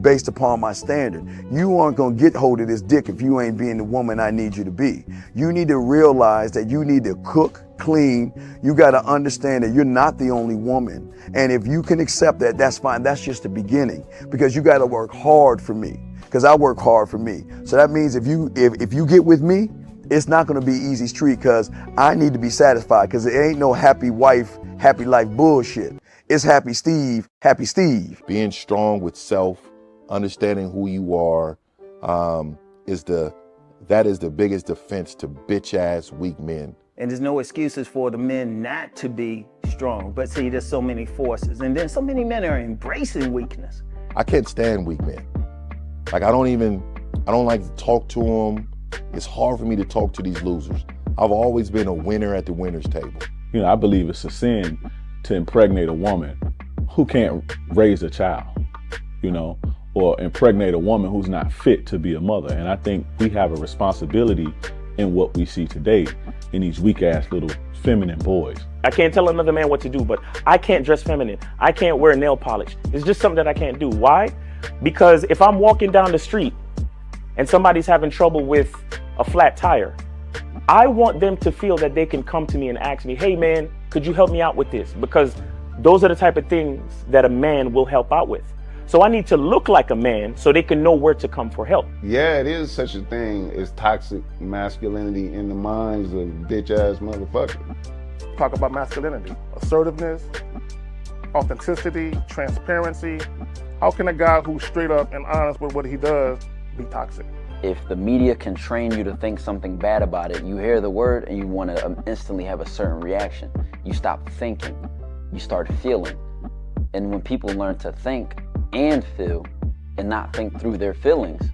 based upon my standard. You aren't gonna get hold of this dick if you ain't being the woman I need you to be. You need to realize that you need to cook, clean. You gotta understand that you're not the only woman. And if you can accept that, that's fine. That's just the beginning, because you gotta work hard for me, because I work hard for me. So that means if you get with me, it's not gonna be easy street, because I need to be satisfied, because it ain't no happy wife, happy life bullshit. It's happy Steve, happy Steve. Being strong with self, understanding who you are, that is the biggest defense to bitch ass weak men. And there's no excuses for the men not to be strong. But see, there's so many forces. And then so many men are embracing weakness. I can't stand weak men. Like, I don't like to talk to them. It's hard for me to talk to these losers. I've always been a winner at the winner's table. You know, I believe it's a sin to impregnate a woman who can't raise a child, you know, or impregnate a woman who's not fit to be a mother. And I think we have a responsibility in what we see today in these weak ass little feminine boys. I can't tell another man what to do, but I can't dress feminine. I can't wear nail polish. It's just something that I can't do. Why? Because if I'm walking down the street and somebody's having trouble with a flat tire, I want them to feel that they can come to me and ask me, hey man, could you help me out with this? Because those are the type of things that a man will help out with. So I need to look like a man so they can know where to come for help. Yeah, it is such a thing as toxic masculinity in the minds of bitch ass motherfuckers. Talk about masculinity, assertiveness, authenticity, transparency. How can a guy who's straight up and honest with what he does be toxic? If the media can train you to think something bad about it, you hear the word and you want to instantly have a certain reaction. You stop thinking, you start feeling. And when people learn to think and feel and not think through their feelings,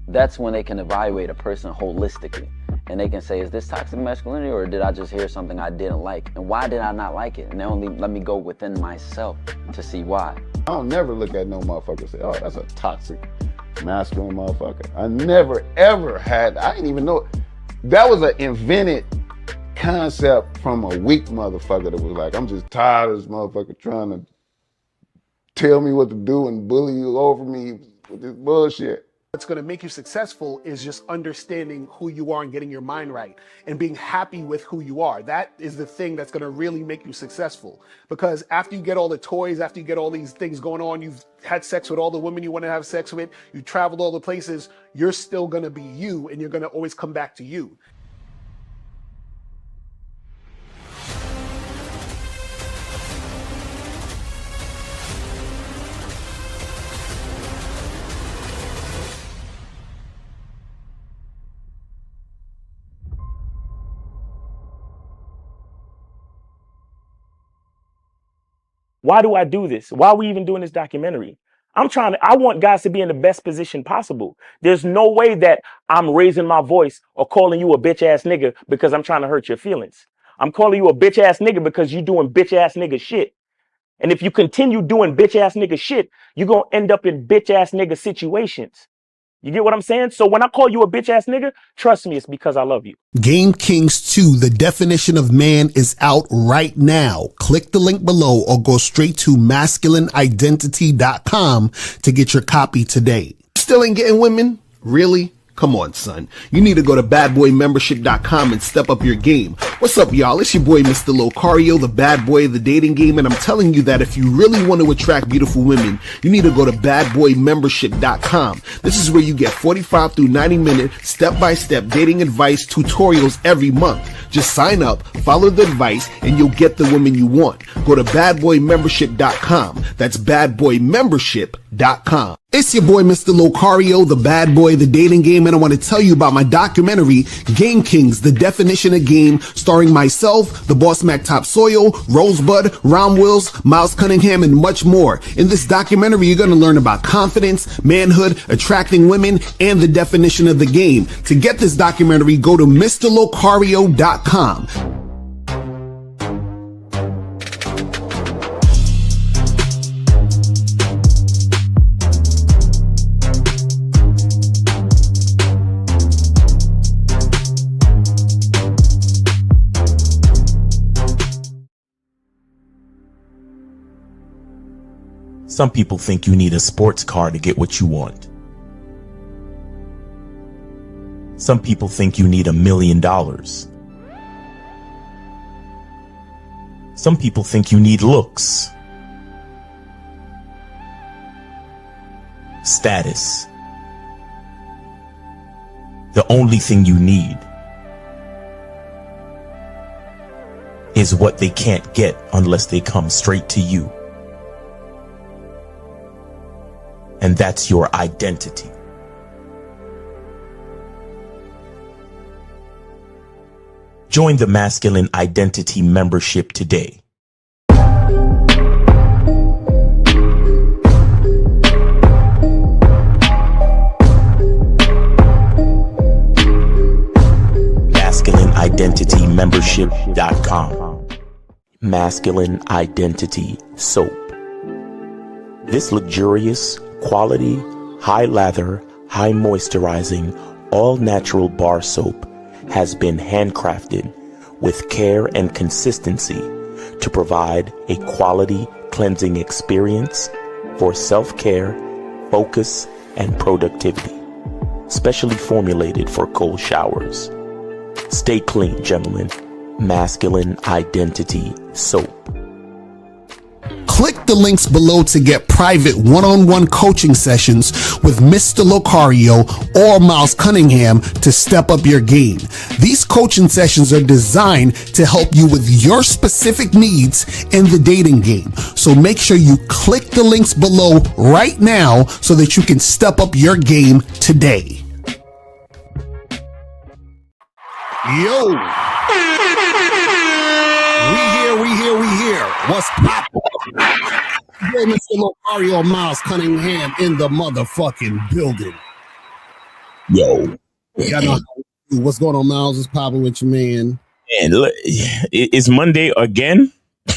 that's when they can evaluate a person holistically. And they can say, is this toxic masculinity, or did I just hear something I didn't like? And why did I not like it? And only let me go within myself to see why. I don't never look at no motherfucker and say, oh, that's a toxic masculine motherfucker. I never ever had, I didn't even know. That was an invented concept from a weak motherfucker that was like, I'm just tired of this motherfucker trying to tell me what to do and bully you over me with this bullshit. What's going to make you successful is just understanding who you are and getting your mind right and being happy with who you are. That is the thing that's going to really make you successful. Because after you get all the toys, after you get all these things going on, you've had sex with all the women you want to have sex with, you traveled all the places, you're still going to be you, and you're going to always come back to you. Why do I do this? Why are we even doing this documentary? I want guys to be in the best position possible. There's no way that I'm raising my voice or calling you a bitch ass nigga because I'm trying to hurt your feelings. I'm calling you a bitch ass nigga because you're doing bitch ass nigga shit. And if you continue doing bitch ass nigga shit, you're going to end up in bitch ass nigga situations. You get what I'm saying? So when I call you a bitch ass nigga, trust me, it's because I love you. Game Kings 2, The Definition of Man, is out right now. Click the link below or go straight to masculineidentity.com to get your copy today. Still ain't getting women? Really? Come on, son. You need to go to badboymembership.com and step up your game. What's up, y'all? It's your boy, Mr. Locario, the bad boy of the dating game, and I'm telling you that if you really want to attract beautiful women, you need to go to badboymembership.com. This is where you get 45 through 90-minute step-by-step dating advice tutorials every month. Just sign up, follow the advice, and you'll get the women you want. Go to badboymembership.com. That's badboymembership.com. It's your boy, Mr. Locario, the bad boy of the dating game, and I want to tell you about my documentary, Game Kings, The Definition of Game, starring myself, the Boss Mac Top Soil, Rosebud, Ron Wills, Miles Cunningham, and much more. In this documentary, you're going to learn about confidence, manhood, attracting women, and the definition of the game. To get this documentary, go to MrLocario.com. Some people think you need a sports car to get what you want. Some people think you need $1 million. Some people think you need looks, status. The only thing you need is what they can't get unless they come straight to you. And that's your identity. Join the Masculine Identity membership today. MasculineIdentityMembership.com. Masculine Identity Soap. This luxurious, quality, high lather, high moisturizing, all natural bar soap has been handcrafted with care and consistency to provide a quality cleansing experience for self-care, focus, and productivity. Specially formulated for cold showers. Stay clean, gentlemen. Masculine Identity Soap. Click the links below to get private one-on-one coaching sessions with Mr. Locario or Miles Cunningham to step up your game. These coaching sessions are designed to help you with your specific needs in the dating game. So make sure you click the links below right now so that you can step up your game today. Yo! We here. What's poppin'? Hey, Mr. Locario, Miles Cunningham in the motherfucking building. Yo. Y'all know what's going on, Miles? What's popping with you, man? And look, it's Monday again.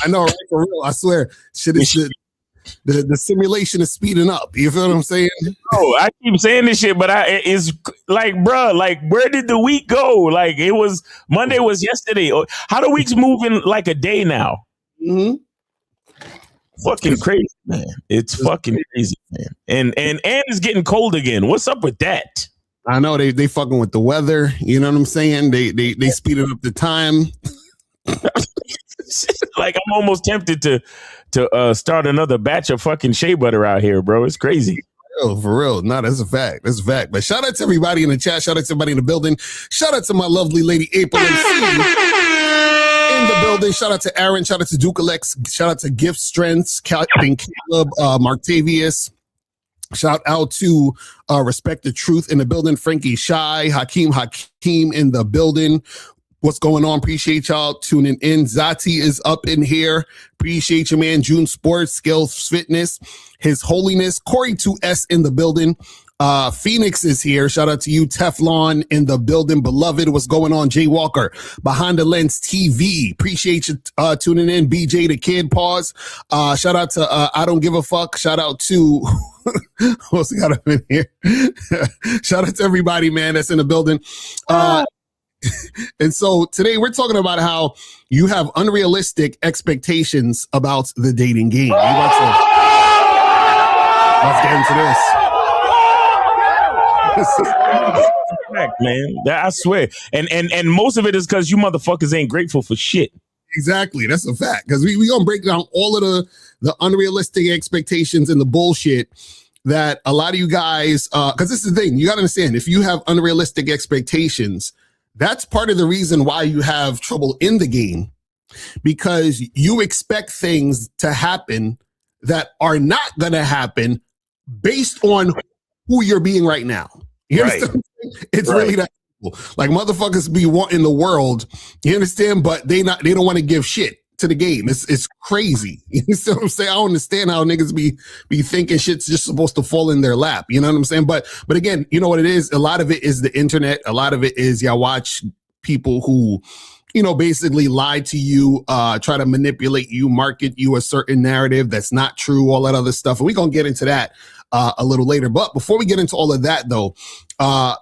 I know, right? For real. I swear, shit is the simulation is speeding up. You feel what I'm saying? Oh, I keep saying this shit, but it's like, bruh, like, where did the week go? Like, Monday was yesterday. How the week's moving like a day now? Mm-hmm. Fucking crazy, man. It's fucking crazy, man. And it's getting cold again. What's up with that? I know they fucking with the weather. You know what I'm saying? They speeded up the time. Like, I'm almost tempted to start another batch of fucking shea butter out here, bro. It's crazy. Oh, for real. No, that's a fact. That's a fact. But shout out to everybody in the chat. Shout out to everybody in the building. Shout out to my lovely lady April in the building. Shout out to Aaron. Shout out to Duke Alex. Shout out to Gift Strengths, Captain Caleb, Martavius. Shout out to Respect the Truth in the building. Frankie Shy, Hakeem in the building. What's going on? Appreciate y'all tuning in. Zati is up in here. Appreciate you, man. June Sports, Skills Fitness, His Holiness, Corey 2S in the building. Phoenix is here. Shout out to you, Teflon in the building. Beloved, what's going on? Jay Walker, Behind the Lens TV. Appreciate you tuning in. BJ the Kid, pause. Shout out to I Don't Give a Fuck. Shout out to what's got up in here? Shout out to everybody, man, that's in the building. And so today we're talking about how you have unrealistic expectations about the dating game. Let's get into this. Man, I swear. And most of it is because you motherfuckers ain't grateful for shit. Exactly. That's a fact. Because we gonna break down all of the unrealistic expectations and the bullshit that a lot of you guys, because this is the thing, you gotta understand, if you have unrealistic expectations, that's part of the reason why you have trouble in the game, because you expect things to happen that are not going to happen based on who you're being right now. You understand? It's really that simple. Like, motherfuckers be wanting the world, you understand? But they don't want to give shit to the game. It's crazy. You know what I'm saying? I don't understand how niggas be thinking shit's just supposed to fall in their lap. You know what I'm saying? But again, you know what it is? A lot of it is the internet. A lot of it is y'all watch people who, you know, basically lie to you, try to manipulate you, market you a certain narrative that's not true, all that other stuff. And we're going to get into that a little later. But before we get into all of that, though,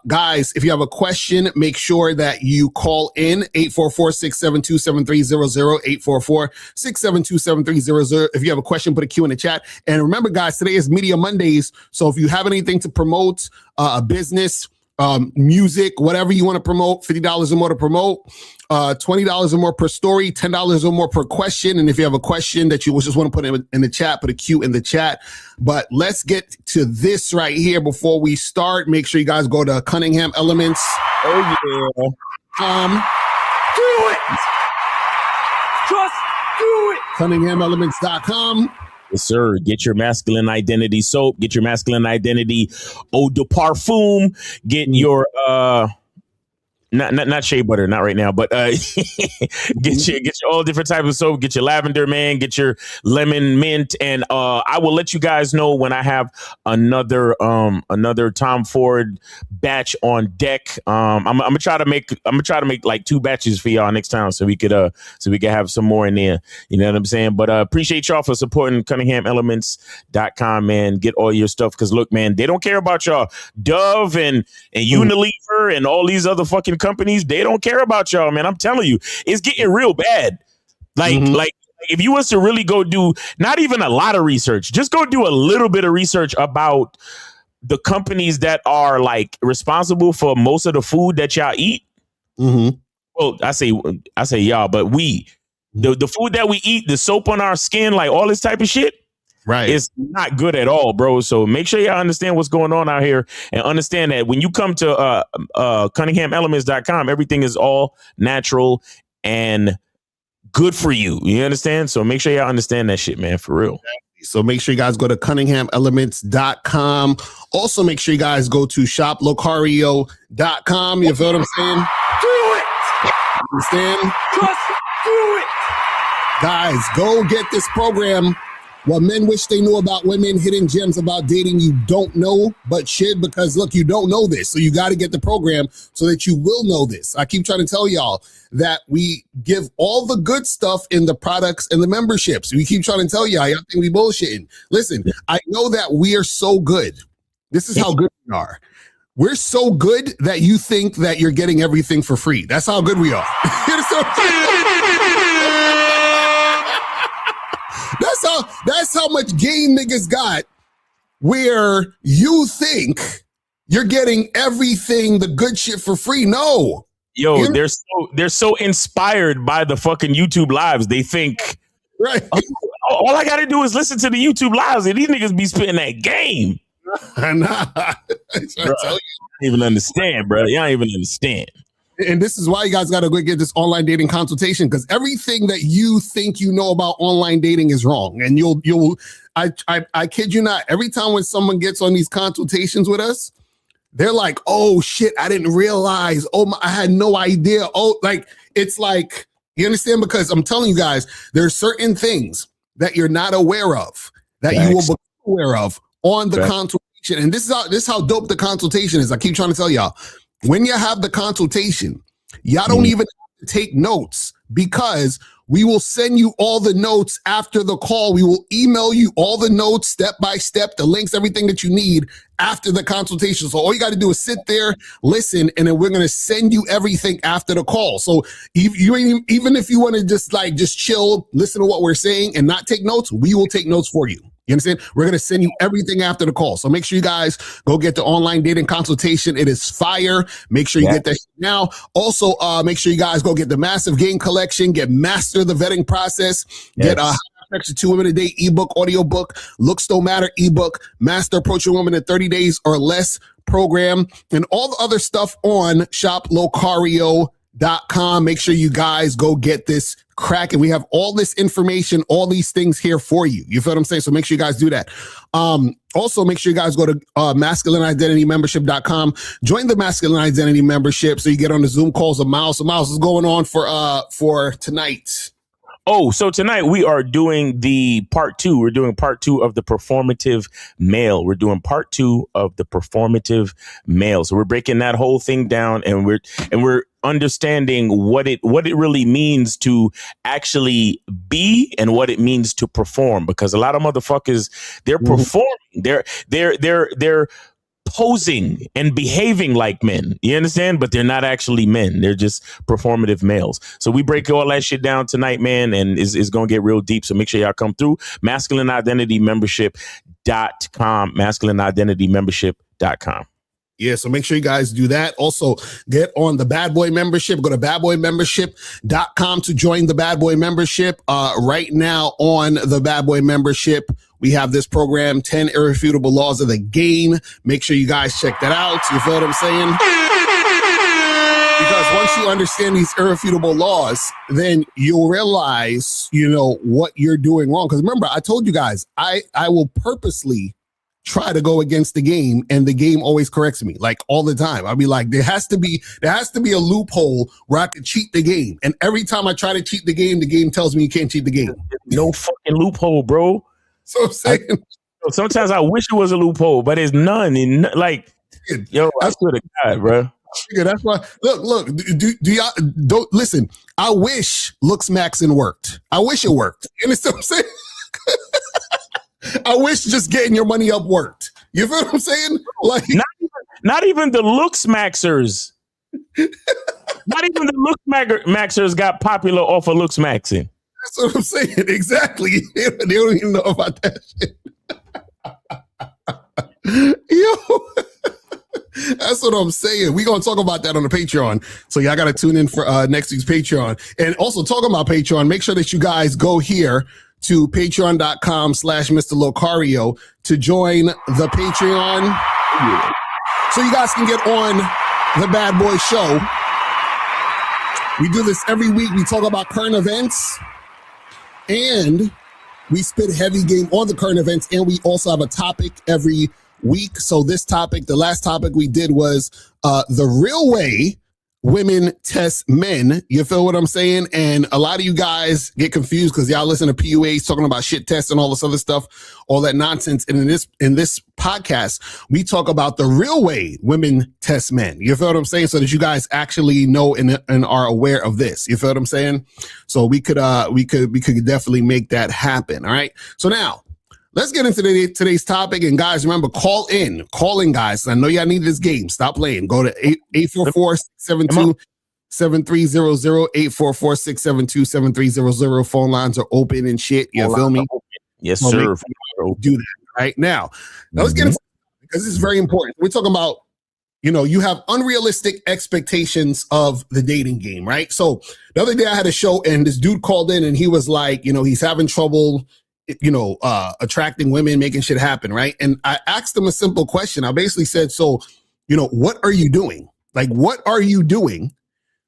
guys, if you have a question, make sure that you call in 844-672-7300, 844-672-7300. If you have a question, put a Q in the chat. And remember, guys, today is Media Mondays. So if you have anything to promote, a business, music, whatever you want to promote, $50 or more to promote, $20 or more per story, $10 or more per question. And if you have a question that you just want to put in the chat, put a Q in the chat. But let's get to this right here before we start. Make sure you guys go to Cunningham Elements. Oh yeah. Do it. Just do it. CunninghamElements.com. Yes, sir. Get your masculine identity soap. Get your masculine identity eau de parfum. Get your not shea butter, not right now, but get your all different types of soap. Get your lavender, man. Get your lemon mint, and I will let you guys know when I have another Tom Ford batch on deck. I'm gonna try to make like 2 batches for y'all next time, so we could have some more in there. You know what I'm saying? But appreciate y'all for supporting CunninghamElements.com, man. Get all your stuff, because look, man, they don't care about y'all. Dove and Unilever and all these other fucking companies, they don't care about y'all, man. I'm telling you, it's getting real bad. Like if you was to really go do not even a lot of research, just go do a little bit of research about the companies that are like responsible for most of the food that y'all eat. Well, I say y'all, but the food that we eat, the soap on our skin, like all this type of shit. Right. It's not good at all, bro. So make sure y'all understand what's going on out here, and understand that when you come to CunninghamElements.com, everything is all natural and good for you. You understand? So make sure y'all understand that shit, man, for real. So make sure you guys go to CunninghamElements.com. Also, make sure you guys go to ShopLocario.com. You feel what I'm saying? Do it! Understand? Just do it! Guys, go get this program. What men wish they knew about women, hidden gems about dating you don't know, but should, because look, you don't know this. So you got to get the program so that you will know this. I keep trying to tell y'all that we give all the good stuff in the products and the memberships. We keep trying to tell y'all think we bullshitting. Listen, I know that we are so good. This is how good we are. We're so good that you think that you're getting everything for free. That's how good we are. That's how much game niggas got, where you think you're getting everything, the good shit for free. No. Yo, they're so inspired by the fucking YouTube lives. They think, right, all I gotta do is listen to the YouTube lives, and these niggas be spitting that game. I don't even understand, bro. Y'all don't even understand. And this is why you guys got to go get this online dating consultation, because everything that you think you know about online dating is wrong. And I kid you not, every time when someone gets on these consultations with us, they're like, oh shit, I didn't realize. I had no idea. Oh, like, it's like, you understand? Because I'm telling you guys, there's certain things that you're not aware of that you will become aware of on the consultation. And this is how dope the consultation is. I keep trying to tell y'all. When you have the consultation, y'all don't even have to take notes, because we will send you all the notes after the call. We will email you all the notes, step by step, the links, everything that you need after the consultation. So all you got to do is sit there, listen, and then we're going to send you everything after the call. So even if you want to just chill, listen to what we're saying and not take notes, we will take notes for you. You understand? We're going to send you everything after the call. So make sure you guys go get the online dating consultation. It is fire. Make sure you get that now. Also, make sure you guys go get the Massive Game Collection, get Master the Vetting Process, get a Extra 2 Women a Day ebook, audiobook, Looks Don't Matter ebook, Master Approaching Women in 30 Days or Less program, and all the other stuff on ShopLocario.com. Make sure you guys go get this crack, and we have all this information, all these things here for you. You feel what I'm saying? So make sure you guys do that. Also, make sure you guys go to MasculineIdentityMembership.com. Join the Masculine Identity Membership so you get on the Zoom calls of Miles. So Miles is going on for tonight. Oh, so tonight we are doing the part 2. We're doing part 2 of the performative male. We're doing part 2 of the performative male. So we're breaking that whole thing down, and we're understanding what it really means to actually be and what it means to perform. Because a lot of motherfuckers, they're performing, they're posing and behaving like men, you understand? But they're not actually men. They're just performative males. So we break all that shit down tonight, man, and it's going to get real deep. So make sure y'all come through. MasculineIdentityMembership.com. MasculineIdentityMembership.com. Yeah, so make sure you guys do that. Also, get on the Bad Boy membership. Go to badboymembership.com to join the Bad Boy membership. Right now on the Bad Boy membership, we have this program, 10 Irrefutable Laws of the Game. Make sure you guys check that out. You feel what I'm saying? Because once you understand these irrefutable laws, then you'll realize, what you're doing wrong. Because remember, I told you guys, I will purposely try to go against the game, and the game always corrects me, like all the time. I'll be like, there has to be a loophole where I can cheat the game. And every time I try to cheat the game tells me you can't cheat the game. No fucking loophole, bro. So I'm saying, sometimes I wish it was a loophole, but there's none. I swear to God, bro. That's why. Look. Do y'all don't listen? I wish looks maxing worked. I wish it worked. You understand what I'm saying? I wish just getting your money up worked. You feel what I'm saying? Like not even the looks maxers. Not even the looks maxers got popular off of looks maxing. That's what I'm saying. Exactly. They don't even know about that shit. Yo. That's what I'm saying. We're going to talk about that on the Patreon. So y'all got to tune in for next week's Patreon. And also talking about Patreon, make sure that you guys go here to patreon.com/Mr. Locario to join the Patreon. So you guys can get on the Bad Boy Show. We do this every week. We talk about current events and we spit heavy game on the current events. And we also have a topic every week. So this topic, the last topic we did was the real way women test men. You feel what I'm saying? And a lot of you guys get confused because y'all listen to PUAs talking about shit tests and all this other stuff, all that nonsense. And in this podcast, we talk about the real way women test men. You feel what I'm saying? So that you guys actually know and are aware of this. You feel what I'm saying? So we could definitely make that happen. All right. So now, let's get into today's topic. And guys, remember, call in, guys. I know y'all need this game. Stop playing. Go to 844-672-7300, 844-672-7300. Phone lines are open and shit. You feel me? Yes, sir. Do that right now. Now let's get into it because this is very important. We're talking about, you have unrealistic expectations of the dating game, right? So the other day I had a show and this dude called in and he was like, he's having trouble attracting women, making shit happen, right? And I asked him a simple question. I basically said, so, what are you doing? Like, what are you doing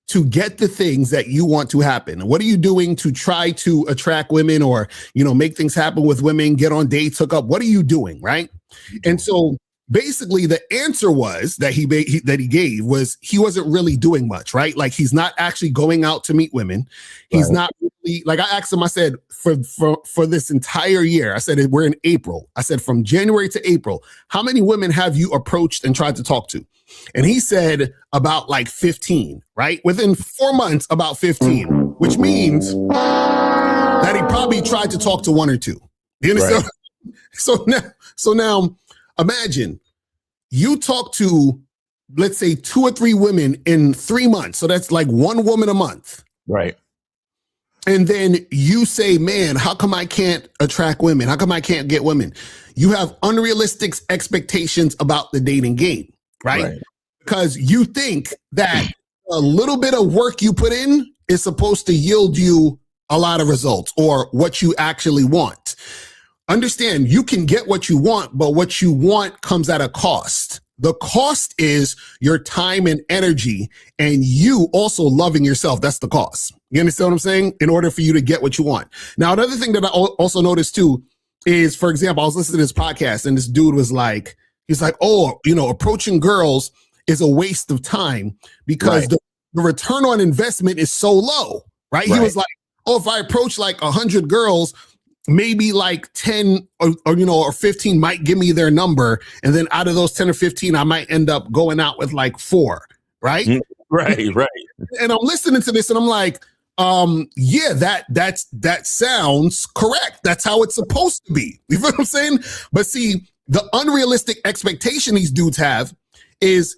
to get the things that you want to happen? What are you doing to try to attract women or, make things happen with women, get on dates, hook up? What are you doing, right? And so basically the answer was that he gave was he wasn't really doing much, right? Like he's not actually going out to meet women. He's not really, like I asked him, I said, for this entire year, I said, we're in April. I said, from January to April, how many women have you approached and tried to talk to? And he said about like 15, right? Within 4 months, about 15, which means that he probably tried to talk to one or two. You understand? Right. So now imagine you talk to, let's say, 2 or 3 women in 3 months. So that's like 1 woman a month. Right. And then you say, man, how come I can't attract women? How come I can't get women? You have unrealistic expectations about the dating game, right? Because you think that a little bit of work you put in is supposed to yield you a lot of results or what you actually want. Understand, you can get what you want, but what you want comes at a cost. The cost is your time and energy and you also loving yourself. That's the cost. You understand what I'm saying? In order for you to get what you want. Now, another thing that I also noticed too is, for example, I was listening to this podcast and this dude was like, he's like, oh, approaching girls is a waste of time because the return on investment is so low, right? He was like, oh, if I approach like 100 girls, maybe like 10 or 15 might give me their number. And then out of those 10 or 15, I might end up going out with like 4, right? Right. And I'm listening to this and I'm like, yeah, that sounds correct. That's how it's supposed to be. You feel what I'm saying? But see, the unrealistic expectation these dudes have is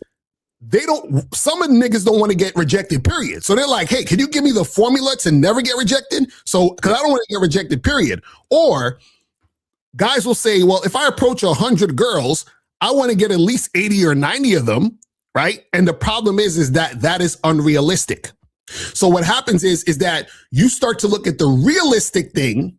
some of the niggas don't want to get rejected, period. So they're like, hey, can you give me the formula to never get rejected? So, because I don't want to get rejected, period. Or guys will say, well, if I approach 100 girls, I want to get at least 80 or 90 of them, right? And the problem is that is unrealistic. So what happens is that you start to look at the realistic thing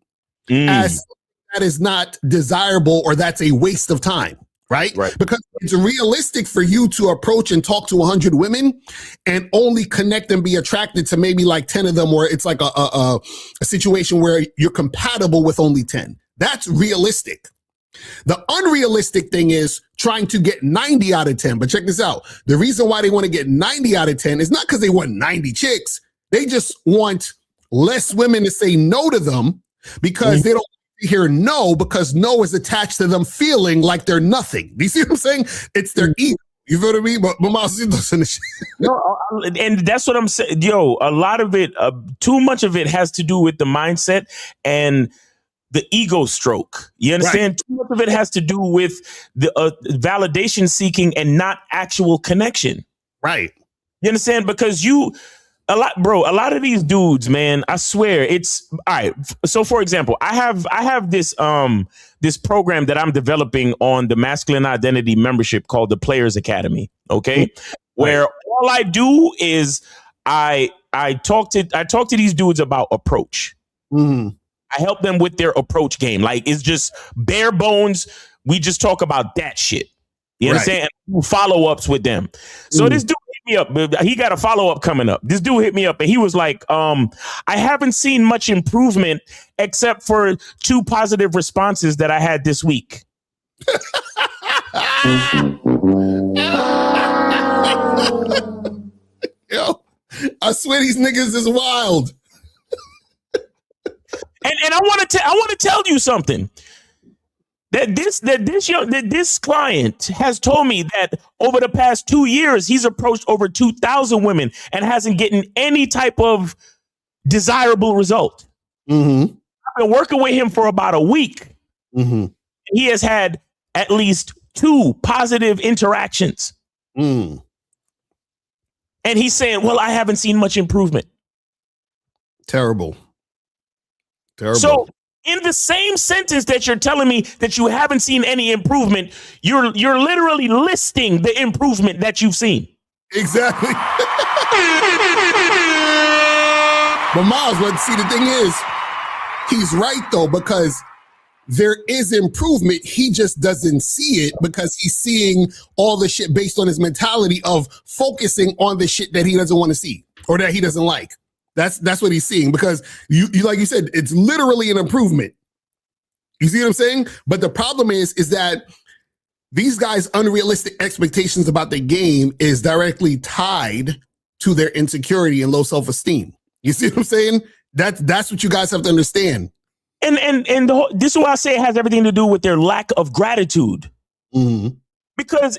as that is not desirable or that's a waste of time. Right? Because it's realistic for you to approach and talk to 100 women and only connect and be attracted to maybe like 10 of them, where it's like a situation where you're compatible with only 10. That's realistic. The unrealistic thing is trying to get 90 out of 10. But check this out. The reason why they want to get 90 out of 10 is not because they want 90 chicks. They just want less women to say no to them because they don't hear no, because no is attached to them feeling like they're nothing. Do you see what I'm saying? It's their ego. You feel what I mean? But Miles, you listen to shit. No, and that's what I'm saying. Yo, a lot of it, too much of it has to do with the mindset and the ego stroke. You understand? Right. Too much of it has to do with the validation seeking and not actual connection. Right. You understand? Because a lot of these dudes, man, I swear it's all right. So for example, I have this this program that I'm developing on the Masculine Identity membership called the Players Academy. Okay. Where all I do is I talk to these dudes about approach. I help them with their approach game. Like, it's just bare bones. We just talk about that shit. You understand? And follow-ups with them. So this dude hit me up. He got a follow-up coming up. This dude hit me up and he was like, I haven't seen much improvement except for 2 positive responses that I had this week. Yo, I swear these niggas is wild. And I want to tell you something. That this client has told me that over the past 2 years, he's approached over 2,000 women and hasn't gotten any type of desirable result. I've been working with him for about a week. He has had at least 2 positive interactions. And he's saying, well, I haven't seen much improvement. Terrible. So in the same sentence that you're telling me that you haven't seen any improvement, you're literally listing the improvement that you've seen. Exactly. But Miles, but see, the thing is, he's right though, because there is improvement. He just doesn't see it because he's seeing all the shit based on his mentality of focusing on the shit that he doesn't want to see or that he doesn't like. That's what he's seeing, because you like you said, it's literally an improvement. You see what I'm saying? But the problem is that these guys' unrealistic expectations about the game is directly tied to their insecurity and low self-esteem. You see what I'm saying? That's what you guys have to understand. And this is why I say it has everything to do with their lack of gratitude. Because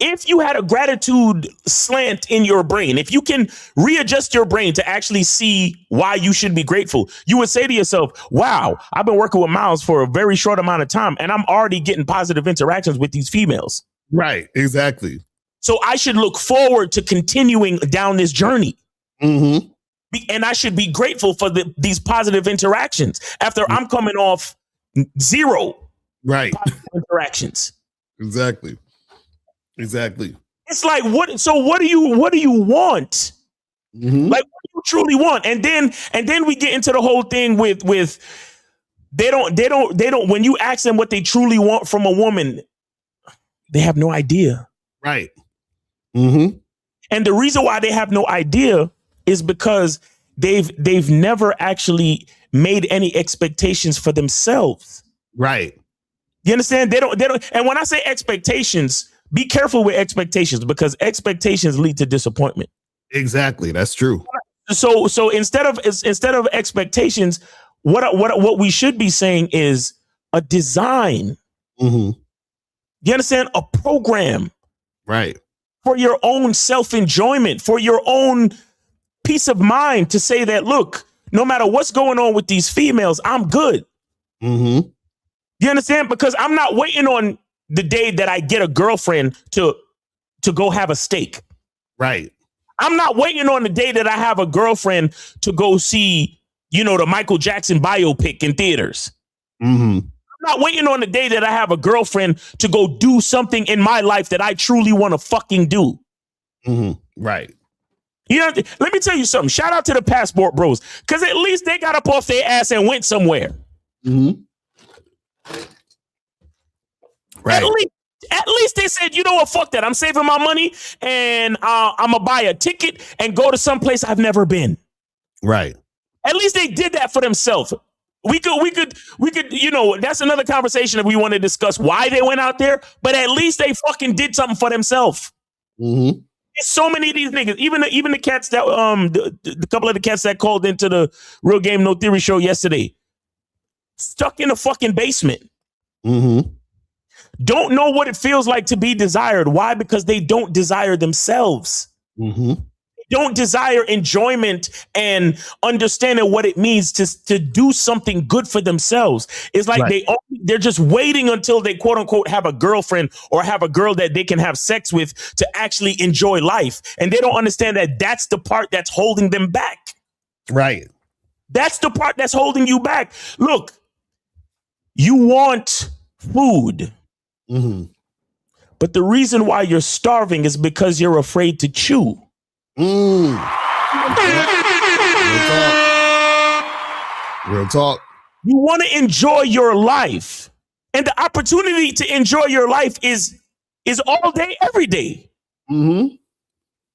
if you had a gratitude slant in your brain, if you can readjust your brain to actually see why you should be grateful, you would say to yourself, wow, I've been working with Miles for a very short amount of time and I'm already getting positive interactions with these females. Right, exactly. So I should look forward to continuing down this journey. And I should be grateful for these positive interactions after I'm coming off 0 positive interactions. Exactly. It's like, what do you want? Like, what do you truly want? And then we get into the whole thing with they don't when you ask them what they truly want from a woman, they have no idea. Right. And the reason why they have no idea is because they've never actually made any expectations for themselves. Right. You understand? They don't. And when I say expectations, be careful with expectations, because expectations lead to disappointment. Exactly. That's true. So instead of expectations, what we should be saying is a design. Mm-hmm. You understand? A program. Right. For your own self-enjoyment, for your own peace of mind, to say that, look, no matter what's going on with these females, I'm good. Mm-hmm. You understand? Because I'm not waiting on the day that I get a girlfriend to go have a steak. Right. I'm not waiting on the day that I have a girlfriend to go see, the Michael Jackson biopic in theaters. Mm-hmm. I'm not waiting on the day that I have a girlfriend to go do something in my life that I truly want to fucking do. Mm-hmm. Right. Let me tell you something. Shout out to the Passport Bros, because at least they got up off their ass and went somewhere. Mm-hmm. Right. At least they said, you know what, fuck that. I'm saving my money and I'm gonna buy a ticket and go to some place I've never been. Right. At least they did that for themselves. We could, that's another conversation if we want to discuss why they went out there, but at least they fucking did something for themselves. Mm-hmm. There's so many of these niggas, even the cats that, the couple of the cats that called into the Real Game No Theory show yesterday, stuck in the fucking basement. Mm-hmm. Don't know what it feels like to be desired. Why? Because they don't desire themselves. Mm-hmm. Don't desire enjoyment and understanding what it means to do something good for themselves. It's like they're just waiting until they quote unquote have a girlfriend or have a girl that they can have sex with to actually enjoy life. And they don't understand that that's the part that's holding them back. Right. That's the part that's holding you back. Look, you want food. Mm-hmm. But the reason why you're starving is because you're afraid to chew. Mm. Real talk. You want to enjoy your life. And the opportunity to enjoy your life is all day, every day. Mm-hmm.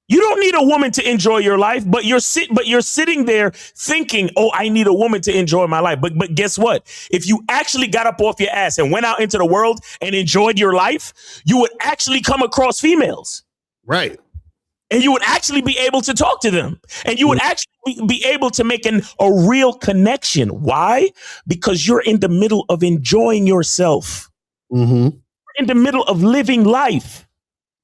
You don't need a woman to enjoy your life, but you're sitting there thinking, oh, I need a woman to enjoy my life. But guess what? If you actually got up off your ass and went out into the world and enjoyed your life, you would actually come across females. Right. And you would actually be able to talk to them. And you would actually be able to make a real connection. Why? Because you're in the middle of enjoying yourself. Mm-hmm. In the middle of living life.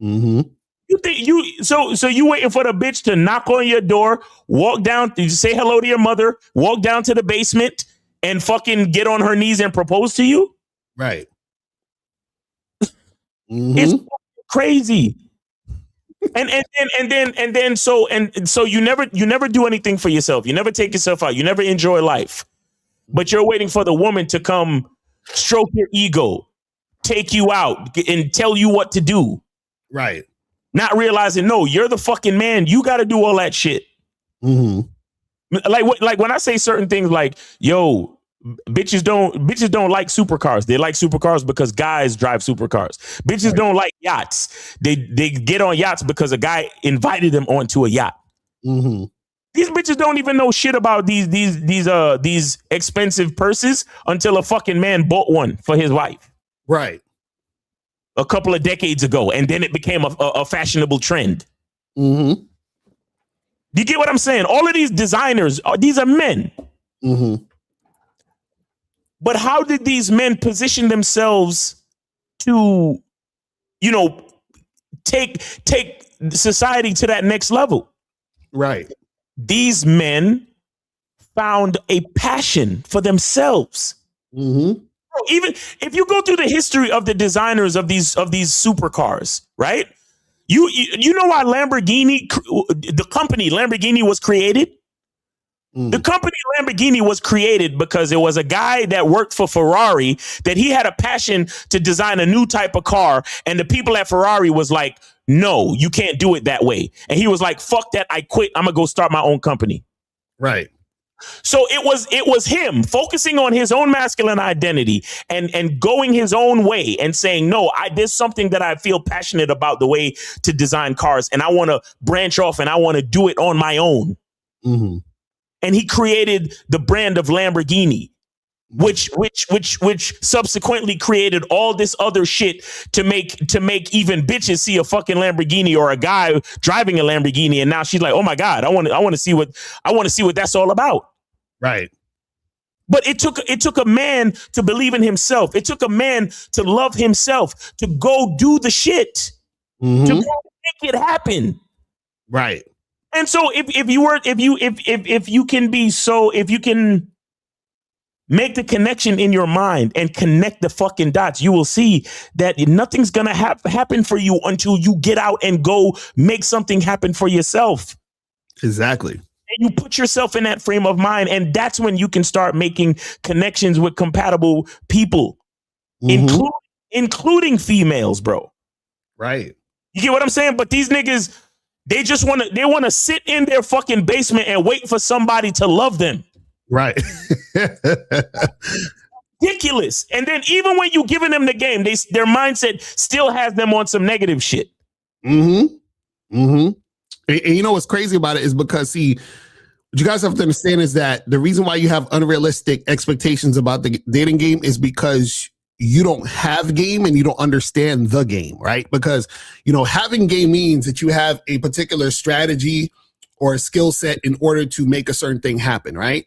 Mm-hmm. You think so you waiting for the bitch to knock on your door, walk down, say hello to your mother, walk down to the basement and fucking get on her knees and propose to you? Right. Mm-hmm. It's crazy. And then so you never do anything for yourself. You never take yourself out. You never enjoy life. But you're waiting for the woman to come stroke your ego, take you out and tell you what to do. Right. Not realizing, no, you're the fucking man. You got to do all that shit. Mm-hmm. Like when I say certain things like, yo, bitches don't like supercars. They like supercars because guys drive supercars. Bitches don't like yachts. They get on yachts because a guy invited them onto a yacht. Mm-hmm. These bitches don't even know shit about these expensive purses until a fucking man bought one for his wife. Right. A couple of decades ago, and then it became a fashionable trend. Mm-hmm. You get what I'm saying? All of these designers, these are men. Mm-hmm. But how did these men position themselves to, take society to that next level? Right. These men found a passion for themselves. Mm-hmm. Even if you go through the history of the designers of these supercars, right? You know why the company Lamborghini was created? Mm. The company Lamborghini was created because it was a guy that worked for Ferrari that he had a passion to design a new type of car. And the people at Ferrari was like, no, you can't do it that way. And he was like, fuck that. I quit. I'm going to go start my own company. Right. So it was him focusing on his own masculine identity and going his own way and saying, no, there's something that I feel passionate about the way to design cars. And I want to branch off and I want to do it on my own. Mm-hmm. And he created the brand of Lamborghini. which subsequently created all this other shit to make even bitches see a fucking Lamborghini or a guy driving a Lamborghini, and now she's like, oh my God, I want to see what that's all about. Right. But it took a man to believe in himself. It took a man to love himself, to go do the shit, to go make it happen. Right. And so if you can make the connection in your mind and connect the fucking dots, you will see that nothing's gonna happen for you until you get out and go make something happen for yourself. Exactly. And you put yourself in that frame of mind, and that's when you can start making connections with compatible people, including females, bro. Right. You get what I'm saying? But these niggas, they want to sit in their fucking basement and wait for somebody to love them. Right. Ridiculous. And then even when you giving them the game, their mindset still has them on some negative shit. And you know what's crazy about it is because, see, what you guys have to understand is that the reason why you have unrealistic expectations about the dating game is because you don't have game and you don't understand the game, right? Because, having game means that you have a particular strategy or a skill set in order to make a certain thing happen, right?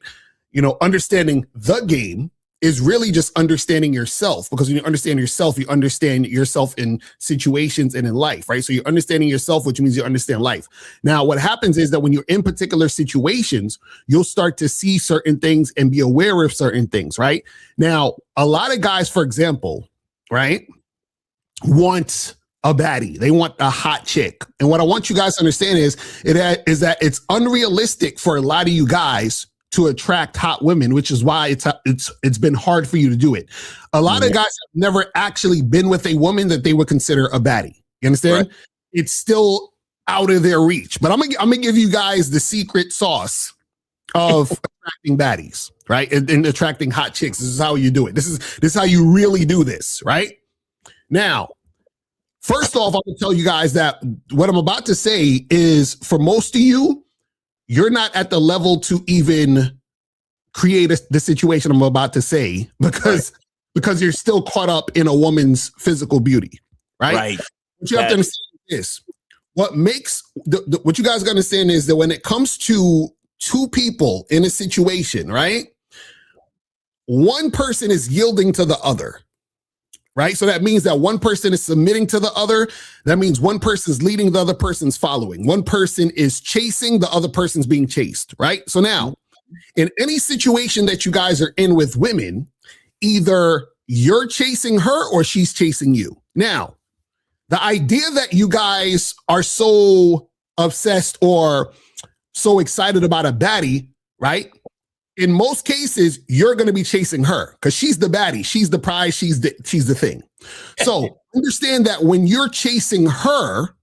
Understanding the game is really just understanding yourself, because when you understand yourself in situations and in life, right? So you're understanding yourself, which means you understand life. Now, what happens is that when you're in particular situations, you'll start to see certain things and be aware of certain things, right? Now, a lot of guys, for example, right, want a baddie. They want a hot chick. And what I want you guys to understand is that it's unrealistic for a lot of you guys to attract hot women, which is why it's been hard for you to do it. A lot of guys have never actually been with a woman that they would consider a baddie. You understand? Right. It's still out of their reach. But I'm gonna give you guys the secret sauce of attracting baddies, right? And attracting hot chicks. This is how you do it. This is how you really do this, right? Now, first off, I'm gonna tell you guys that what I'm about to say is, for most of you, you're not at the level to even create the situation I'm about to say, because you're still caught up in a woman's physical beauty, right? Right. What you have to understand is this. What makes what you guys gotta understand is that when it comes to two people in a situation, right? One person is yielding to the other. Right? So that means that one person is submitting to the other. That means one person's leading, the other person's following. One person is chasing, the other person's being chased, right? So now, in any situation that you guys are in with women, either you're chasing her or she's chasing you. Now, the idea that you guys are so obsessed or so excited about a baddie, right? In most cases, you're going to be chasing her because she's the baddie. She's the prize. She's the thing. So understand that when you're chasing her,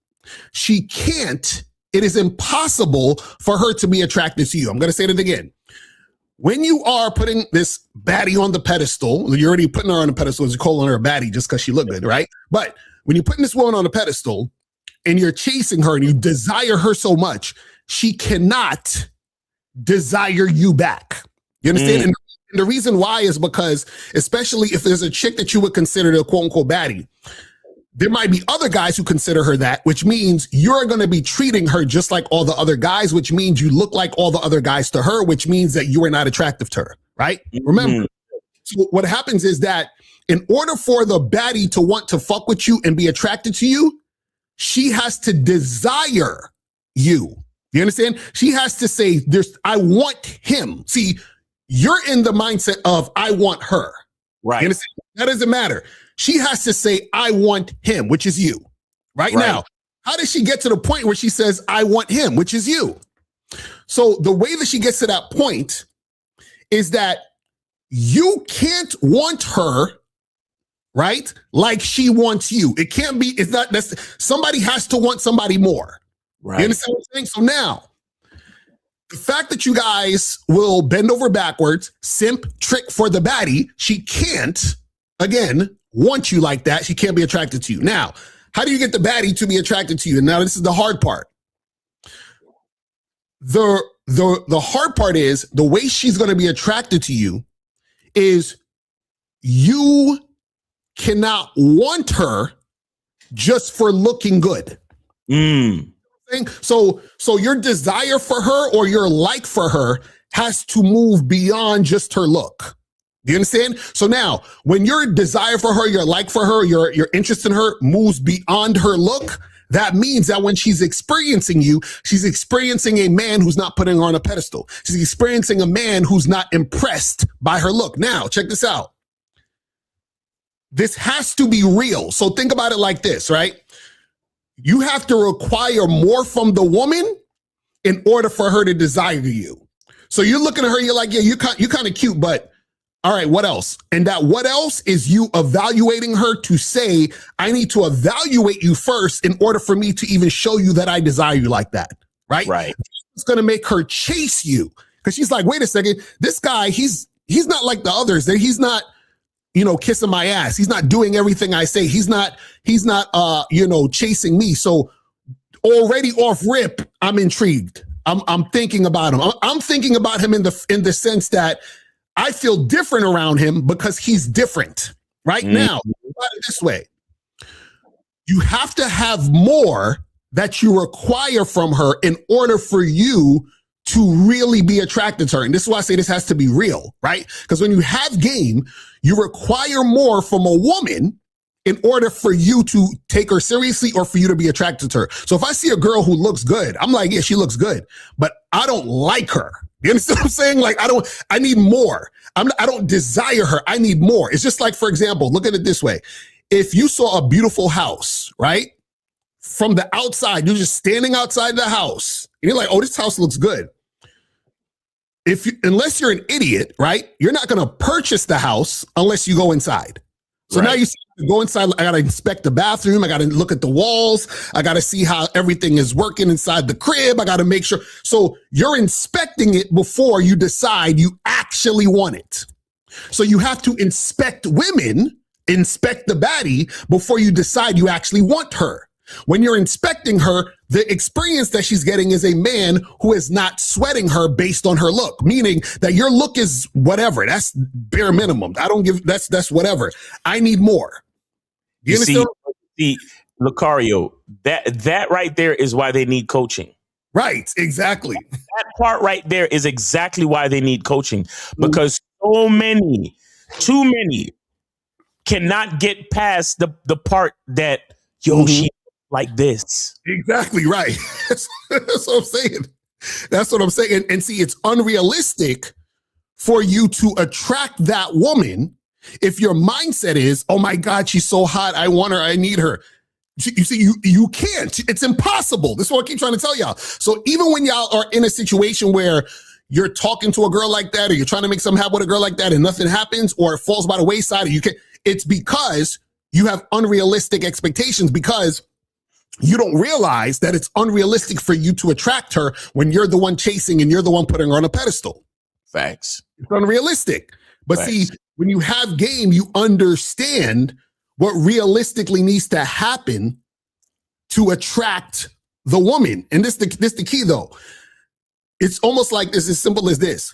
it is impossible for her to be attracted to you. I'm going to say that again. When you are putting this baddie on the pedestal, you're already putting her on the pedestal, you're calling her a baddie just because she looked good, right? But when you're putting this woman on the pedestal and you're chasing her and you desire her so much, she cannot desire you back. You understand? And the reason why is because, especially if there's a chick that you would consider the quote unquote baddie, there might be other guys who consider her that, which means you're going to be treating her just like all the other guys, which means you look like all the other guys to her, which means that you are not attractive to her, right? Remember, so what happens is that in order for the baddie to want to fuck with you and be attracted to you, she has to desire you. You understand? She has to say, I want him. See, you're in the mindset of, I want her. Right. You understand? That doesn't matter. She has to say, I want him, which is you. Right now, how does she get to the point where she says, I want him, which is you? So the way that she gets to that point is that you can't want her, right? Like she wants you. It can't be, somebody has to want somebody more. Right. You understand what I'm saying? So now, the fact that you guys will bend over backwards, simp, trick for the baddie, she can't, again, want you like that. She can't be attracted to you. Now, how do you get the baddie to be attracted to you? And now this is the hard part. The hard part is the way she's going to be attracted to you is you cannot want her just for looking good. So your desire for her or your like for her has to move beyond just her look. Do you understand? So now, when your desire for her, your like for her, your interest in her moves beyond her look, that means that when she's experiencing you, she's experiencing a man who's not putting her on a pedestal. She's experiencing a man who's not impressed by her look. Now, check this out. This has to be real. So think about it like this, right? You have to require more from the woman in order for her to desire you. So you're looking at her, you're like, yeah, you kind of cute, but all right, what else? And that what else is you evaluating her to say, I need to evaluate you first in order for me to even show you that I desire you like that, right? Right. It's going to make her chase you because she's like, wait a second, this guy, he's not like the others. He's not, kissing my ass. He's not doing everything I say. He's not, chasing me. So already off rip, I'm intrigued. I'm thinking about him. I'm thinking about him in the sense that I feel different around him because he's different. Right now, think about it this way. You have to have more that you require from her in order for you to really be attracted to her. And this is why I say this has to be real, right? Because when you have game, you require more from a woman in order for you to take her seriously or for you to be attracted to her. So if I see a girl who looks good, I'm like, yeah, she looks good, but I don't like her. You understand what I'm saying? Like, I need more. I don't desire her. I need more. It's just like, for example, look at it this way. If you saw a beautiful house, right? From the outside, you're just standing outside the house and you're like, oh, this house looks good. Unless you're an idiot, right? You're not going to purchase the house unless you go inside. So now you go inside. I got to inspect the bathroom. I got to look at the walls. I got to see how everything is working inside the crib. I got to make sure. So you're inspecting it before you decide you actually want it. So you have to inspect women, inspect the baddie before you decide you actually want her. When you're inspecting her, the experience that she's getting is a man who is not sweating her based on her look, meaning that your look is whatever. That's bare minimum. I don't give, that's whatever. I need more. You understand? See, Lucario, that right there is why they need coaching. Right, exactly. That part right there is exactly why they need coaching, because too many cannot get past the part that, she like this. Exactly right. That's what I'm saying. That's what I'm saying. And see, it's unrealistic for you to attract that woman if your mindset is, oh my God, she's so hot. I want her. I need her. You see, you can't. It's impossible. This is what I keep trying to tell y'all. So even when y'all are in a situation where you're talking to a girl like that, or you're trying to make something happen with a girl like that and nothing happens, or it falls by the wayside, or it's because you have unrealistic expectations, because you don't realize that it's unrealistic for you to attract her when you're the one chasing and you're the one putting her on a pedestal. Facts. It's unrealistic. But Facts. See, when you have game, you understand what realistically needs to happen to attract the woman. And this the key though. It's almost like this, as simple as this.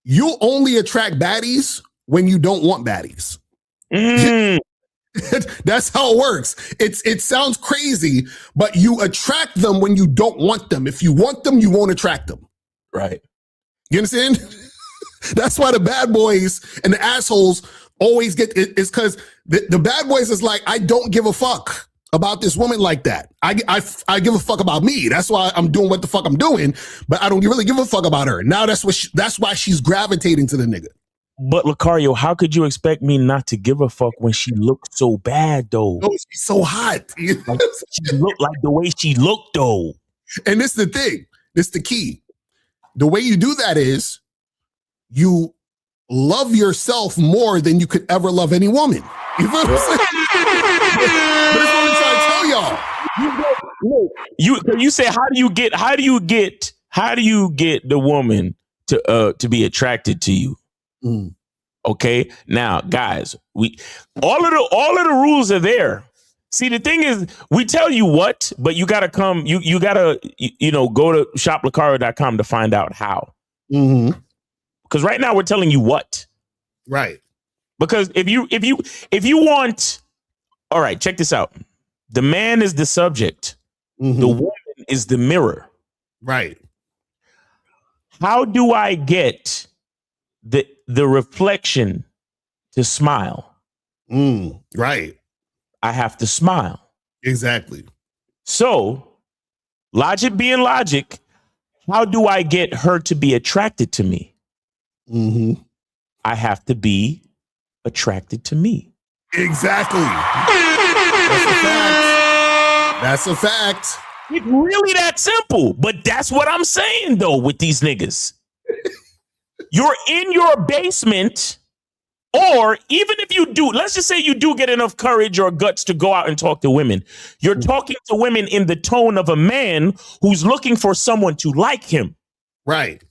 You'll only attract baddies when you don't want baddies. That's how it works. It sounds crazy, but you attract them when you don't want them. If you want them, you won't attract them. Right. You understand? That's why the bad boys and the assholes always get it. It's because the bad boys is like, I don't give a fuck about this woman like that. I give a fuck about me. That's why I'm doing what the fuck I'm doing, but I don't really give a fuck about her. Now that's why she's gravitating to the nigga. But Lucario, how could you expect me not to give a fuck when she looked so bad, though? No, she's so hot. Like, she looked like the way she looked, though. And this is the thing. This is the key. The way you do that is you love yourself more than you could ever love any woman. You feel what I'm saying? That's what I'm trying to tell y'all. You say, how do you get the woman to be attracted to you? Okay, now guys, all of the rules are there. See, the thing is, we tell you what, but you gotta come, you gotta go to shoplucario.com to find out how. Because right now we're telling you what. Right. Because if you want, all right, check this out. The man is the subject. The woman is the mirror. Right. How do I get the reflection to smile? Right. I have to smile. Exactly. So, logic being logic, how do I get her to be attracted to me? I have to be attracted to me. Exactly. That's a fact. That's a fact. It's really that simple. But that's what I'm saying, though, with these niggas. You're in your basement, or even if you do, let's just say you do get enough courage or guts to go out and talk to women. You're talking to women in the tone of a man who's looking for someone to like him. Right.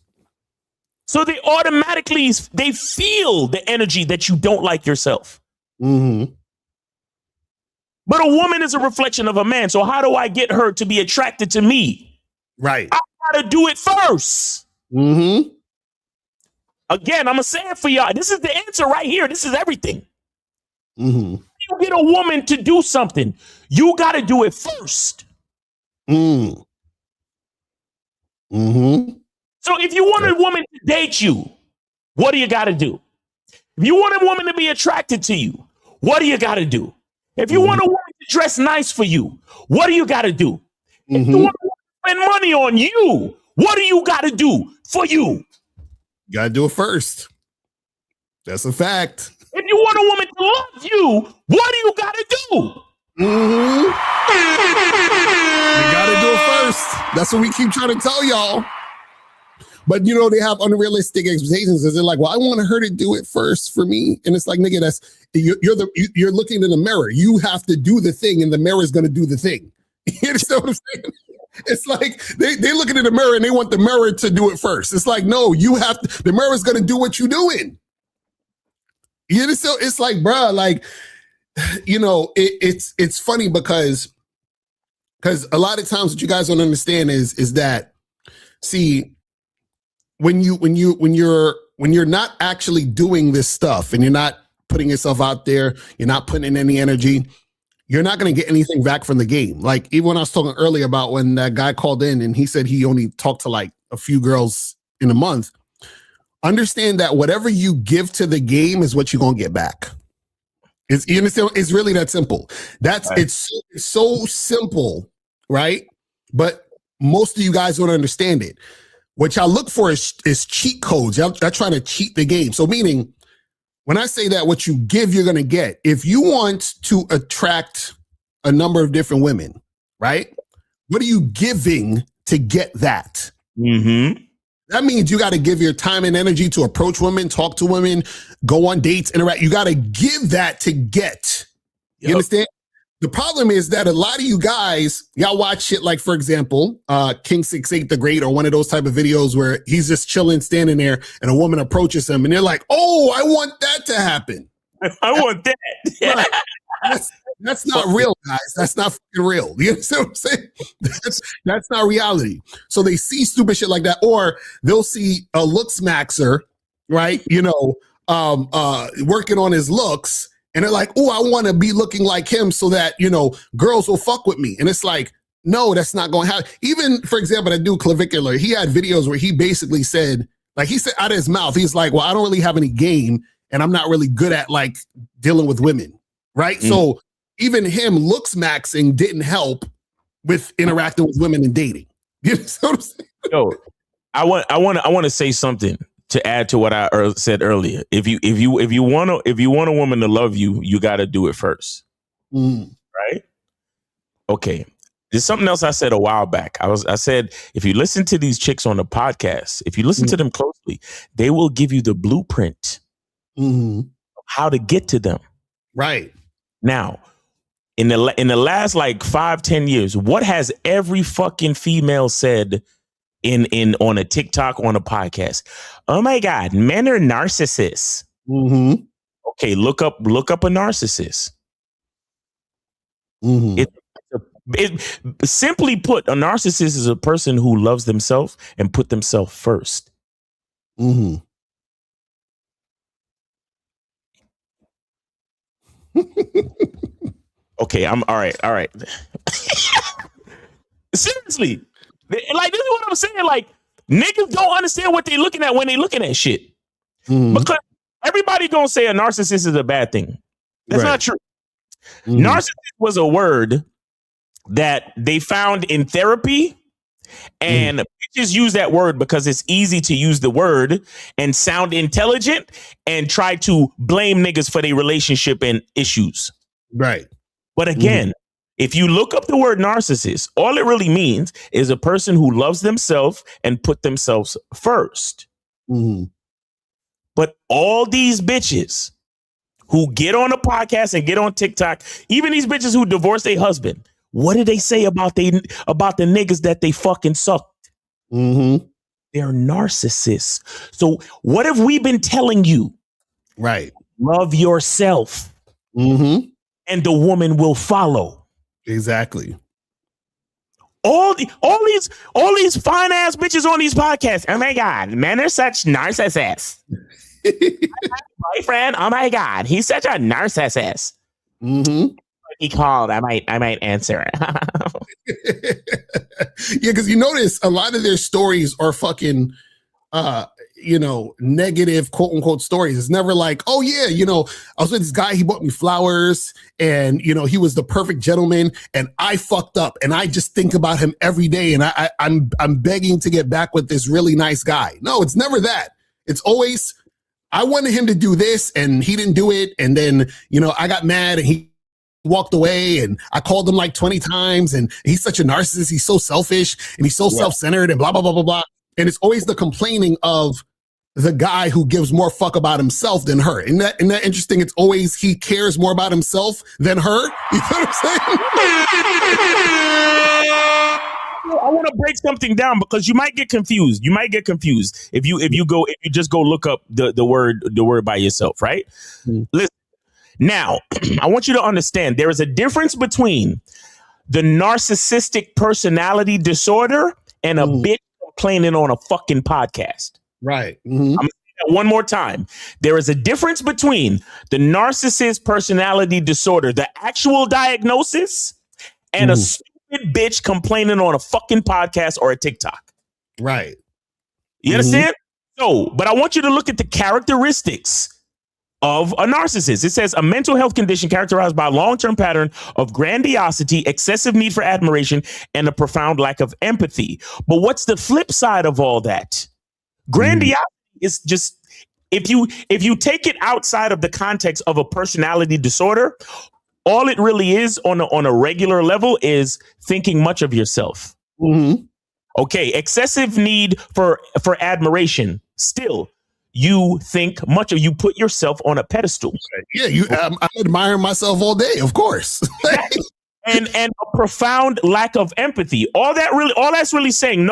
So they automatically, they feel the energy that you don't like yourself. But a woman is a reflection of a man. So how do I get her to be attracted to me? Right. I gotta do it first. Again, I'm gonna say it for y'all. This is the answer right here. This is everything. You get a woman to do something, you gotta do it first. So if you want a woman to date you, what do you gotta do? If you want a woman to be attracted to you, what do you gotta do? If you want a woman to dress nice for you, what do you gotta do? If you want to spend money on you, what do you gotta do for you? You gotta do it first. That's a fact. If you want a woman to love you, what do you gotta do? You gotta do it first. That's what we keep trying to tell y'all. But you know, they have unrealistic expectations. They're like, well, I want her to do it first for me. And it's like, nigga, that's you're looking in the mirror. You have to do the thing, and the mirror is gonna do the thing. You understand what I'm saying? It's like they looking in the mirror and they want the mirror to do it first. It's like, no, you have to, the mirror is gonna do what you're doing. You understand? It's like, bruh, like, you know, it's funny because a lot of times what you guys don't understand is that, see, when you're not actually doing this stuff and you're not putting yourself out there, you're not putting in any energy, you're not going to get anything back from the game. Like even when I was talking earlier about when that guy called in and he said he only talked to like a few girls in a month, understand that whatever you give to the game is what you're going to get back. You understand? It's really that simple. That's right. It's so simple, right? But most of you guys don't understand it. What y'all look for is cheat codes. Y'all trying to cheat the game. So meaning, when I say that what you give, you're going to get. If you want to attract a number of different women, right? What are you giving to get that? That means you got to give your time and energy to approach women, talk to women, go on dates, interact. You got to give that to get. You understand? The problem is that a lot of you guys, y'all watch shit like, for example, King 68 the Great, or one of those type of videos where he's just chilling, standing there, and a woman approaches him, and they're like, "Oh, I want that to happen. I want that." Right. That's not real, guys. That's not fucking real. You understand what I'm saying? That's not reality. So they see stupid shit like that, or they'll see a looks maxer, right? You know, working on his looks. And they're like, oh, I want to be looking like him so that, you know, girls will fuck with me. And it's like, no, that's not going to happen. Even, for example, that dude Clavicular, he had videos where he basically said, like he said out of his mouth, he's like, well, I don't really have any game and I'm not really good at like dealing with women, right? So even him looks maxing didn't help with interacting with women and dating. You know what I'm saying? Yo, I want to say something to add to what I said earlier. If you want a woman to love you, you got to do it first. Right? Okay. There's something else I said a while back. I said, if you listen to these chicks on the podcast, if you listen to them closely, they will give you the blueprint of how to get to them. Right. Now, in the last like 5-10 years, what has every fucking female said in on a TikTok, on a podcast? Oh my God, men are narcissists. Okay, look up a narcissist. Simply put, a narcissist is a person who loves themselves and put themselves first. Okay, I'm all right. All right. Seriously, like this is what I'm saying. Like niggas don't understand what they looking at when they looking at shit. Because everybody gonna say a narcissist is a bad thing. That's not true. Narcissist was a word that they found in therapy, and bitches use that word because it's easy to use the word and sound intelligent and try to blame niggas for their relationship and issues. Right. But again, if you look up the word narcissist, all it really means is a person who loves themselves and put themselves first. But all these bitches who get on a podcast and get on TikTok, even these bitches who divorce their husband, what do they say about the niggas that they fucking sucked? They're narcissists. So what have we been telling you? Right. Love yourself. And the woman will follow. Exactly. All these fine ass bitches on these podcasts. Oh my God, men are such narcissists. My boyfriend, oh my God, he's such a narcissist. He called. I might answer. Yeah, because you notice a lot of their stories are fucking negative quote unquote stories. It's never like, oh yeah, I was with this guy, he bought me flowers and he was the perfect gentleman and I fucked up and I just think about him every day and I'm begging to get back with this really nice guy. No, it's never that. It's always, I wanted him to do this and he didn't do it. And then, I got mad and he walked away and I called him like 20 times and he's such a narcissist. He's so selfish and he's so self-centered and blah, blah, blah, blah, blah. And it's always the complaining of the guy who gives more fuck about himself than her. Isn't that interesting? It's always he cares more about himself than her. You know what I'm saying? I want to break something down because you might get confused. If you just go look up the word by yourself, right? Listen. Now, I want you to understand there is a difference between the narcissistic personality disorder and a bitch complaining on a fucking podcast. Right. I'm going to say that one more time. There is a difference between the narcissist personality disorder, the actual diagnosis, and a stupid bitch complaining on a fucking podcast or a TikTok. Right. You understand? So, but I want you to look at the characteristics of a narcissist. It says a mental health condition characterized by a long-term pattern of grandiosity, excessive need for admiration, and a profound lack of empathy. But what's the flip side of all that? Grandiosity is just, if you take it outside of the context of a personality disorder, all it really is on a regular level is thinking much of yourself. Okay, excessive need for admiration. Still, you think much of, you put yourself on a pedestal. Yeah, I'm admiring myself all day, of course. and a profound lack of empathy. All that's really saying,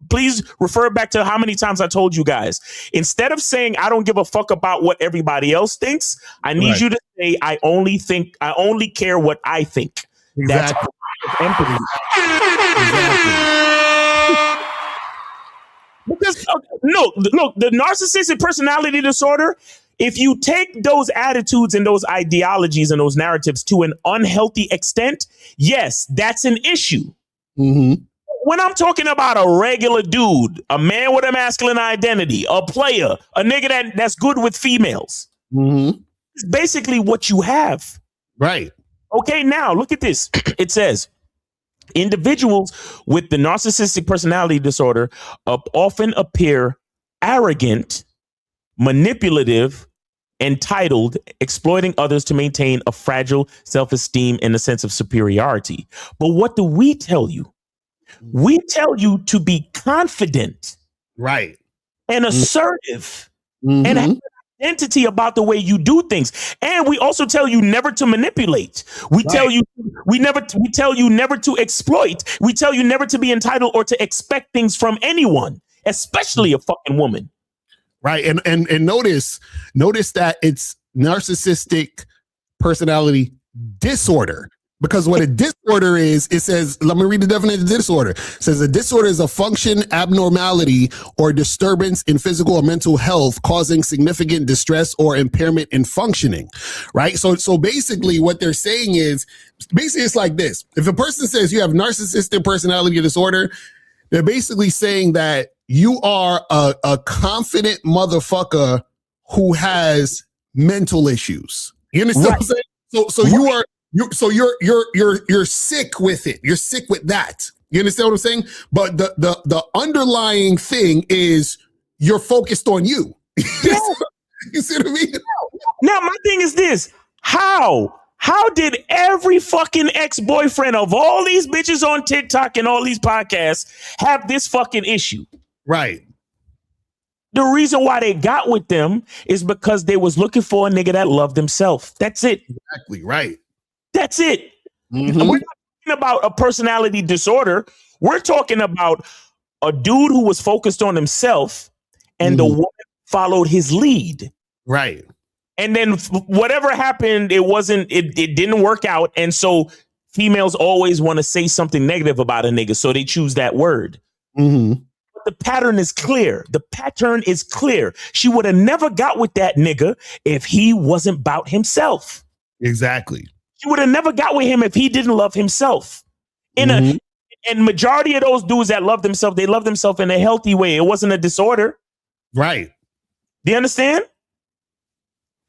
please refer back to how many times I told you guys. Instead of saying I don't give a fuck about what everybody else thinks, I need you to say I only care what I think. Exactly. That's empathy. Because look, the narcissistic personality disorder, if you take those attitudes and those ideologies and those narratives to an unhealthy extent, yes, that's an issue. When I'm talking about a regular dude, a man with a masculine identity, a player, a nigga that's good with females, it's basically what you have. Right. Okay, now look at this. It says, individuals with the narcissistic personality disorder often appear arrogant, manipulative, entitled, exploiting others to maintain a fragile self-esteem and a sense of superiority. But what do we tell you? We tell you to be confident, right, and assertive, and have an identity about the way you do things. And we also tell you never to manipulate. We tell you never to exploit. We tell you never to be entitled or to expect things from anyone, especially a fucking woman. Right. And notice that it's narcissistic personality disorder. Because what a disorder is, it says, let me read the definition of disorder. It says a disorder is a function, abnormality, or disturbance in physical or mental health causing significant distress or impairment in functioning, right? So basically what they're saying is, basically it's like this. If a person says you have narcissistic personality disorder, they're basically saying that you are a confident motherfucker who has mental issues. You understand what I'm saying? So you are, you're sick with it. You're sick with that. You understand what I'm saying? But the underlying thing is you're focused on you. You see what I mean? Now, my thing is this. How did every fucking ex-boyfriend of all these bitches on TikTok and all these podcasts have this fucking issue? Right. The reason why they got with them is because they was looking for a nigga that loved himself. That's it. Exactly. Right. That's it. Mm-hmm. We're not talking about a personality disorder. We're talking about a dude who was focused on himself and the woman followed his lead. Right. And then whatever happened, it didn't work out. And so females always want to say something negative about a nigga. So they choose that word. Mm-hmm. But the pattern is clear. The pattern is clear. She would have never got with that nigga if he wasn't about himself. Exactly. She would have never got with him if he didn't love himself. And majority of those dudes that love themselves, they love themselves in a healthy way. It wasn't a disorder. Right. Do you understand?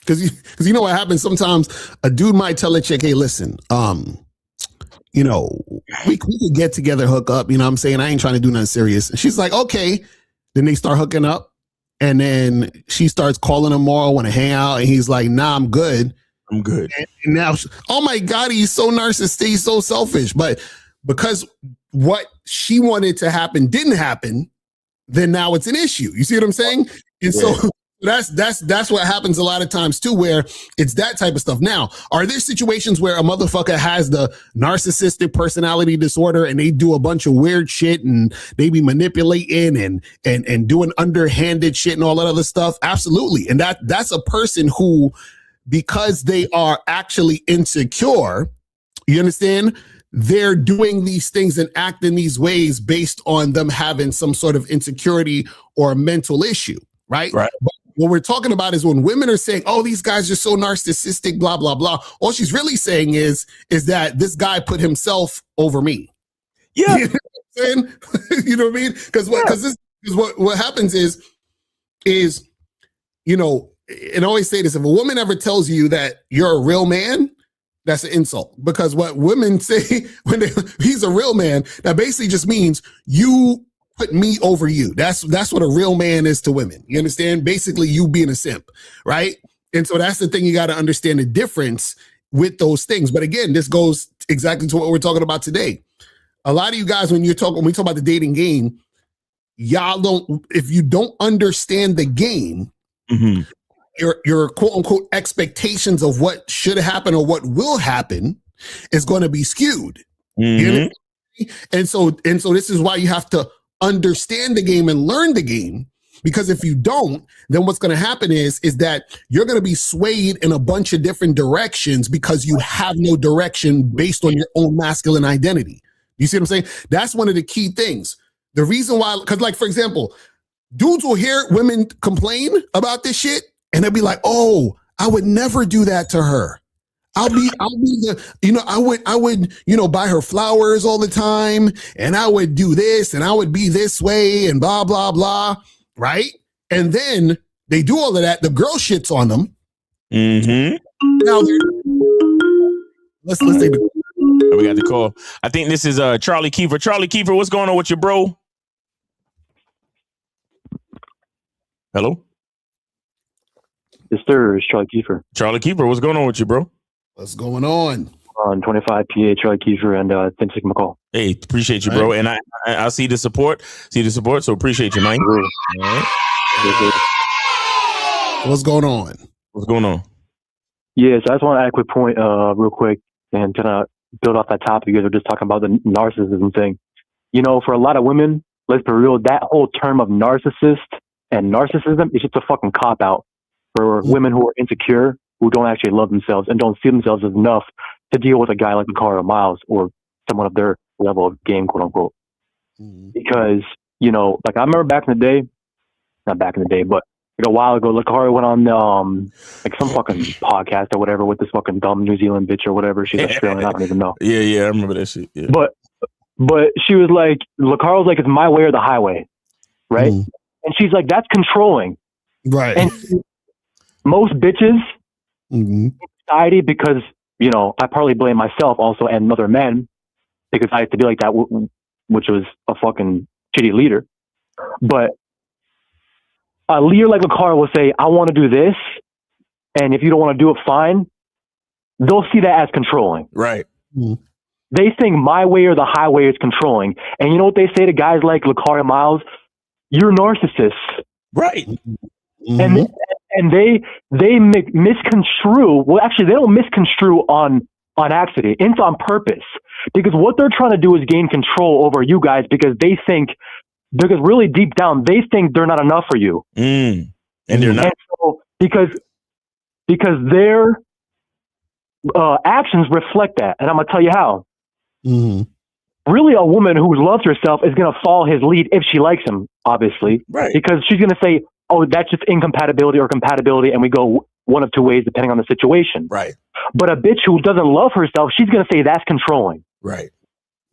Because you know what happens sometimes? A dude might tell a chick, hey, listen, you know, we could get together, hook up. You know what I'm saying? I ain't trying to do nothing serious. And she's like, okay. Then they start hooking up. And then she starts calling him more, want to hang out. And he's like, nah, I'm good. I'm good. And now, oh my God, he's so narcissistic, he's so selfish. But because what she wanted to happen didn't happen, then now it's an issue. You see what I'm saying? And so that's what happens a lot of times too, where it's that type of stuff. Now, are there situations where a motherfucker has the narcissistic personality disorder and they do a bunch of weird shit and they be manipulating and doing underhanded shit and all that other stuff? Absolutely. And that's a person who, because they are actually insecure, you understand? They're doing these things and acting these ways based on them having some sort of insecurity or a mental issue, right? Right. But what we're talking about is when women are saying, oh, these guys are so narcissistic, blah, blah, blah. All she's really saying is that this guy put himself over me. Yeah. You know what I'm saying? You know what I mean? Because what happens is, you know, and I always say this, if a woman ever tells you that you're a real man, that's an insult. Because what women say when he's a real man, that basically just means you put me over you. That's what a real man is to women. You understand? Basically, you being a simp, right? And so that's the thing, you got to understand the difference with those things. But again, this goes exactly to what we're talking about today. A lot of you guys, when we talk about the dating game, if you don't understand the game, your quote unquote expectations of what should happen or what will happen is going to be skewed. You know? And so this is why you have to understand the game and learn the game, because if you don't, then what's going to happen is that you're going to be swayed in a bunch of different directions because you have no direction based on your own masculine identity. You see what I'm saying? That's one of the key things. The reason why, because like, for example, dudes will hear women complain about this shit and they'll be like, oh, I would never do that to her. I'll be the, you know, I would, you know, buy her flowers all the time, and I would do this, and I would be this way, and blah, blah, blah, right? And then they do all of that. The girl shits on them. Now, let's take the we got the call. I think this is Charlie Kiefer. Charlie Kiefer, what's going on with you, bro? Hello? Yes, sir. It's Charlie Kiefer. Charlie Kiefer, what's going on with you, bro? What's going on? On 25 PA, Charlie Kiefer, and thanks for taking my call. Hey, appreciate you, bro. And I see the support. So appreciate you, man. All right. What's going on? What's going on? Yeah, so I just want to add a quick point real quick and kind of build off that topic. You guys were just talking about the narcissism thing. You know, for a lot of women, let's be real, that whole term of narcissist and narcissism is just a fucking cop-out for women who are insecure, who don't actually love themselves and don't see themselves as enough to deal with a guy like Lucario Miles or someone of their level of game, quote unquote. Because, you know, like I remember back in the day, not back in the day, but like a while ago, Lucario went on like some fucking podcast or whatever with this fucking dumb New Zealand bitch or whatever. She's Australian, I don't even know. Yeah, I remember that shit. Yeah. But she was like, Lucario's like, it's my way or the highway, right? And she's like, that's controlling. Right. And most bitches in society, because, you know, I partly blame myself also and other men because I had to be like that, which was a fucking shitty leader. But a leader like Lucario will say, I want to do this, and if you don't want to do it, fine. They'll see that as controlling. Right. They think my way or the highway is controlling. And you know what they say to guys like Lucario Miles? You're narcissists. Right. And they misconstrue. Well, actually, they don't misconstrue on accident. It's on purpose. Because what they're trying to do is gain control over you guys because they think, because really deep down, they think they're not enough for you. And they're not. And so, because their actions reflect that. And I'm going to tell you how. Really, a woman who loves herself is going to follow his lead if she likes him, obviously. Right. Because she's going to say, oh, that's just incompatibility or compatibility, and we go one of two ways depending on the situation. Right. But a bitch who doesn't love herself, she's going to say that's controlling. Right.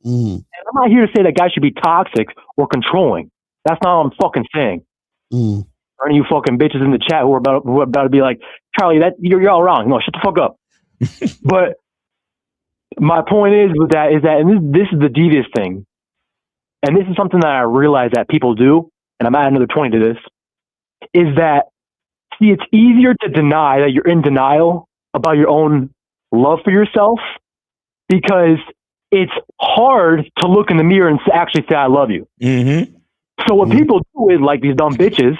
And I'm not here to say that guys should be toxic or controlling. That's not what I'm fucking saying. Or any of you fucking bitches in the chat who are about to be like, Charlie, that you're all wrong. No, shut the fuck up. But my point is and this is the devious thing, and this is something that I realize that people do, and I'm adding another 20 to this, is that, see, it's easier to deny that you're in denial about your own love for yourself because it's hard to look in the mirror and actually say, I love you. So what people do is, like these dumb bitches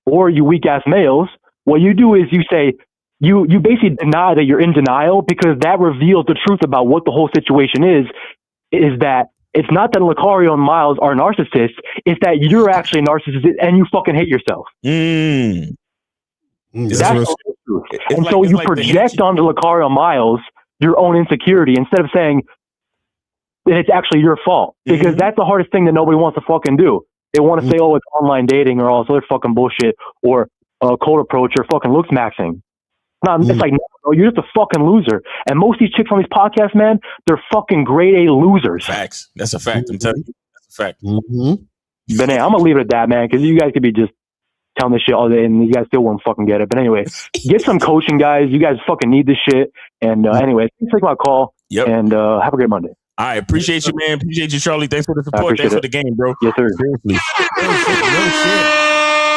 or you weak ass males, what you do is you say, you basically deny that you're in denial because that reveals the truth about what the whole situation is that it's not that Lucario and Miles are narcissists, it's that you're actually a narcissist and you fucking hate yourself. That's the truth. And so you project onto Lucario and Miles your own insecurity instead of saying that it's actually your fault. Because that's the hardest thing that nobody wants to fucking do. They want to say, oh, it's online dating or all this other fucking bullshit or cold approach or fucking looks maxing. No, it's like, no, you're just a fucking loser. And most of these chicks on these podcasts, man, they're fucking grade A losers. Facts. That's a fact. I'm telling you. That's a fact. But hey, I'm going to leave it at that, man, because you guys could be just telling this shit all day and you guys still won't fucking get it. But anyway, get some coaching, guys. You guys fucking need this shit. And anyway, thanks for taking my call. And have a great Monday. All right. Appreciate you, man. Appreciate you, Charlie. Thanks for the support. Thanks for the game, bro. Yes, sir. Seriously. No shit.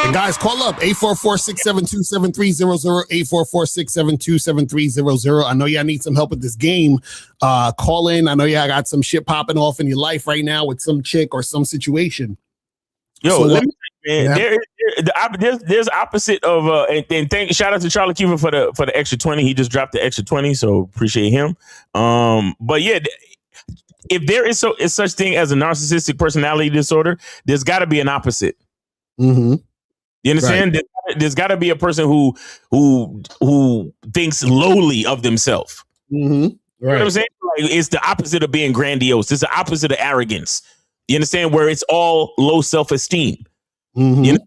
And guys, call up 844-672-7300, 844-672-7300. I know y'all need some help with this game. Call in. I know y'all got some shit popping off in your life right now with some chick or some situation. Yo, So let me man, there's opposite of and shout out to Charlie Cuba for the extra 20. He just dropped the extra 20, so appreciate him. But yeah, if there is such thing as a narcissistic personality disorder, there's got to be an opposite. You understand? Right. There's got to be a person who thinks lowly of themselves. Right. You know what I'm saying? Like, it's the opposite of being grandiose. It's the opposite of arrogance. You understand? Where it's all low self-esteem. You know?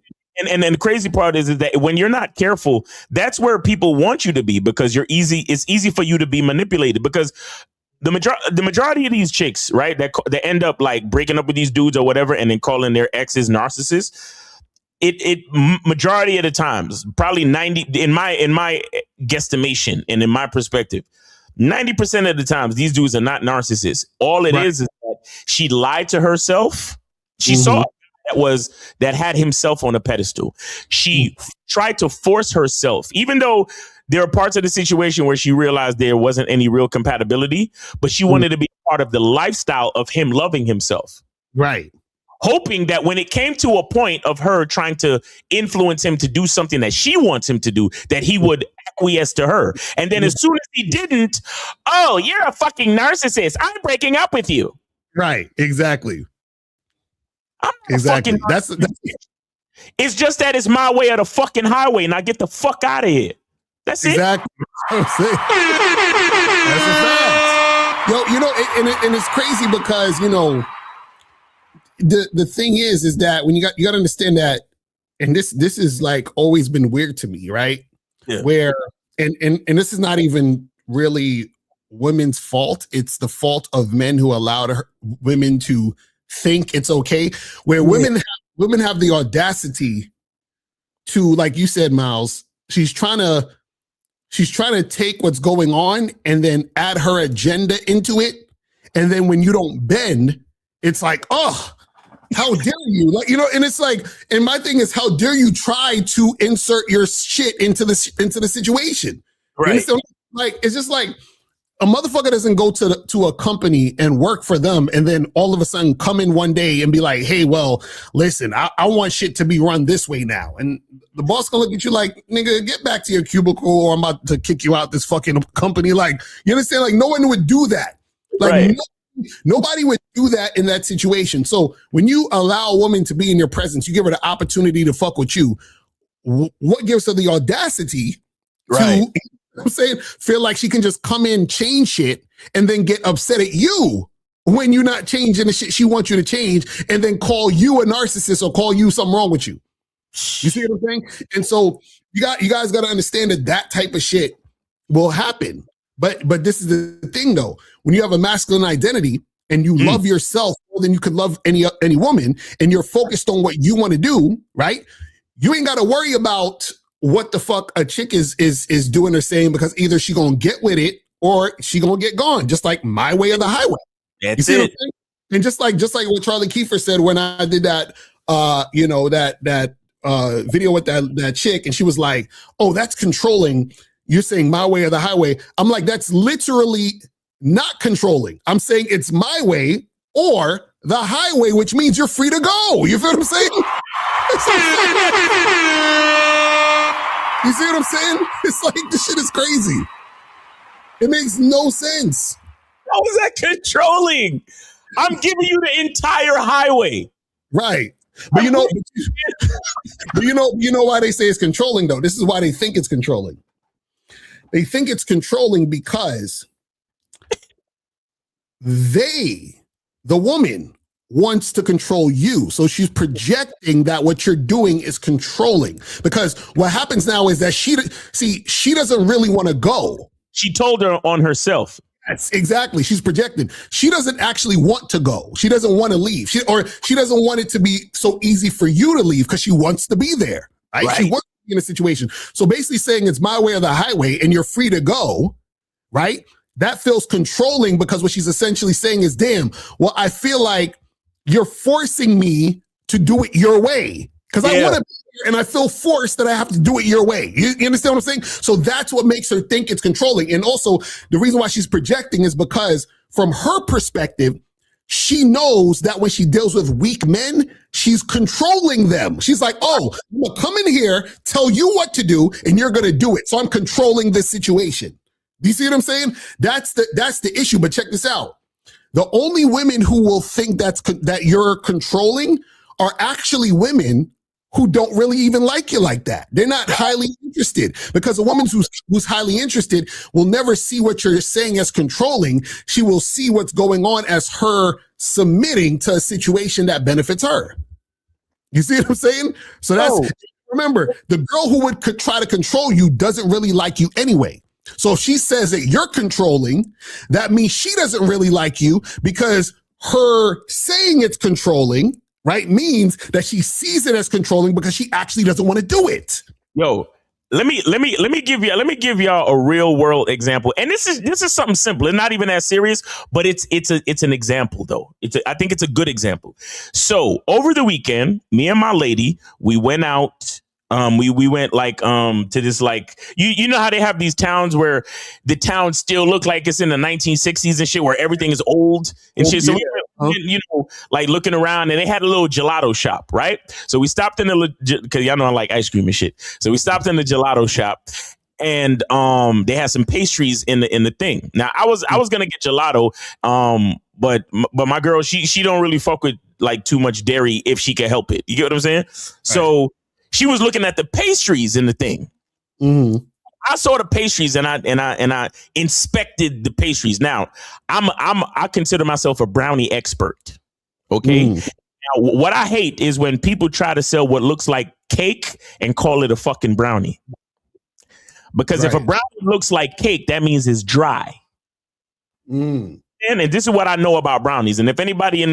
And the crazy part is that when you're not careful, that's where people want you to be because it's easy for you to be manipulated because the majority of these chicks, right, that end up like breaking up with these dudes or whatever and then calling their exes narcissists. It majority of the times, probably 90 in my guesstimation and in my perspective, 90% of the times these dudes are not narcissists. All it is that she lied to herself. She saw that had himself on a pedestal. She tried to force herself, even though there are parts of the situation where she realized there wasn't any real compatibility, but she wanted to be part of the lifestyle of him loving himself. Right. Hoping that when it came to a point of her trying to influence him to do something that she wants him to do, that he would acquiesce to her. And then as soon as he didn't, oh, you're a fucking narcissist. I'm breaking up with you. Right. Exactly. Exactly. That's it's just that it's my way or the fucking highway, and I get the fuck out of here. That's exactly. That's a fact. Yo, and it's crazy because, the thing is that when you got to understand that, and this is like always been weird to me, right? Yeah. Where and this is not even really women's fault. It's the fault of men who allowed women to think it's okay. Where women have the audacity to, like you said, Miles, she's trying to take what's going on and then add her agenda into it. And then when you don't bend, it's like, oh, how dare you? Like, and it's like, and my thing is, how dare you try to insert your shit into the situation? Right. Like, it's just like a motherfucker doesn't go to a company and work for them and then all of a sudden come in one day and be like, hey, well, listen, I want shit to be run this way now. And the boss gonna look at you like, nigga, get back to your cubicle or I'm about to kick you out this fucking company. Like, you understand? Like, no one would do that. Like, right. Nobody would do that in that situation. So when you allow a woman to be in your presence, you give her the opportunity to fuck with you. What gives her the audacity to, I'm saying, feel like she can just come in, change shit, and then get upset at you when you're not changing the shit she wants you to change, and then call you a narcissist or call you something wrong with you. You see what I'm saying? And so you guys got to understand that type of shit will happen. But this is the thing though. When you have a masculine identity and you love yourself more than you could love any woman, and you're focused on what you want to do, right? You ain't got to worry about what the fuck a chick is doing or saying, because either she gonna get with it or she gonna get gone. Just like my way or the highway. That's it. And just like what Charlie Kiefer said when I did that, that video with that chick, and she was like, "Oh, that's controlling. You're saying my way or the highway." I'm like, that's literally not controlling. I'm saying it's my way or the highway, which means you're free to go. You feel what I'm saying? You see what I'm saying? It's like, this shit is crazy. It makes no sense. How is that controlling? I'm giving you the entire highway. Right. But you know why they say it's controlling though? This is why they think it's controlling. They think it's controlling because the woman wants to control you. So she's projecting that what you're doing is controlling. Because what happens now is that she doesn't really want to go. She told her on herself. That's exactly. She's projecting. She doesn't actually want to go. She doesn't want to leave. She doesn't want it to be so easy for you to leave because she wants to be there. Right? She wants to be in a situation. So basically saying it's my way or the highway and you're free to go, right? That feels controlling, because what she's essentially saying is, damn, well, I feel like you're forcing me to do it your way. Because I want to be here and I feel forced that I have to do it your way. You understand what I'm saying? So that's what makes her think it's controlling. And also the reason why she's projecting is because from her perspective, she knows that when she deals with weak men, she's controlling them. She's like, oh, I'm gonna come in here, tell you what to do, and you're going to do it. So I'm controlling this situation. Do you see what I'm saying? That's the issue. But check this out. The only women who will think that you're controlling are actually women who don't really even like you like that. They're not highly interested, because a woman who's highly interested will never see what you're saying as controlling. She will see what's going on as her submitting to a situation that benefits her. You see what I'm saying? So remember, the girl who would try to control you doesn't really like you anyway. So if she says that you're controlling, that means she doesn't really like you, because her saying it's controlling, right, means that she sees it as controlling because she actually doesn't want to do it. Yo, let me give y'all a real world example. And this is something simple. It's not even that serious, but it's an example though. I think it's a good example. So over the weekend, me and my lady, we went out. We went like to this, like, you know how they have these towns where the towns still look like it's in the 1960s and shit, where everything is old and shit. So we went, like looking around, and they had a little gelato shop, right? So we stopped in because y'all know I like ice cream and shit. So we stopped in the gelato shop, and they had some pastries in the thing. Now I was gonna get gelato, but my girl, she don't really fuck with like too much dairy if she can help it. You get what I'm saying? Right. So she was looking at the pastries in the thing. Mm-hmm. I saw the pastries and I inspected the pastries. Now, I consider myself a brownie expert. Okay. Now, what I hate is when people try to sell what looks like cake and call it a fucking brownie. Because if a brownie looks like cake, that means it's dry. And this is what I know about brownies. And if anybody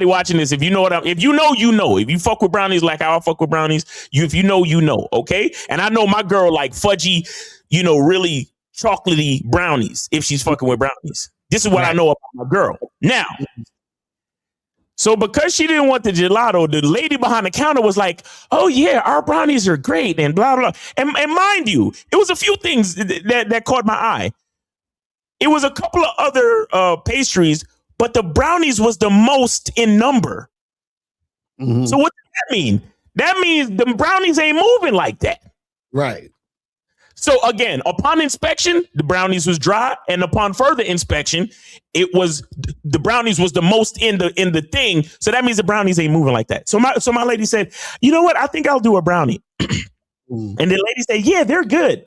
watching this, if you know if you know, you know. If you fuck with brownies like how I fuck with brownies, if you know, you know. Okay. And I know my girl like fudgy, really chocolatey brownies if she's fucking with brownies. This is what I know about my girl. Now, so because she didn't want the gelato, the lady behind the counter was like, oh, yeah, our brownies are great and blah, blah. And mind you, it was a few things that caught my eye. It was a couple of other pastries, but the brownies was the most in number. So what does that mean? That means the brownies ain't moving like that. Right. So again, upon inspection, the brownies was dry, and upon further inspection, the brownies was the most in the thing. So that means the brownies ain't moving like that. So my lady said, you know what? I think I'll do a brownie. And the lady said, yeah, they're good.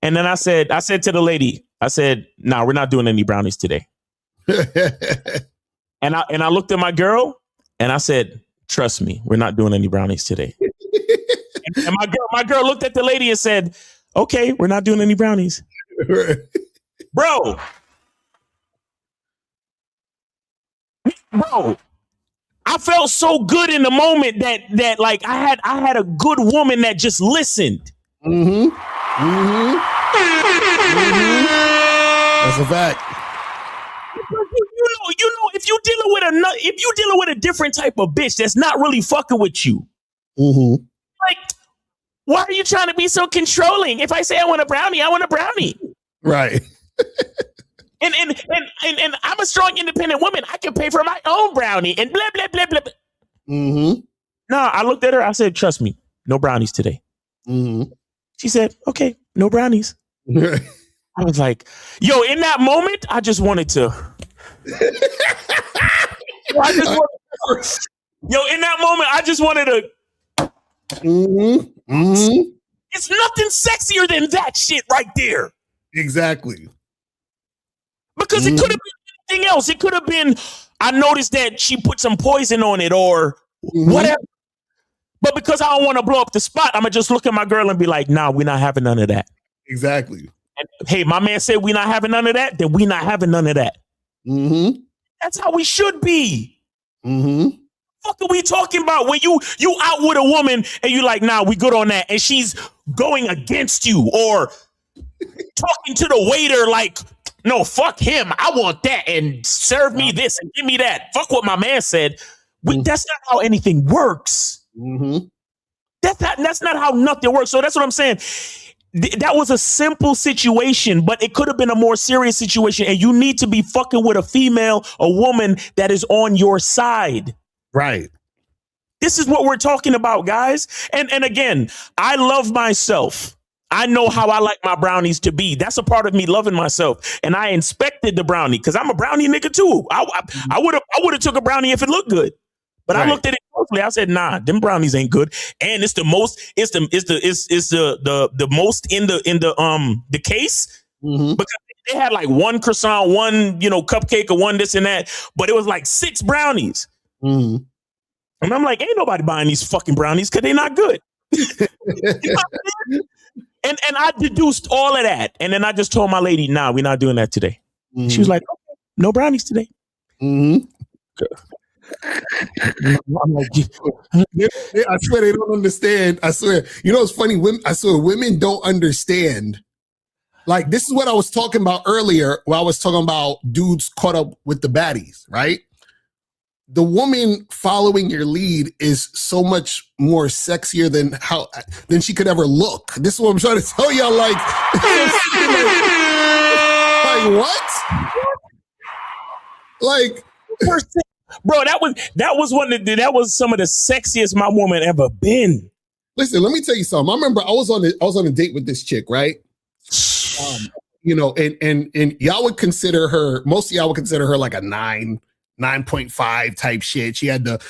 And then I said to the lady, I said, no, we're not doing any brownies today. and I looked at my girl and I said, trust me, we're not doing any brownies today. and my girl looked at the lady and said, okay, we're not doing any brownies. Bro, I felt so good in the moment that like I had a good woman that just listened. That's a fact. You know, if you dealing with a different type of bitch that's not really fucking with you, like, why are you trying to be so controlling? If I say I want a brownie, I want a brownie. Right. And I'm a strong, independent woman. I can pay for my own brownie and blah, blah, blah, blah. No, I looked at her. I said, trust me, no brownies today. She said, okay, no brownies. I was like, yo, in that moment, I just wanted to. In that moment, I just wanted to. It's nothing sexier than that shit right there. Exactly. Because it could have been anything else. It could have been, I noticed that she put some poison on it or whatever. But because I don't want to blow up the spot, I'm going to just look at my girl and be like, nah, we're not having none of that. Exactly. And, hey, my man said we're not having none of that, then we're not having none of that. That's how we should be. What are we talking about when you out with a woman and you like, nah, we good on that. And she's going against you or talking to the waiter like, no, fuck him. I want that and serve me this and give me that. Fuck what my man said. That's not how anything works. That's not how nothing works. So that's what I'm saying. That was a simple situation, but it could have been a more serious situation. And you need to be fucking with a woman that is on your side. Right. This is what we're talking about, guys. And again, I love myself. I know how I like my brownies to be. That's a part of me loving myself. And I inspected the brownie because I'm a brownie nigga too. I would have took a brownie if it looked good. But I looked at it closely. I said, nah, them brownies ain't good. And it's the most, it's the most in the case. Because they had like one croissant, one, cupcake or one this and that. But it was like 6 brownies. And I'm like, ain't nobody buying these fucking brownies because they're not good. And I deduced all of that. And then I just told my lady, nah, we're not doing that today. She was like, okay, no brownies today. I'm like, I swear they don't understand. I swear. You know, it's funny. Women don't understand. Like, this is what I was talking about earlier when I was talking about dudes caught up with the baddies, right? The woman following your lead is so much more sexier than she could ever look. This is what I'm trying to tell y'all. Like what? Like, bro, that was some of the sexiest my woman ever been. Listen, let me tell you something. I remember I was on a date with this chick, right? And y'all would consider her. Most of y'all would consider her like a 9. 9.5 type shit. She had the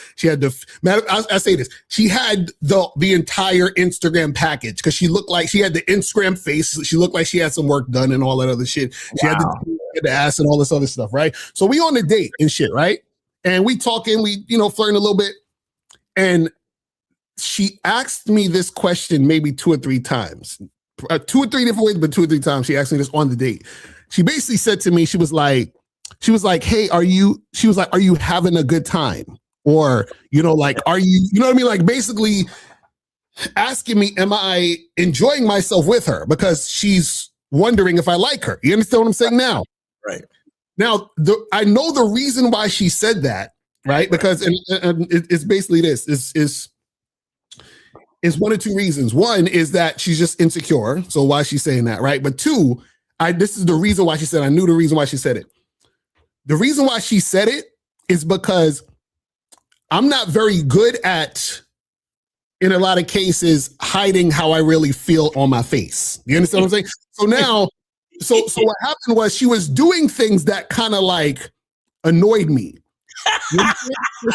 I say this. She had the entire Instagram package because she looked like she had the Instagram face. She looked like she had some work done and all that other shit. She had the ass and all this other stuff, right? So we on a date and shit, right? And we talking, we, flirting a little bit. And she asked me this question maybe 2 or 3 times. 2 or 3 different ways, but 2 or 3 times she asked me this on the date. She basically said to me, she was like, hey, are you having a good time? Or, like, are you, you know what I mean? Like basically asking me, am I enjoying myself with her? Because she's wondering if I like her. You understand what I'm saying now? Right. Now, I know the reason why she said that, right? Because and it's basically this, is 1 or 2 reasons. One is that she's just insecure. So why is she saying that, right? But 2, this is the reason why she said, I knew the reason why she said it. The reason why she said it is because I'm not very good at, in a lot of cases, hiding how I really feel on my face. You understand what I'm saying? So now, so what happened was she was doing things that kind of like annoyed me. You know,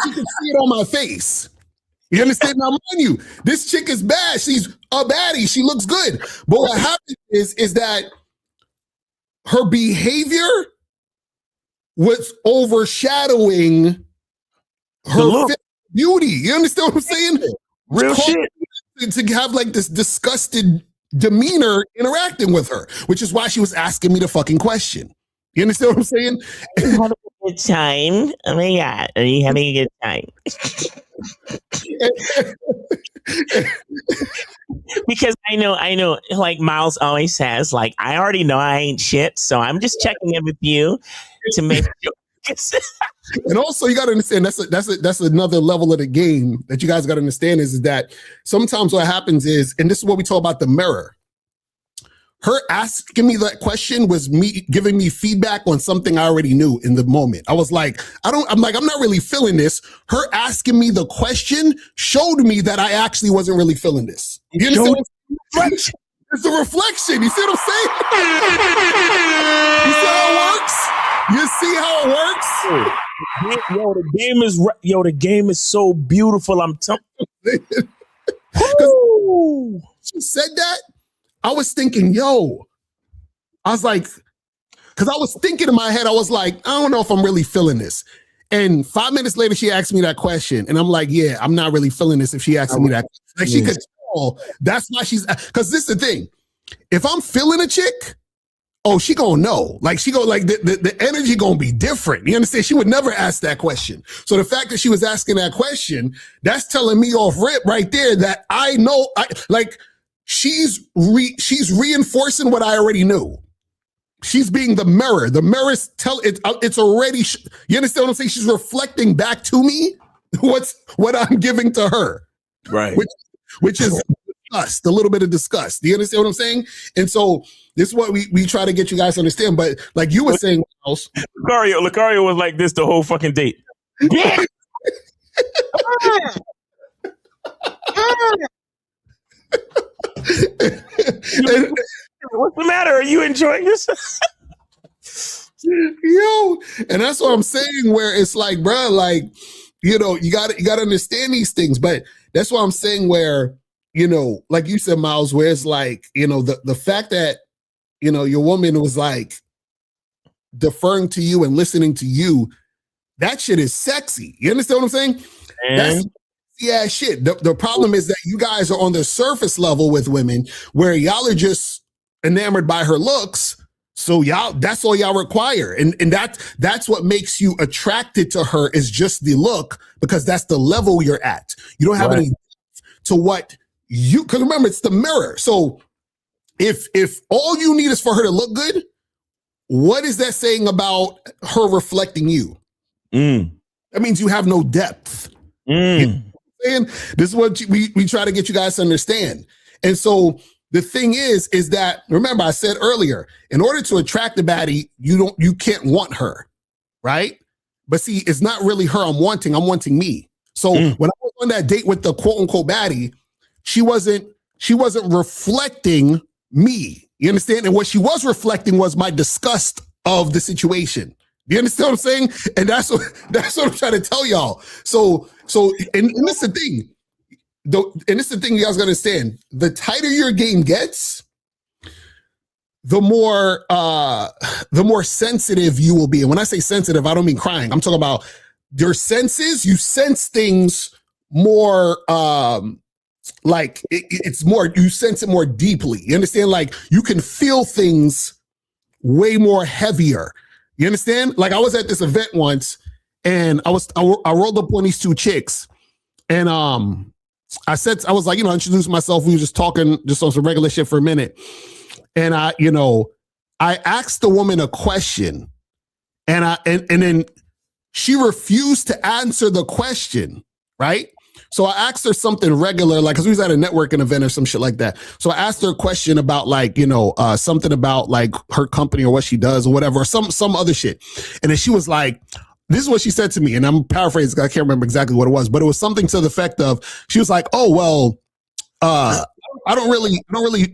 she could see it on my face. You understand? Now, mind you, this chick is bad. She's a baddie. She looks good. But what happened is that her behavior was overshadowing her beauty. You understand what I'm saying? Real shit. To have like this disgusted demeanor interacting with her, which is why she was asking me the fucking question. You understand what I'm saying? Are you having a good time? Oh my God. Are you having a good time? Because I know, like Miles always says, like, I already know I ain't shit, so I'm just checking in with you to make sure. And also, you got to understand that's another level of the game that you guys got to understand is that sometimes what happens is, and this is what we talk about the mirror. Her asking me that question was me giving me feedback on something I already knew in the moment. I was like, I'm not really feeling this. Her asking me the question showed me that I actually wasn't really feeling this. You understand? It's a reflection. You see what I'm saying? You see how it works? You see how it works? The game is so beautiful. I'm telling you. She said that. I was thinking, I was like, because I was thinking in my head, I was like, I don't know if I'm really feeling this. And 5 minutes later, she asked me that question. And I'm like, yeah, I'm not really feeling this if she asked me that. Like she could tell. That's why because this is the thing. If I'm feeling a chick, she gonna know. Like she the energy gonna be different. You understand? She would never ask that question. So the fact that she was asking that question, that's telling me off rip right there that I know, she's reinforcing what I already knew. She's being the mirror. The mirror's it's already, you understand what I'm saying? She's reflecting back to me what I'm giving to her. Right. Which is disgust, a little bit of disgust. Do you understand what I'm saying? And so this is what we try to get you guys to understand. But like you were saying, Lucario was like this the whole fucking date. What's the matter? Are you enjoying this? And that's what I'm saying, where it's like, bro, like, you gotta understand these things. But that's what I'm saying, where, like you said, Miles, where it's like, the fact that, your woman was like deferring to you and listening to you, that shit is sexy. You understand what I'm saying? That's shit. The problem is that you guys are on the surface level with women where y'all are just enamored by her looks. So that's all y'all require. And that's what makes you attracted to her, is just the look, because that's the level you're at. You don't have any to what because remember, it's the mirror. So if all you need is for her to look good, what is that saying about her reflecting you? That means you have no depth. And this is what we try to get you guys to understand. And so the thing is that, remember, I said earlier, in order to attract a baddie, you can't want her, right? But see, it's not really her I'm wanting me. So when I was on that date with the quote unquote baddie, she wasn't reflecting me. You understand? And what she was reflecting was my disgust of the situation. Do you understand what I'm saying? And that's what I'm trying to tell y'all. So and this is the thing. And this is the thing you guys gotta understand. The tighter your game gets, the more sensitive you will be. And when I say sensitive, I don't mean crying. I'm talking about your senses. You sense things more like it's more, you sense it more deeply. You understand? Like you can feel things way more heavier. You understand? Like I was at this event once and I rolled up on these two chicks and I was like, introduce myself. We were just talking just on some regular shit for a minute. And I asked the woman a question and then she refused to answer the question, right? So I asked her something regular, like, cause we was at a networking event or some shit like that. So I asked her a question about like, something about like her company or what she does or whatever, or some other shit. And then she was like, this is what she said to me. And I'm paraphrasing, I can't remember exactly what it was, but it was something to the effect of, she was like, oh, well, I don't really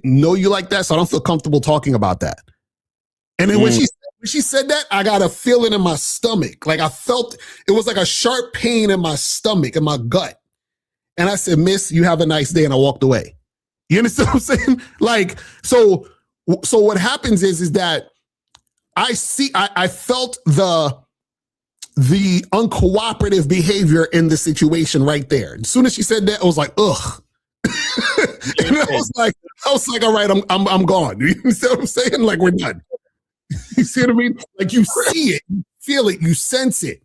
know you like that. So I don't feel comfortable talking about that. And then when she said that, I got a feeling in my stomach. Like I felt, it was like a sharp pain in my stomach, in my gut. And I said, miss, you have a nice day. And I walked away. You understand what I'm saying? Like, so what happens is that I felt the uncooperative behavior in the situation right there. As soon as she said that, I was like, ugh. And I was like, all right, I'm gone. You understand what I'm saying? Like we're done. You see what I mean? Like you see it, you feel it, you sense it,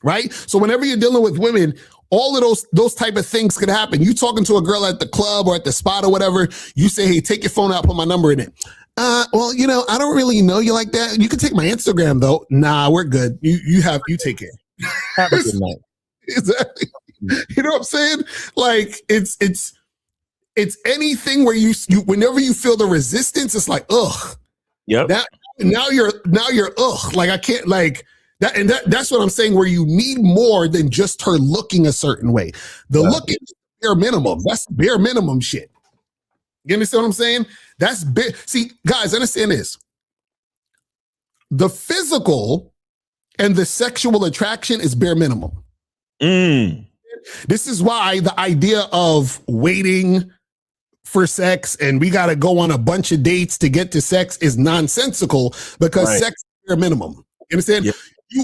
right? So whenever you're dealing with women, all of those type of things could happen. You talking to a girl at the club or at the spot or whatever, you say, hey, take your phone out, put my number in it. Well, I don't really know you like that. You can take my Instagram though. Nah, we're good. You take it. Have a good night. Exactly. You know what I'm saying? Like it's anything where you whenever you feel the resistance, it's like, ugh. Yep. Now you're ugh. Like I can't like that. And that's what I'm saying, where you need more than just her looking a certain way. The looking is bare minimum. That's bare minimum shit. You understand what I'm saying? That's big. See, guys, understand this. The physical and the sexual attraction is bare minimum. This is why the idea of waiting for sex and we got to go on a bunch of dates to get to sex is nonsensical, because sex is bare minimum. You understand? Yep.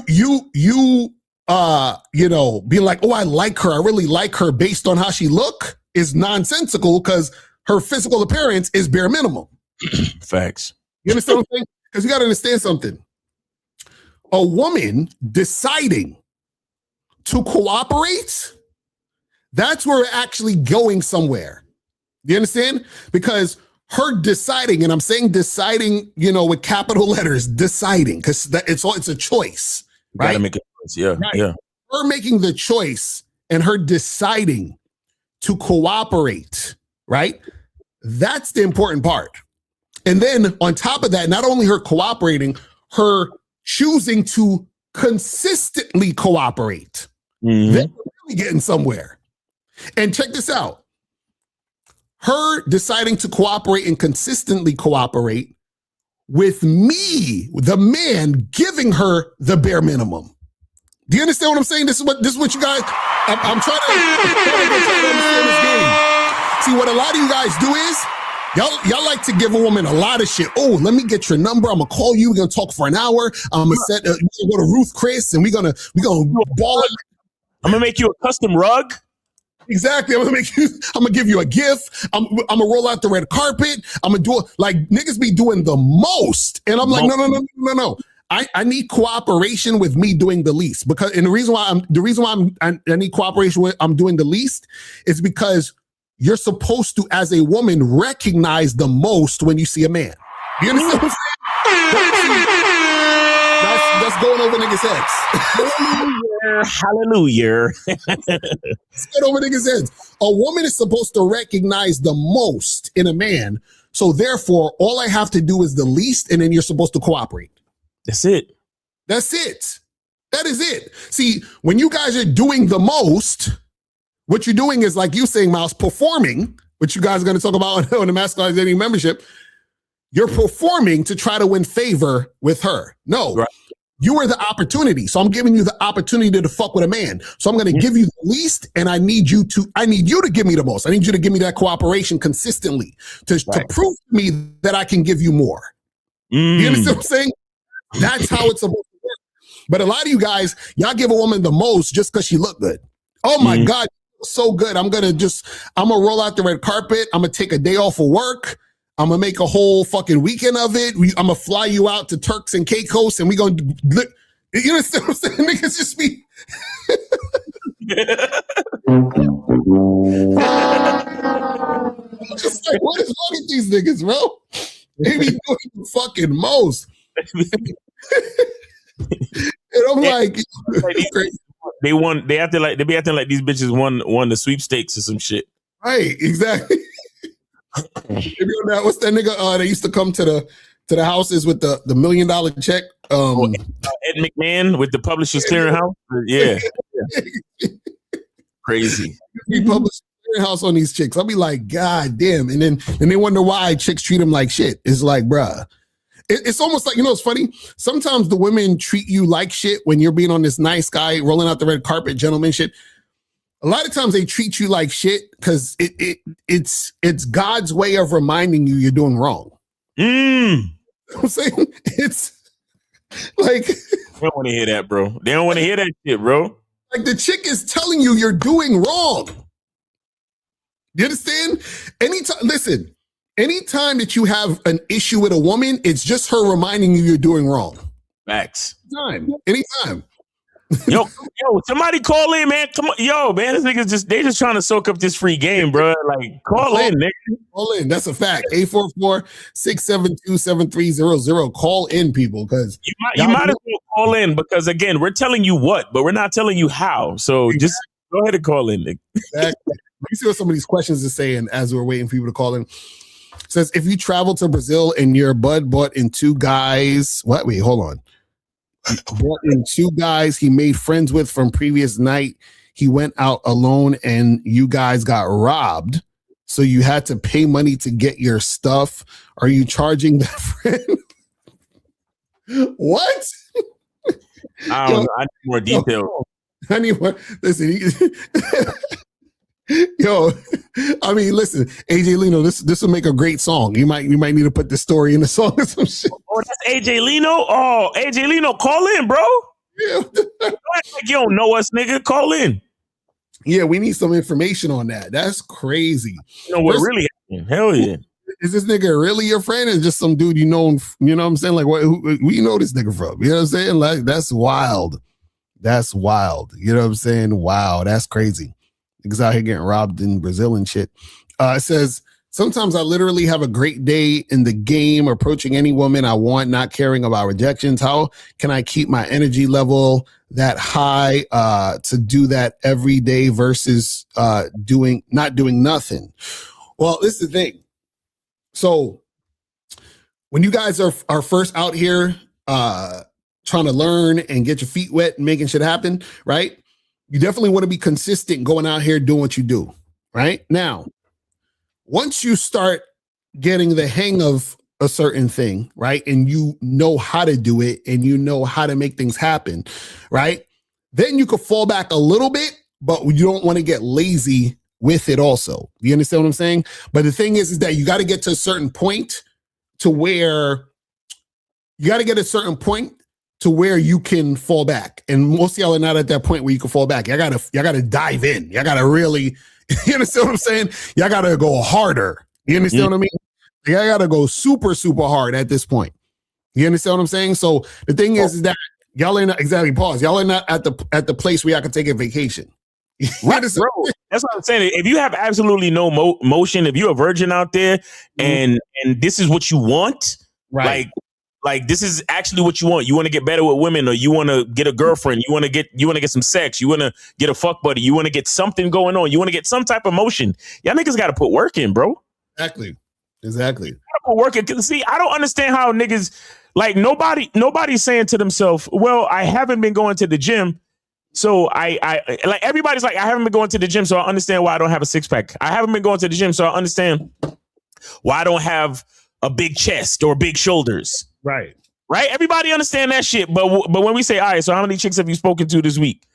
You be like, oh, I like her. I really like her based on how she look is nonsensical, because her physical appearance is bare minimum. Facts. You understand what I'm saying? Because you got to understand something. A woman deciding to cooperate, that's where we're actually going somewhere. You understand? Because her deciding, and I'm saying deciding, with capital letters, deciding, because it's a choice, right? Gotta make a choice. Yeah, right. Yeah. Her making the choice and her deciding to cooperate, right? That's the important part. And then on top of that, not only her cooperating, her choosing to consistently cooperate. Then we're really getting somewhere. And check this out. Her deciding to cooperate and consistently cooperate with me, the man, giving her the bare minimum. Do you understand what I'm saying? This is what you guys, I'm trying to understand this game. See, what a lot of you guys do is, y'all like to give a woman a lot of shit. Oh, let me get your number. I'm gonna call you. We're gonna talk for an hour. I'm gonna go to Ruth Chris and we're gonna ball it. I'm gonna make you a custom rug. Exactly. I'm gonna give you a gift. I'm gonna roll out the red carpet. I'm gonna do it. Like niggas be doing the most. And I'm like, no. I need cooperation with me doing the least, because, and the reason why I need cooperation with I'm doing the least is because you're supposed to, as a woman, recognize the most when you see a man. You understand what I'm saying? That's going over niggas' heads. Hallelujah. Let's get over niggas' heads. A woman is supposed to recognize the most in a man. So therefore, all I have to do is the least, and then you're supposed to cooperate. That's it. That's it. That is it. See, when you guys are doing the most, what you're doing is, like you saying, Miles, performing, which you guys are going to talk about on the Masculinity membership. You're performing to try to win favor with her. No, right. You were the opportunity. So I'm giving you the opportunity to fuck with a man. So I'm going to give you the least, and I need you to give me the most. I need you to give me that cooperation consistently to prove to me that I can give you more. You understand what I'm saying? That's how it's supposed to work. But a lot of you guys, y'all give a woman the most just because she look good. Oh my God, so good. I'm gonna roll out the red carpet. I'm gonna take a day off of work. I'm gonna make a whole fucking weekend of it. I'm gonna fly you out to Turks and Caicos, and we gonna, you understand what I'm saying? Niggas just be. Just like, what is wrong with these niggas, bro? They be doing the fucking most. And I'm like, they be acting like these bitches won the sweepstakes or some shit. Right, exactly. What's that nigga? They used to come to the houses with the $1 million check. Ed McMahon with the Publishers Clearinghouse. Yeah. Crazy. He published Clearinghouse on these chicks. I'll be like, God damn. And then they wonder why chicks treat him like shit. It's like, bruh. It's almost like, it's funny. Sometimes the women treat you like shit when you're being on this nice guy, rolling out the red carpet, gentleman shit. A lot of times they treat you like shit because it's God's way of reminding you you're doing wrong. You know what I'm saying? It's like... They don't want to hear that, bro. They don't want to hear that shit, bro. Like the chick is telling you you're doing wrong. You understand? Anytime that you have an issue with a woman, it's just her reminding you you're doing wrong. Facts. Anytime. Yo, somebody call in, man. Come on. Yo, man, this nigga's they just trying to soak up this free game, bro. Like, call in, nigga. Call in. That's a fact. 844-672-7300. Call in, people, because you might as well call in because, again, we're telling you what, but we're not telling you how. So just go ahead and call in, nigga. Exactly. Let me see what some of these questions are saying as we're waiting for people to call in. It says, if you travel to Brazil and your bud bought in two guys, what? Wait, hold on. Brought in two guys he made friends with from previous night. He went out alone and you guys got robbed. So you had to pay money to get your stuff. Are you charging that friend? What? I don't know. I need more details. I need more. Listen, yo, I mean, listen, AJ Leno, this will make a great song. You might need to put this story in the song or some shit. Oh, that's AJ Leno? Oh, AJ Leno, call in, bro. Yeah. Don't act like you don't know us, nigga. Call in. Yeah, we need some information on that. That's crazy. You know what really happened? Hell yeah. Is this nigga really your friend or just some dude you know what I'm saying? Like, who you know this nigga from? You know what I'm saying? Like, that's wild. That's wild. You know what I'm saying? Wow, that's crazy. Niggas out here getting robbed in Brazil and shit. It says, sometimes I literally have a great day in the game, approaching any woman I want, not caring about rejections. How can I keep my energy level that high to do that every day versus not doing nothing? Well, this is the thing. So when you guys are first out here trying to learn and get your feet wet and making shit happen, right? You definitely want to be consistent going out here doing what you do, right? Now, once you start getting the hang of a certain thing, right? And you know how to do it and you know how to make things happen, right? Then you could fall back a little bit, but you don't want to get lazy with it also. You understand what I'm saying? But the thing is that you got to get to a certain point to where you can fall back. And most of y'all are not at that point where you can fall back. Y'all gotta dive in. Y'all gotta really, you understand what I'm saying? Y'all gotta go harder. You understand what I mean? Y'all gotta go super, super hard at this point. You understand what I'm saying? So the thing is that y'all are not exactly pause. Y'all are not at the place where y'all can take a vacation. Right, bro. That's what I'm saying. If you have absolutely no motion, if you're a virgin out there and this is what you want, right? Like this is actually what you want. You want to get better with women, or you want to get a girlfriend. You want to get some sex. You want to get a fuck buddy. You want to get something going on. You want to get some type of motion. Y'all niggas got to put work in, bro. Exactly. You gotta put work in. See, I don't understand how niggas like nobody's saying to themselves, well, I haven't been going to the gym. So I like everybody's like, I haven't been going to the gym, so I understand why I don't have a six pack. I haven't been going to the gym, so I understand why I don't have a big chest or big shoulders. Right. right? Everybody understand that shit. But when we say, all right, so how many chicks have you spoken to this week?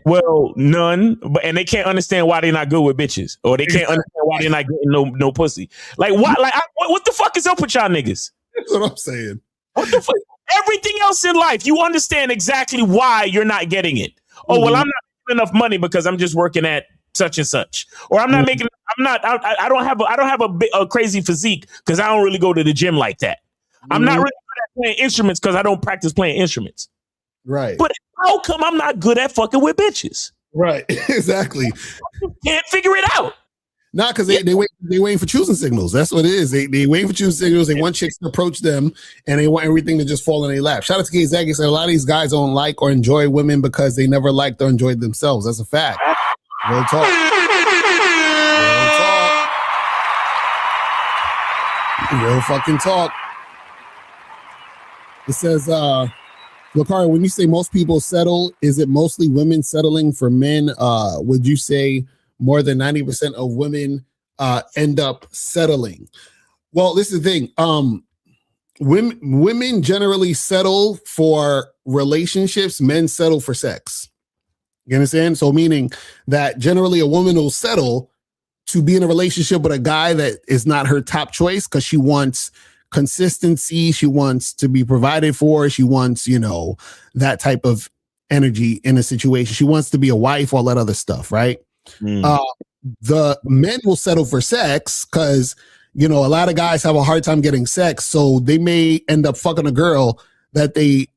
Well, none. And they can't understand why they're not good with bitches, or they can't understand why they're not getting no pussy. Like what? Like what the fuck is up with y'all niggas? That's what I'm saying. What the fuck? Everything else in life, you understand exactly why you're not getting it. Oh, well, I'm not making enough money because I'm just working at such and such, or I'm not making. I don't have a crazy physique because I don't really go to the gym like that. I'm not really good at playing instruments because I don't practice playing instruments. Right. But how come I'm not good at fucking with bitches? Right. Exactly. Can't figure it out. Not because they waiting for choosing signals. That's what it is. They waiting for choosing signals. They want chicks to approach them, and they want everything to just fall in their lap. Shout out to Kate Zaggy. Said a lot of these guys don't like or enjoy women because they never liked or enjoyed themselves. That's a fact. Real talk. Real fucking talk. It says, Lucario, when you say most people settle, is it mostly women settling for men? Would you say more than 90% of women end up settling? Well, this is the thing. Women generally settle for relationships. Men settle for sex. You understand? So meaning that generally a woman will settle to be in a relationship with a guy that is not her top choice because she wants consistency. She wants to be provided for. She wants, that type of energy in a situation. She wants to be a wife, all that other stuff, right? The men will settle for sex because, a lot of guys have a hard time getting sex. So they may end up fucking a girl that they,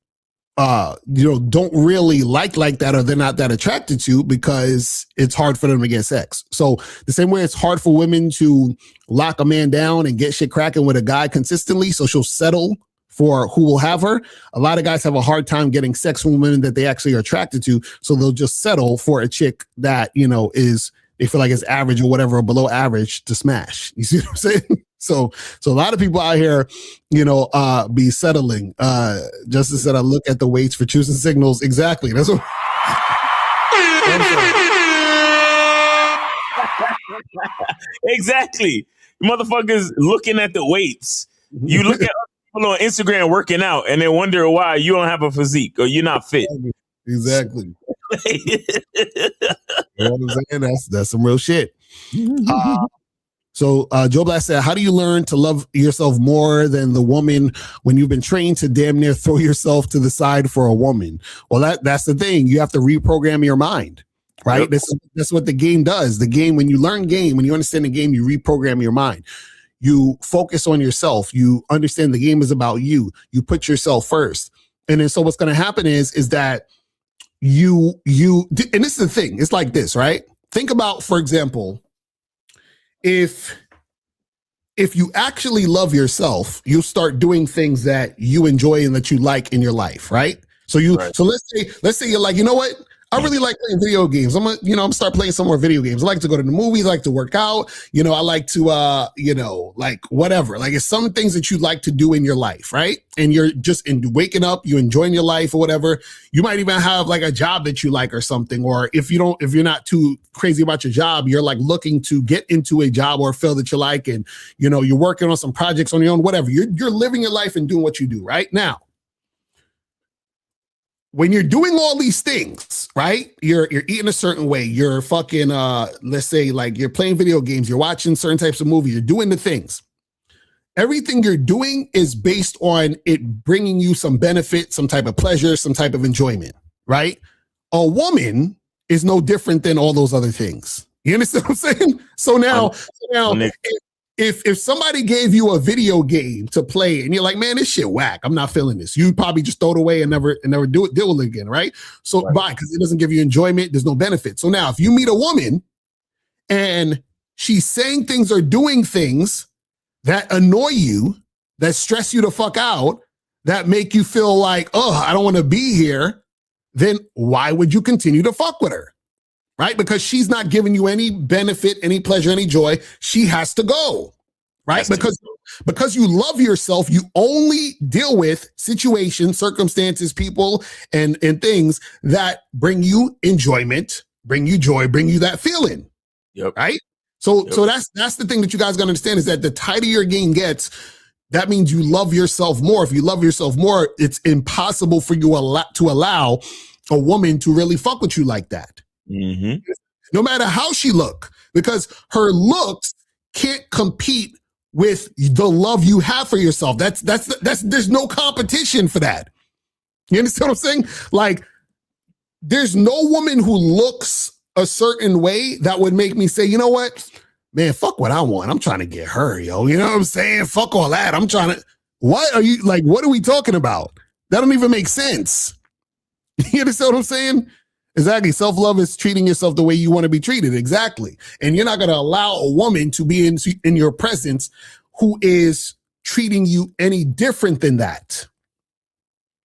don't really like that, or they're not that attracted to because it's hard for them to get sex. So the same way it's hard for women to lock a man down and get shit cracking with a guy consistently, so she'll settle for who will have her. A lot of guys have a hard time getting sex from women that they actually are attracted to, so they'll just settle for a chick that, is, they feel like it's average or whatever, or below average to smash. You see what I'm saying? So a lot of people out here, be settling. Justice said, I look at the weights for choosing signals. Exactly. That's what. Exactly. Motherfuckers looking at the weights. You look at people on Instagram working out and they wonder why you don't have a physique or you're not fit. Exactly. You know what I'm saying? That's some real shit. So Joe Black said, how do you learn to love yourself more than the woman when you've been trained to damn near throw yourself to the side for a woman? Well, that's the thing. You have to reprogram your mind, right? Yep. That's what the game does. The game, when you learn game, when you understand the game, you reprogram your mind. You focus on yourself. You understand the game is about you. You put yourself first. And then so what's going to happen is that you, and this is the thing. It's like this, right? Think about, for example, if you actually love yourself, you start doing things that you enjoy and that you like in your life, right? So so let's say you're like, you know what? I really like playing video games. I'm gonna start playing some more video games. I like to go to the movies. I like to work out. I like to, like whatever. Like it's some things that you like to do in your life, right? And you're just waking up, you enjoying your life or whatever. You might even have like a job that you like or something. Or if you're not too crazy about your job, you're like looking to get into a job or a field that you like, and you're working on some projects on your own, whatever. You're living your life and doing what you do right now. When you're doing all these things, right? You're eating a certain way. You're fucking, let's say like you're playing video games. You're watching certain types of movies. You're doing the things. Everything you're doing is based on it bringing you some benefit, some type of pleasure, some type of enjoyment, right? A woman is no different than all those other things. You understand what I'm saying? So now if somebody gave you a video game to play and you're like, man, this shit whack, I'm not feeling this, you probably just throw it away and never deal with it again, right? So why? Because it doesn't give you enjoyment. There's no benefit. So now if you meet a woman and she's saying things or doing things that annoy you, that stress you the fuck out, that make you feel like, oh, I don't want to be here, then why would you continue to fuck with her? Right? Because she's not giving you any benefit, any pleasure, any joy. She has to go, right? Because you love yourself, you only deal with situations, circumstances, people, and things that bring you enjoyment, bring you joy, bring you that feeling. Yep. Right? So that's the thing that you guys gotta understand, is that the tighter your game gets, that means you love yourself more. If you love yourself more, it's impossible for you to allow a woman to really fuck with you like that. Mm-hmm. No matter how she look, because her looks can't compete with the love you have for yourself. That's there's no competition for that. You understand what I'm saying? Like, there's no woman who looks a certain way that would make me say, you know what? Man, fuck what I want. I'm trying to get her, yo. You know what I'm saying? Fuck all that. I'm trying to, what are you, like, what are we talking about? That don't even make sense. You understand what I'm saying? Exactly. Self-love is treating yourself the way you want to be treated. Exactly. And you're not going to allow a woman to be in your presence who is treating you any different than that.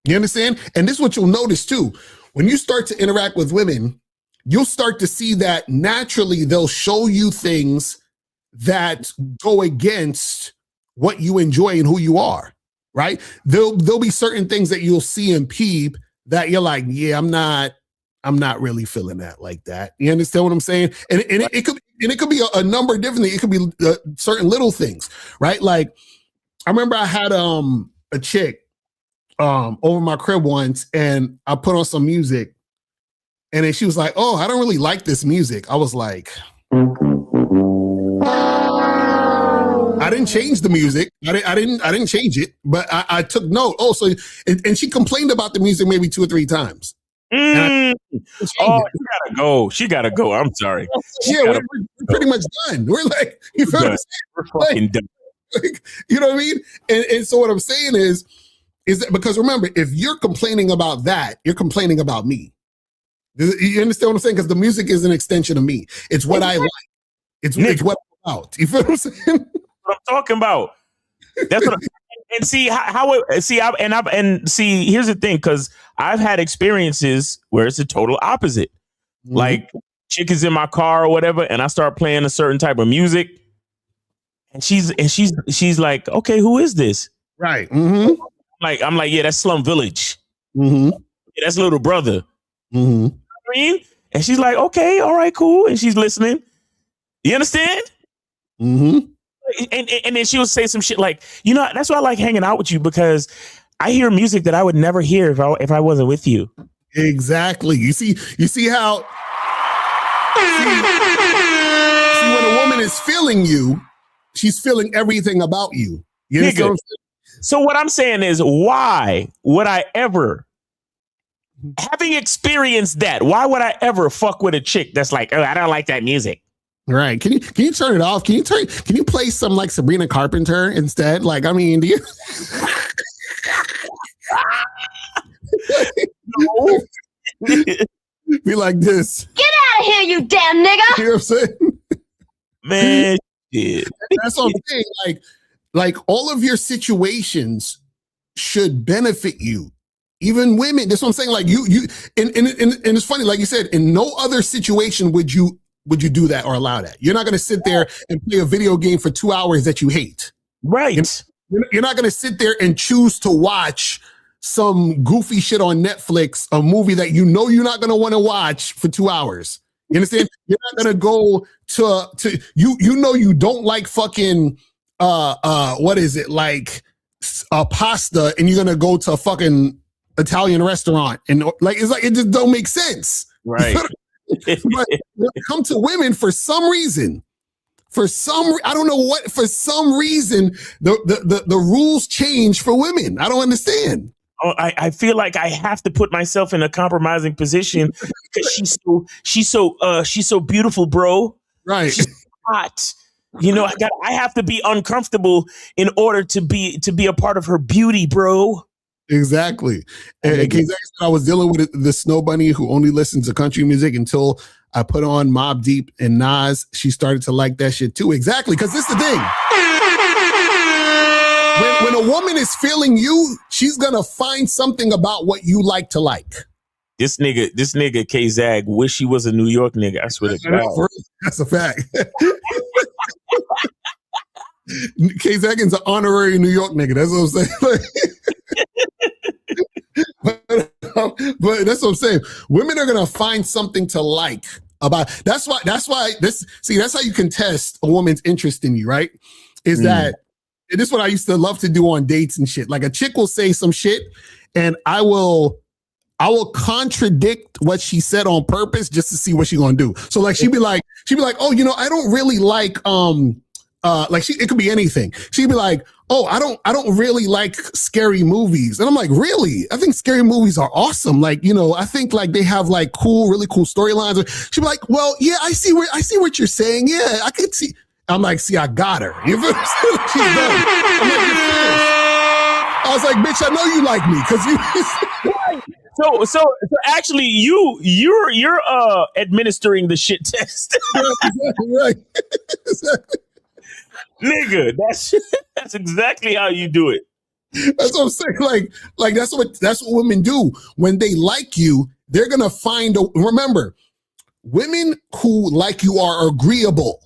You understand? And this is what you'll notice too. When you start to interact with women, you'll start to see that naturally they'll show you things that go against what you enjoy and who you are, right? There'll be certain things that you'll see in Peep that you're like, yeah, I'm not really feeling that like that. You understand what I'm saying? And it could be a number of different things. It could be certain little things, right? Like, I remember I had a chick over my crib once, and I put on some music, and then she was like, "Oh, I don't really like this music." I was like, I didn't change the music. I didn't change it, but I took note. Oh, so and she complained about the music maybe 2 or 3 times. Oh, she gotta go. I'm sorry. Yeah, we're pretty much done. We're like, you feel what I'm saying? We're fucking done. Like, you know what I mean? And so what I'm saying is that, because remember, if you're complaining about that, you're complaining about me. You understand what I'm saying? Because the music is an extension of me. It's what I like. It's what I'm about. You feel what I'm saying? What I'm talking about. That's what. And see here's the thing, because I've had experiences where it's the total opposite. Mm-hmm. Like, chick is in my car or whatever, and I start playing a certain type of music, and she's like, okay, who is this? Right. Mm-hmm. I'm like, yeah, that's Slum Village. Mm-hmm. Yeah, that's Little Brother. Mm-hmm. You know what I mean? And she's like, okay, all right, cool, and she's listening. You understand? Mm-hmm. And then she would say some shit like, you know, that's why I like hanging out with you, because I hear music that I would never hear if I wasn't with you. Exactly. You see how see when a woman is feeling you, she's feeling everything about you. You know what so what I'm saying is, why would I ever, having experienced that, why would I ever fuck with a chick that's like, oh, I don't like that music? Right. Can you turn it off? Can you play some like Sabrina Carpenter instead? Like, I mean, do you no. Be like this. Get out of here, you damn nigga. You know what I'm saying? Man, shit. That's what I'm saying. Like all of your situations should benefit you. Even women. That's what I'm saying. Like you and it's funny, like you said, in no other situation would you do that or allow that? You're not going to sit there and play a video game for 2 hours that you hate. Right. You're not going to sit there and choose to watch some goofy shit on Netflix, a movie that you know you're not going to want to watch for 2 hours. You understand? You're not going to go to you know you don't like fucking what is it, like pasta, and you're going to go to a fucking Italian restaurant, and like it's like it just don't make sense. Right. But when it comes to women, for some reason, I don't know what, for some reason, the rules change for women. I don't understand. Oh, I feel like I have to put myself in a compromising position because she's so beautiful, bro. Right. She's hot. You know, I have to be uncomfortable in order to be a part of her beauty, bro. Exactly. And I was dealing with the Snow Bunny who only listens to country music until I put on Mobb Deep and Nas. She started to like that shit too. Exactly. Because this is the thing. When a woman is feeling you, she's going to find something about what you like to like. This nigga K-Zag wish he was a New York nigga. I swear to God. That's a fact. K-Zagin's an honorary New York nigga. That's what I'm saying. But that's what I'm saying. Women are gonna find something to like about. That's why that's how you can test a woman's interest in you, right? Is that this is what I used to love to do on dates and shit. Like a chick will say some shit, and I will contradict what she said on purpose just to see what she gonna do. So like she'd be like, oh, I don't really like it could be anything. She'd be like, oh, I don't really like scary movies. And I'm like, really? I think scary movies are awesome. Like, I think like they have like really cool storylines. She'd be like, well, yeah, I see what you're saying. Yeah, I could see. I'm like, see, I got her. You feel what I'm saying? She's done. I'm like, you're finished. I was like, bitch, I know you like me because you. So actually, you're administering the shit test. Exactly right. Exactly. Nigga, that's exactly how you do it. That's what I'm saying. Like that's what women do when they like you. They're gonna find remember, women who like you are agreeable.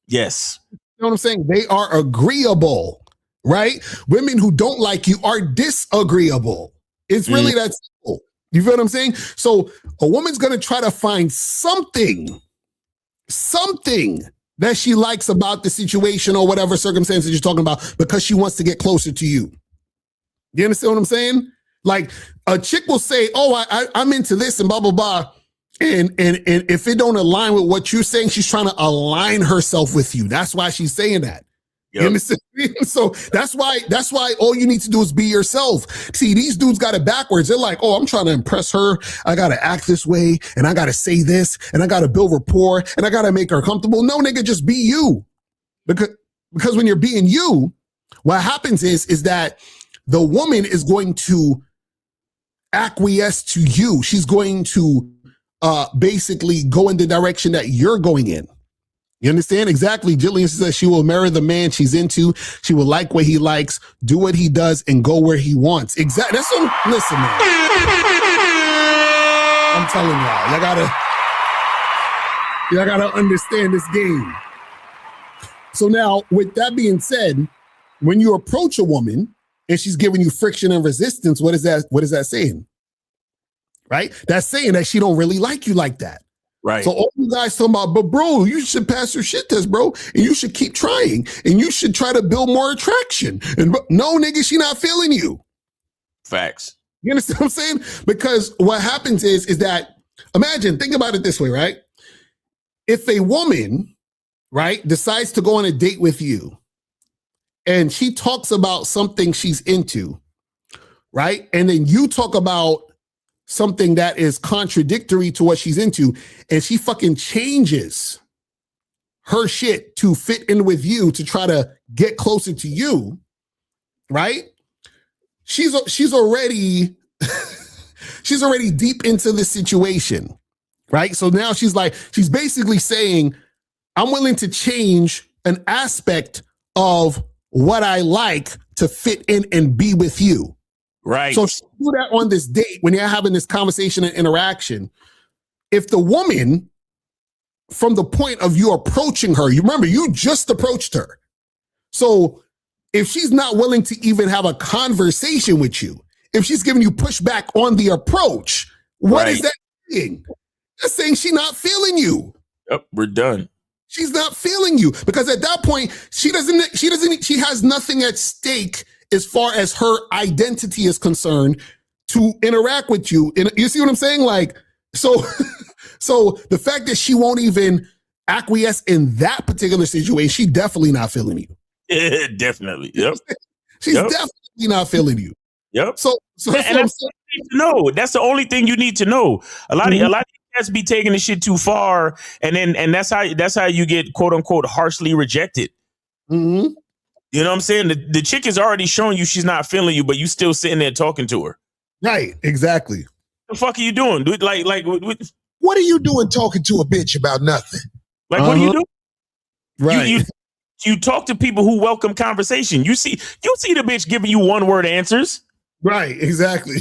Yes. You know what I'm saying? They are agreeable, right? Women who don't like you are disagreeable. It's really that simple. You feel what I'm saying? So a woman's gonna try to find something that she likes about the situation or whatever circumstances you're talking about because she wants to get closer to you. You understand what I'm saying? Like a chick will say, oh, I'm into this and blah, blah, blah. And if it don't align with what you're saying, she's trying to align herself with you. That's why she's saying that. Yep. You understand? So that's why all you need to do is be yourself. See, these dudes got it backwards. They're like, oh, I'm trying to impress her. I got to act this way and I got to say this and I got to build rapport and I got to make her comfortable. No, nigga, just be you. Because when you're being you, what happens is that the woman is going to acquiesce to you. She's going to basically go in the direction that you're going in. You understand? Exactly. Jillian says she will marry the man she's into. She will like what he likes, do what he does, and go where he wants. Exactly. That's what, listen, man. I'm telling y'all gotta understand this game. So now, with that being said, when you approach a woman and she's giving you friction and resistance, what is that saying? Right? That's saying that she don't really like you like that. Right. So all you guys talking about, but bro, you should pass your shit test, bro. And you should keep trying. And you should try to build more attraction. And no, nigga, she not feeling you. Facts. You understand what I'm saying? Because what happens is that, imagine, think about it this way, right? If a woman, right, decides to go on a date with you and she talks about something she's into, right? And then you talk about something that is contradictory to what she's into, and she fucking changes her shit to fit in with you to try to get closer to you, right? She's already she's already deep into this situation, right? So now she's basically saying, I'm willing to change an aspect of what I like to fit in and be with you. Right. So if you do that on this date, when you're having this conversation and interaction, if the woman, from the point of you approaching her, you remember, you just approached her. So if she's not willing to even have a conversation with you, if she's giving you pushback on the approach, what is that saying? That's saying she's not feeling you. Yep, we're done. She's not feeling you because at that point, she has nothing at stake as far as her identity is concerned to interact with you. And you see what I'm saying? Like, so the fact that she won't even acquiesce in that particular situation, she definitely not feeling you. Yeah, definitely. Yep. She's definitely not feeling you. Yep. So that's what I'm saying. No, that's the only thing you need to know. A lot of cats be taking the shit too far, and that's how you get quote unquote harshly rejected. Mm-hmm. You know what I'm saying? The chick is already showing you she's not feeling you, but you still sitting there talking to her. Right, exactly. What the fuck are you doing? What are you doing talking to a bitch about nothing? Like, what are you doing? Right. You talk to people who welcome conversation. You see the bitch giving you one word answers. Right, exactly.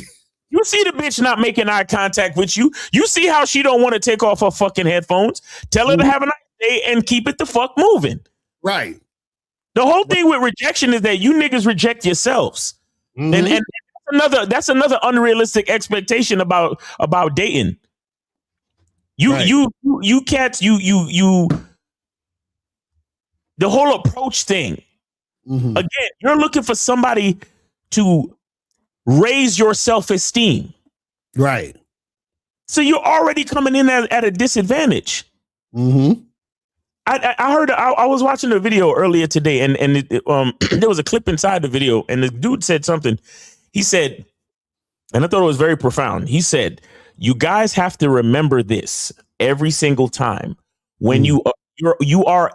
You see the bitch not making eye contact with you. You see how she don't want to take off her fucking headphones. Tell her to have a nice day and keep it the fuck moving. Right. The whole thing with rejection is that you niggas reject yourselves. Mm-hmm. And that's another unrealistic expectation about dating. You cats, the whole approach thing. Mm-hmm. Again, you're looking for somebody to raise your self-esteem. Right. So you're already coming in at a disadvantage. Mm-hmm. I heard, I was watching a video earlier today, and there was a clip inside the video, and the dude said something. He said, and I thought it was very profound. He said, you guys have to remember this every single time when you are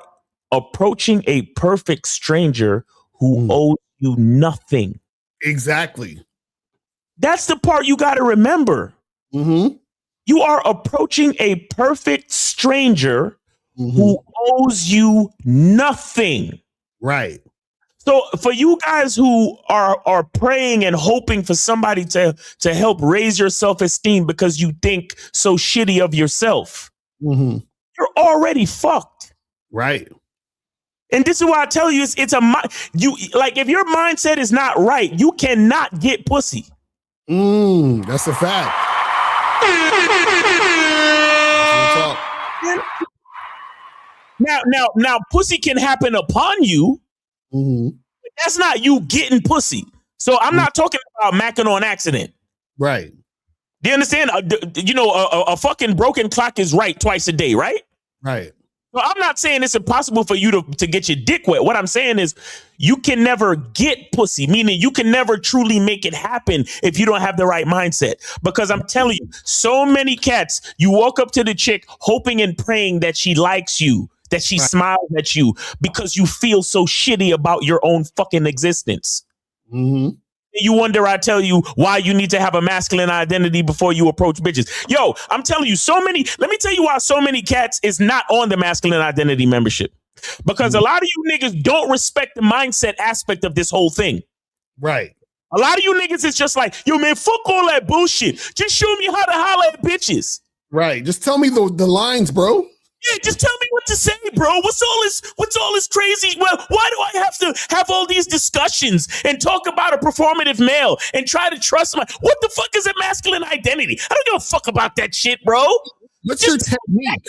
approaching a perfect stranger who owes you nothing. Exactly. That's the part you got to remember. Mm-hmm. You are approaching a perfect stranger who owes you nothing. Right. So for you guys who are praying and hoping for somebody to help raise your self-esteem because you think so shitty of yourself, you're already fucked. Right. And this is why I tell you, it's if your mindset is not right, you cannot get pussy. That's a fact. Now, pussy can happen upon you. But that's not you getting pussy. So I'm not talking about macking on accident. Right. Do you understand? A fucking broken clock is right twice a day, right? Right. So I'm not saying it's impossible for you to get your dick wet. What I'm saying is you can never get pussy, meaning you can never truly make it happen if you don't have the right mindset. Because I'm telling you, so many cats, you walk up to the chick hoping and praying that she likes you, that she smiles at you because you feel so shitty about your own fucking existence. You wonder, I tell you, why you need to have a masculine identity before you approach bitches. Yo, I'm telling you, let me tell you why so many cats is not on the masculine identity membership. Because a lot of you niggas don't respect the mindset aspect of this whole thing. Right. A lot of you niggas is just like, yo, man, fuck all that bullshit. Just show me how to holler at bitches. Right. Just tell me the lines, bro. Yeah, just tell me what to say, bro. What's all this crazy? Well, why do I have to have all these discussions and talk about a performative male and try to trust what the fuck is a masculine identity? I don't give a fuck about that shit, bro. What's your technique?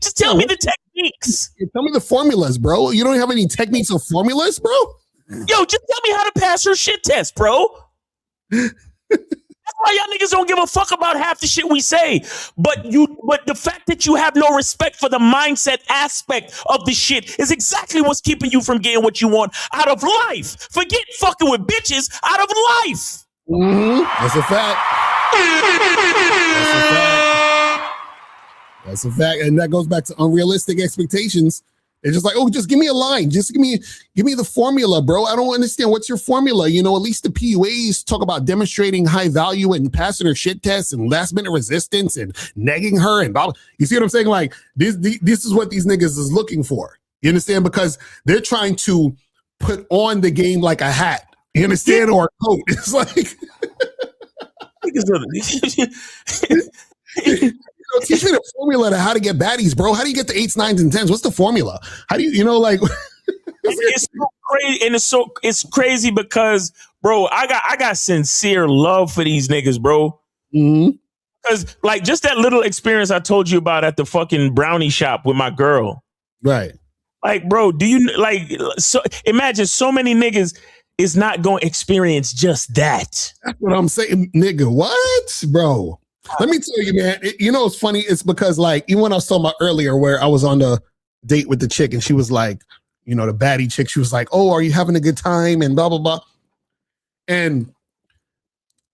Just tell me the techniques. Tell me the formulas, bro. You don't have any techniques or formulas, bro? Yo, just tell me how to pass your shit test, bro. That's why y'all niggas don't give a fuck about half the shit we say. But the fact that you have no respect for the mindset aspect of the shit is exactly what's keeping you from getting what you want out of life. Forget fucking with bitches, out of life. That's a fact. That's a fact. And that goes back to unrealistic expectations. It's just like, oh, just give me a line. Just give me the formula, bro. I don't understand. What's your formula? You know, at least the PUAs talk about demonstrating high value and passing her shit tests and last minute resistance and negging her and blah. You see what I'm saying? Like this is what these niggas is looking for. You understand? Because they're trying to put on the game like a hat. You understand? Or a coat. It's like teach me the formula to how to get baddies, bro. How do you get the 8s, 9s, and 10s? What's the formula? How do you like? It's so crazy, and it's crazy because, bro, I got sincere love for these niggas, bro. Because like just that little experience I told you about at the fucking brownie shop with my girl, right? Like, bro, do you like? So imagine so many niggas is not going to experience just that. That's what I'm saying, nigga. What, bro? Let me tell you, man. It's funny. It's because, like, even when I was talking about earlier, where I was on the date with the chick, and she was like, the baddie chick. She was like, "Oh, are you having a good time?" And blah blah blah. And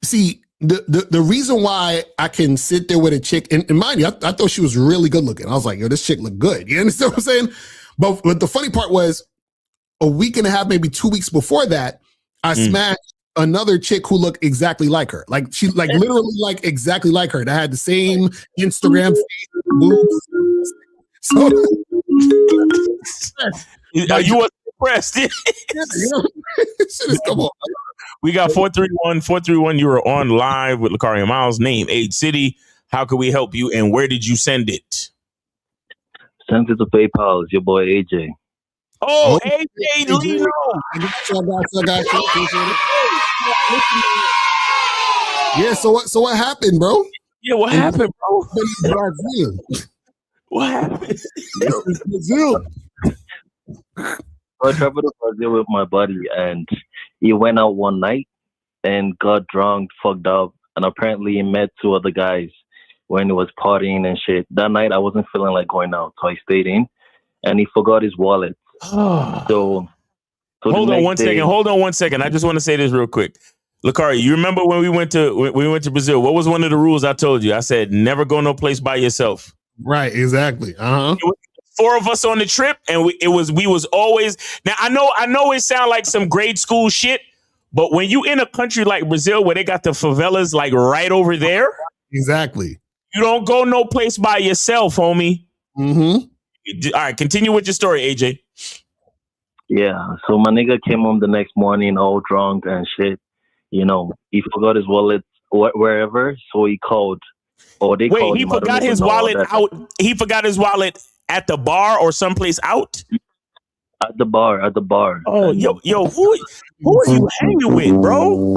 see, the reason why I can sit there with a chick, and mind you, I thought she was really good looking. I was like, "Yo, this chick looked good." You understand what I'm saying? But the funny part was, a week and a half, maybe 2 weeks before that, I smashed another chick who looked exactly like her. Like she literally exactly like her. That had the same Instagram face, boobs. So you were impressed. Come on. We got 431. You were on live with Lakari and Miles. Name, age, city. How can we help you? And where did you send it? Sent it to PayPal. It's your boy AJ. Oh, AJ Lino. Yeah, so what happened, bro? Yeah, what happened, bro? Brazil. What happened? Brazil. I traveled to Brazil with my buddy, and he went out one night and got drunk, fucked up, and apparently he met two other guys when he was partying and shit. That night I wasn't feeling like going out, so I stayed in, and he forgot his wallet. So Hold on one second. I just want to say this real quick. Lakari, you remember when we went to Brazil? What was one of the rules I told you? I said never go no place by yourself. Right, exactly. Uh-huh. It was 4 of us on the trip, and we was always. Now I know it sounds like some grade school shit, but when you in a country like Brazil where they got the favelas like right over there, exactly, you don't go no place by yourself, homie. Mm-hmm. All right, continue with your story, AJ. Yeah, so my nigga came home the next morning all drunk and shit. You know, he forgot his wallet wherever, so he called. Or they called him. He forgot his wallet out. He forgot his wallet at the bar or someplace out? At the bar. Oh, yo, who are you hanging with, bro?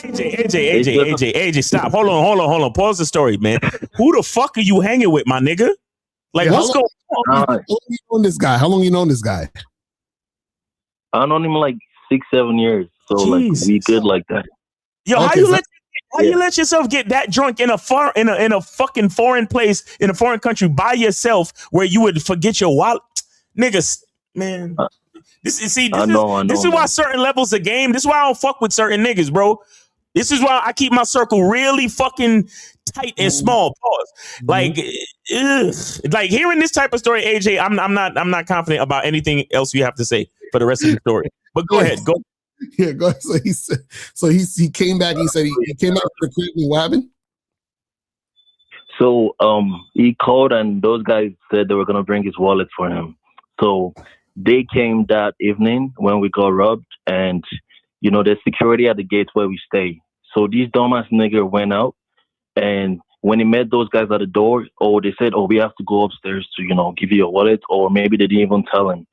AJ, stop. Hold on. Pause the story, man. Who the fuck are you hanging with, my nigga? Like, what's going on? How long you known this guy? How long you known this guy? I known him like 6-7 years. So like we good like that. Yo, how you let yourself get that drunk in a fucking foreign place in a foreign country by yourself where you would forget your wallet? Niggas, man. This is why certain levels of game. This is why I don't fuck with certain niggas, bro. This is why I keep my circle really fucking tight and small. Pause. Like, like hearing this type of story, AJ. I'm not confident about anything else you have to say for the rest of the story. But go ahead, go. Yeah, go ahead. So he came back. He said he came back to the crib. What happened? So he called and those guys said they were gonna bring his wallet for him. So they came that evening when we got robbed, and you know there's security at the gate where we stay. So these dumbass nigger went out, and when he met those guys at the door, they said, we have to go upstairs to give you your wallet, or maybe they didn't even tell him.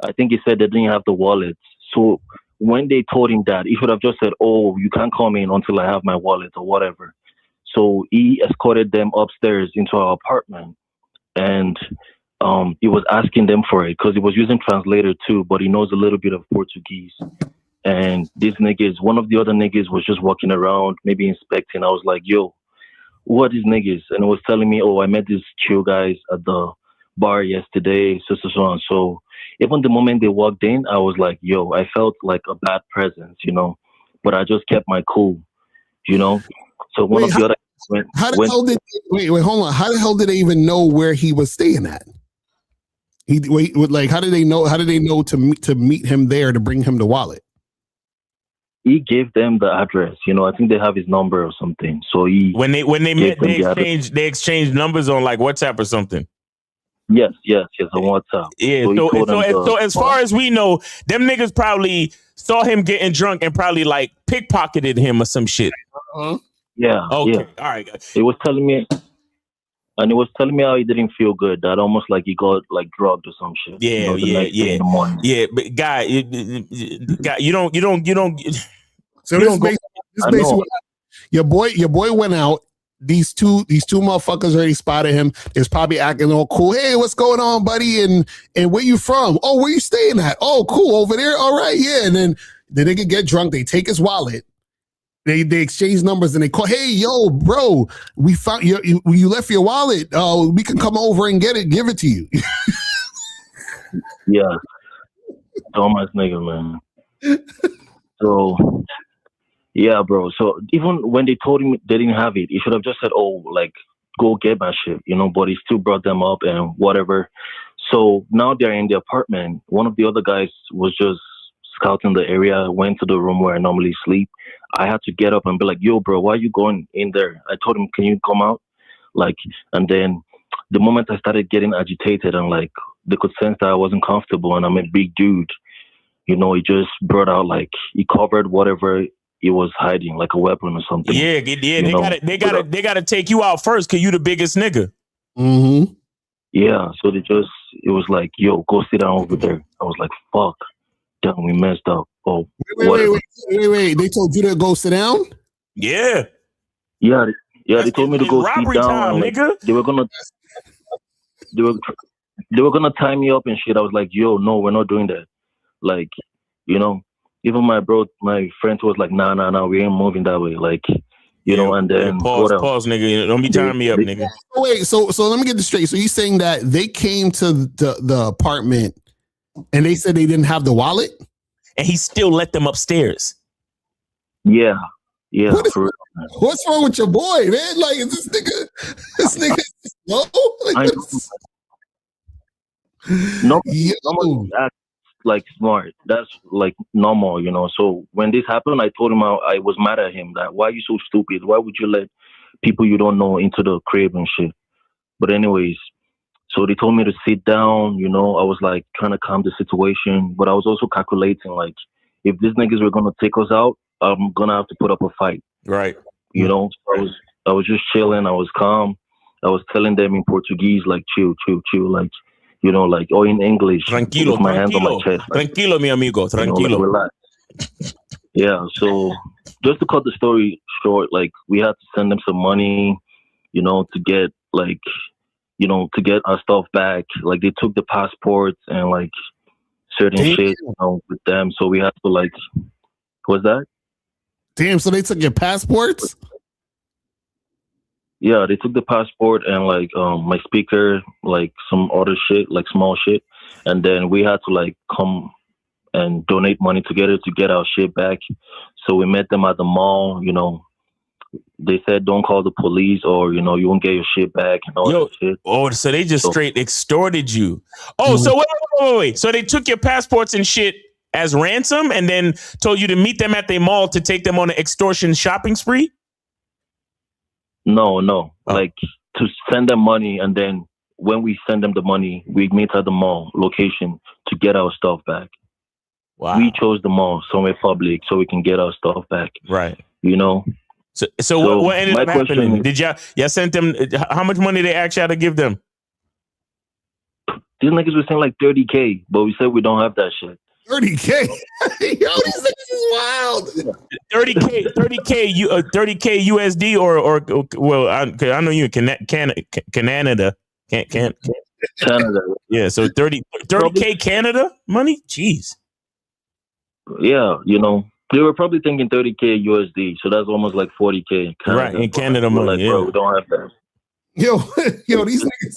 I think he said they didn't have the wallet. So when they told him that, he should have just said, you can't come in until I have my wallet or whatever. So he escorted them upstairs into our apartment, and he was asking them for it because he was using translator too, but he knows a little bit of Portuguese. And this one of the other niggas was just walking around, maybe inspecting. I was like, yo, who are these niggas? And it was telling me, I met these chill guys at the bar yesterday, so on. So even the moment they walked in, I was like, yo, I felt like a bad presence, but I just kept my cool, So one of the other wait, hold on. How the hell did they even know where he was staying at? How did they know to meet him there to bring him the wallet? He gave them the address. I think they have his number or something. So when they met, they exchanged numbers on like WhatsApp or something. Yes, on WhatsApp. Yeah. So as far as we know, them niggas probably saw him getting drunk and probably like pickpocketed him or some shit. Yeah. Okay. Yeah. All right. It was telling me how he didn't feel good. That almost like he got like drugged or some shit. Yeah. In the morning. Yeah, but guy, you don't. So this basically what your boy went out. These two motherfuckers already spotted him. They're probably acting all cool. Hey, what's going on, buddy? And where you from? Oh, where you staying at? Oh, cool, over there. All right, yeah. And then the nigga get drunk. They take his wallet. They exchange numbers and they call. Hey, yo, bro, we found you left your wallet. We can come over and give it to you. Yeah, dumbass nigga, man. So. Yeah, bro. So even when they told him they didn't have it, he should have just said, go get my shit, but he still brought them up and whatever. So now they're in the apartment. One of the other guys was just scouting the area, went to the room where I normally sleep. I had to get up and be like, yo, bro, why are you going in there? I told him, can you come out? And then the moment I started getting agitated and they could sense that I wasn't comfortable and I'm a big dude, he just brought out he covered whatever he was hiding, like a weapon or something. Yeah. They gotta take you out first because you the biggest nigga. Mm-hmm. Yeah. So it was like, yo, go sit down over there. I was like, fuck, damn, we messed up. Oh, wait. They told you to go sit down? Yeah. Yeah. They told me to go sit down. Time, nigga. They were they were gonna tie me up and shit. I was like, yo, no, we're not doing that. Like, you know, even my friend was like, nah, we ain't moving that way. Like, you know, and then pause, nigga. Don't be tying me up, nigga. Wait, so let me get this straight. So you saying that they came to the apartment and they said they didn't have the wallet? And he still let them upstairs. Yeah. What's wrong with your boy, man? Like, is this nigga slow? Like, nobody acts like smart. That's like normal, you know. So when this happened, I told him I was mad at him. That why are you so stupid? Why would you let people you don't know into the crib and shit? But anyways, so they told me to sit down. You know, I was like trying to calm the situation, but I was also calculating like if these niggas were gonna take us out, I'm gonna have to put up a fight. Right. You know, so I was just chilling. I was calm. I was telling them in Portuguese, like chill, like, you know, like, or in English, tranquilo, with my hands on my chest, like, tranquilo, mi amigo, tranquilo. You know, like, relax. Yeah. So just to cut the story short, like we had to send them some money, you know, to get like, you know, to get our stuff back. Like they took the passports and like certain shit, you know, with them. So we had to like, what's that? Damn, so they took your passports? Yeah, they took the passport and like my speaker, like some other shit, like small shit. And then we had to like come and donate money together to get our shit back. So we met them at the mall, you know. They said don't call the police or, you know, you won't get your shit back and all that shit. Oh, so they just straight extorted you. Oh, so wait. So they took your passports and shit as ransom and then told you to meet them at the mall to take them on an extortion shopping spree? No. Like to send them money, and then when we send them the money, we meet at the mall location to get our stuff back. Wow. We chose the mall somewhere public so we can get our stuff back. Right. You know? So what ended up happening? Did y'all sent them, how much money they asked y'all to give them? These niggas were saying like 30K, but we said we don't have that shit. 30K? Yo, these niggas is wild. 30K USD or well, I know you in Canada. Canada. Yeah, so 30K Canada money? Jeez. Yeah, you know, they were probably thinking 30K USD, so that's almost like 40K. Right, in Canada money. Like, bro, we don't have that. Yo, these niggas.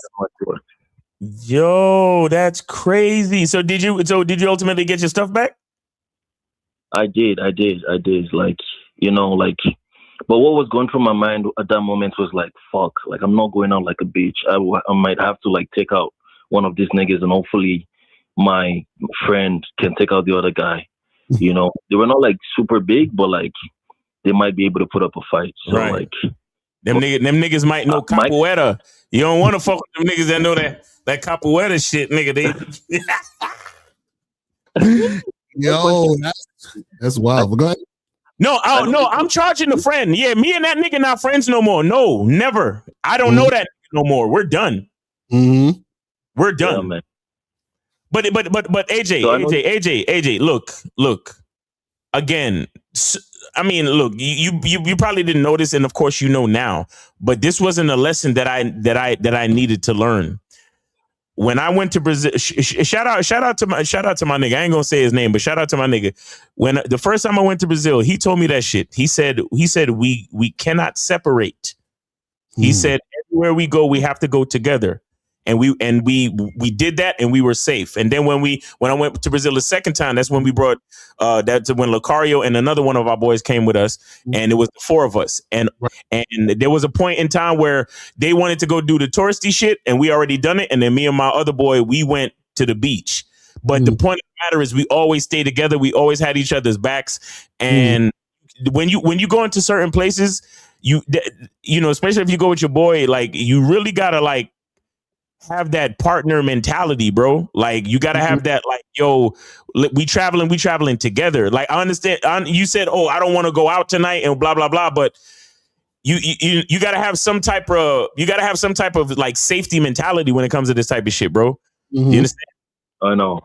Yo, that's crazy. So did you ultimately get your stuff back? I did. Like, you know, like, but what was going through my mind at that moment was like, fuck, like I'm not going out like a bitch. I might have to like take out one of these niggas, and hopefully my friend can take out the other guy. You know, they were not like super big, but like they might be able to put up a fight. So like them niggas might know capoeira. You don't want to fuck with them niggas that know that capoeira shit, nigga. Yo, that's wild. But go ahead. No, I'm charging a friend. Yeah, me and that nigga not friends no more. No, never. I don't know that nigga no more. We're done. Mm-hmm. We're done. Yeah, man. But AJ, look. Again, I mean, look, you probably didn't notice, and of course you know now. But this wasn't a lesson that I needed to learn. When I went to Brazil, shout out to my nigga. I ain't gonna say his name, but shout out to my nigga. When the first time I went to Brazil, he told me that shit. He said we cannot separate. He said everywhere we go, we have to go together. And we did that, and we were safe. And then when I went to Brazil the second time, that's when we brought that's when Lucario and another one of our boys came with us, and it was the four of us. And there was a point in time where they wanted to go do the touristy shit, and we already done it. And then me and my other boy, we went to the beach. But the point of the matter is, we always stay together. We always had each other's backs. And when you go into certain places, you know, especially if you go with your boy, like you really gotta like have that partner mentality, bro. Like you gotta have that, like, yo, we traveling together. Like I understand you said, oh, I don't want to go out tonight and blah blah blah, but you gotta have some type of like safety mentality when it comes to this type of shit, bro. You understand? I know.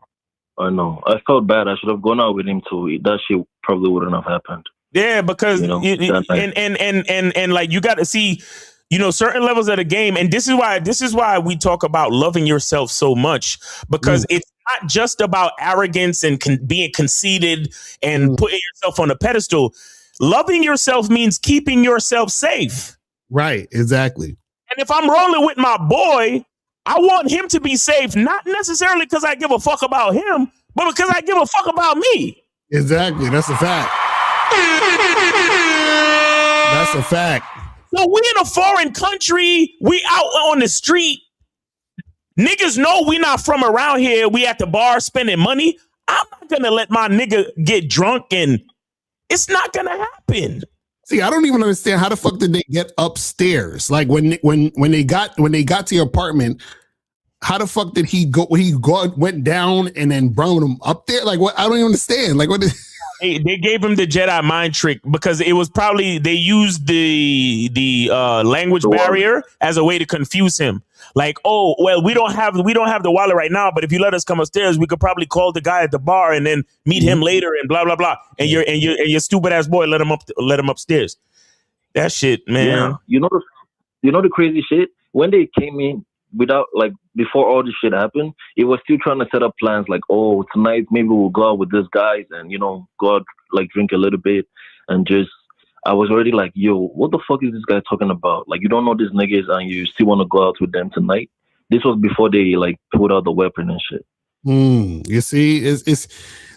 I felt bad. I should have gone out with him too. That shit probably wouldn't have happened. Yeah, because you know, and like you got to see, you know, certain levels of the game. And this is why we talk about loving yourself so much, because it's not just about arrogance and being conceited and putting yourself on a pedestal. Loving yourself means keeping yourself safe. Right. Exactly. And if I'm rolling with my boy, I want him to be safe, not necessarily because I give a fuck about him, but because I give a fuck about me. Exactly. That's a fact. That's a fact. So we in a foreign country, we out on the street. Niggas know we not from around here. We at the bar spending money. I'm not gonna let my nigga get drunk, and it's not gonna happen. See, I don't even understand how the fuck did they get upstairs? Like when they got to your apartment, how the fuck did he go? Went down and then brought him up there? Like what? I don't even understand. Like what? They gave him the Jedi mind trick because it was probably they used the language barrier as a way to confuse him. Like, oh well, we don't have the wallet right now, but if you let us come upstairs, we could probably call the guy at the bar and then meet him later and blah blah blah. And your stupid ass boy let him upstairs. That shit, man. Yeah. You know the crazy shit? When they came in without, like, before all this shit happened, it was still trying to set up plans like, oh, tonight maybe we'll go out with these guys and, you know, go out, like, drink a little bit and just, I was already like, yo, what the fuck is this guy talking about? Like, you don't know these niggas and you still want to go out with them tonight? This was before they, like, pulled out the weapon and shit. You see, this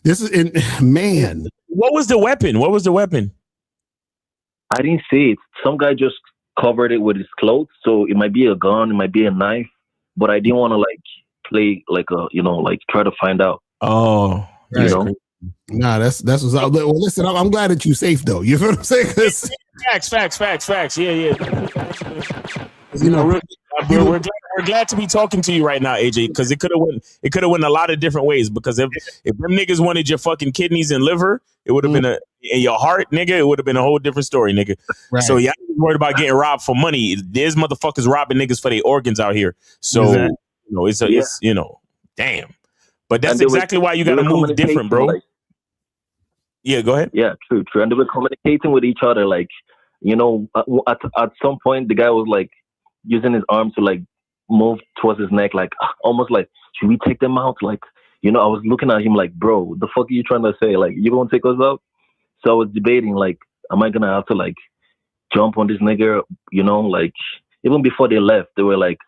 is, man. What was the weapon? I didn't see it. Some guy just covered it with his clothes, so it might be a gun, it might be a knife, but I didn't want to like play like a, you know, like try to find out. Oh, you know. Nah, that's what's up. Well, listen, I'm glad that you're safe though. You feel what I'm saying? Facts. Yeah. You know, we're glad to be talking to you right now, AJ, because it could have went a lot of different ways. Because if them niggas wanted your fucking kidneys and liver, it would have been in your heart, nigga. It would have been a whole different story, nigga. Right. So y'all worried about getting robbed for money. There's motherfuckers robbing niggas for their organs out here. So you know, it's you know, damn. But that's exactly why you got to move different, bro. Like, yeah, go ahead. Yeah, true. And they were communicating with each other, like, you know, at some point the guy was like using his arm to like move towards his neck, like almost like, should we take them out? Like, you know, I was looking at him like, bro, the fuck are you trying to say? Like, you gonna take us out? So I was debating, like, am I gonna have to like jump on this nigga? You know, like even before they left, they were like,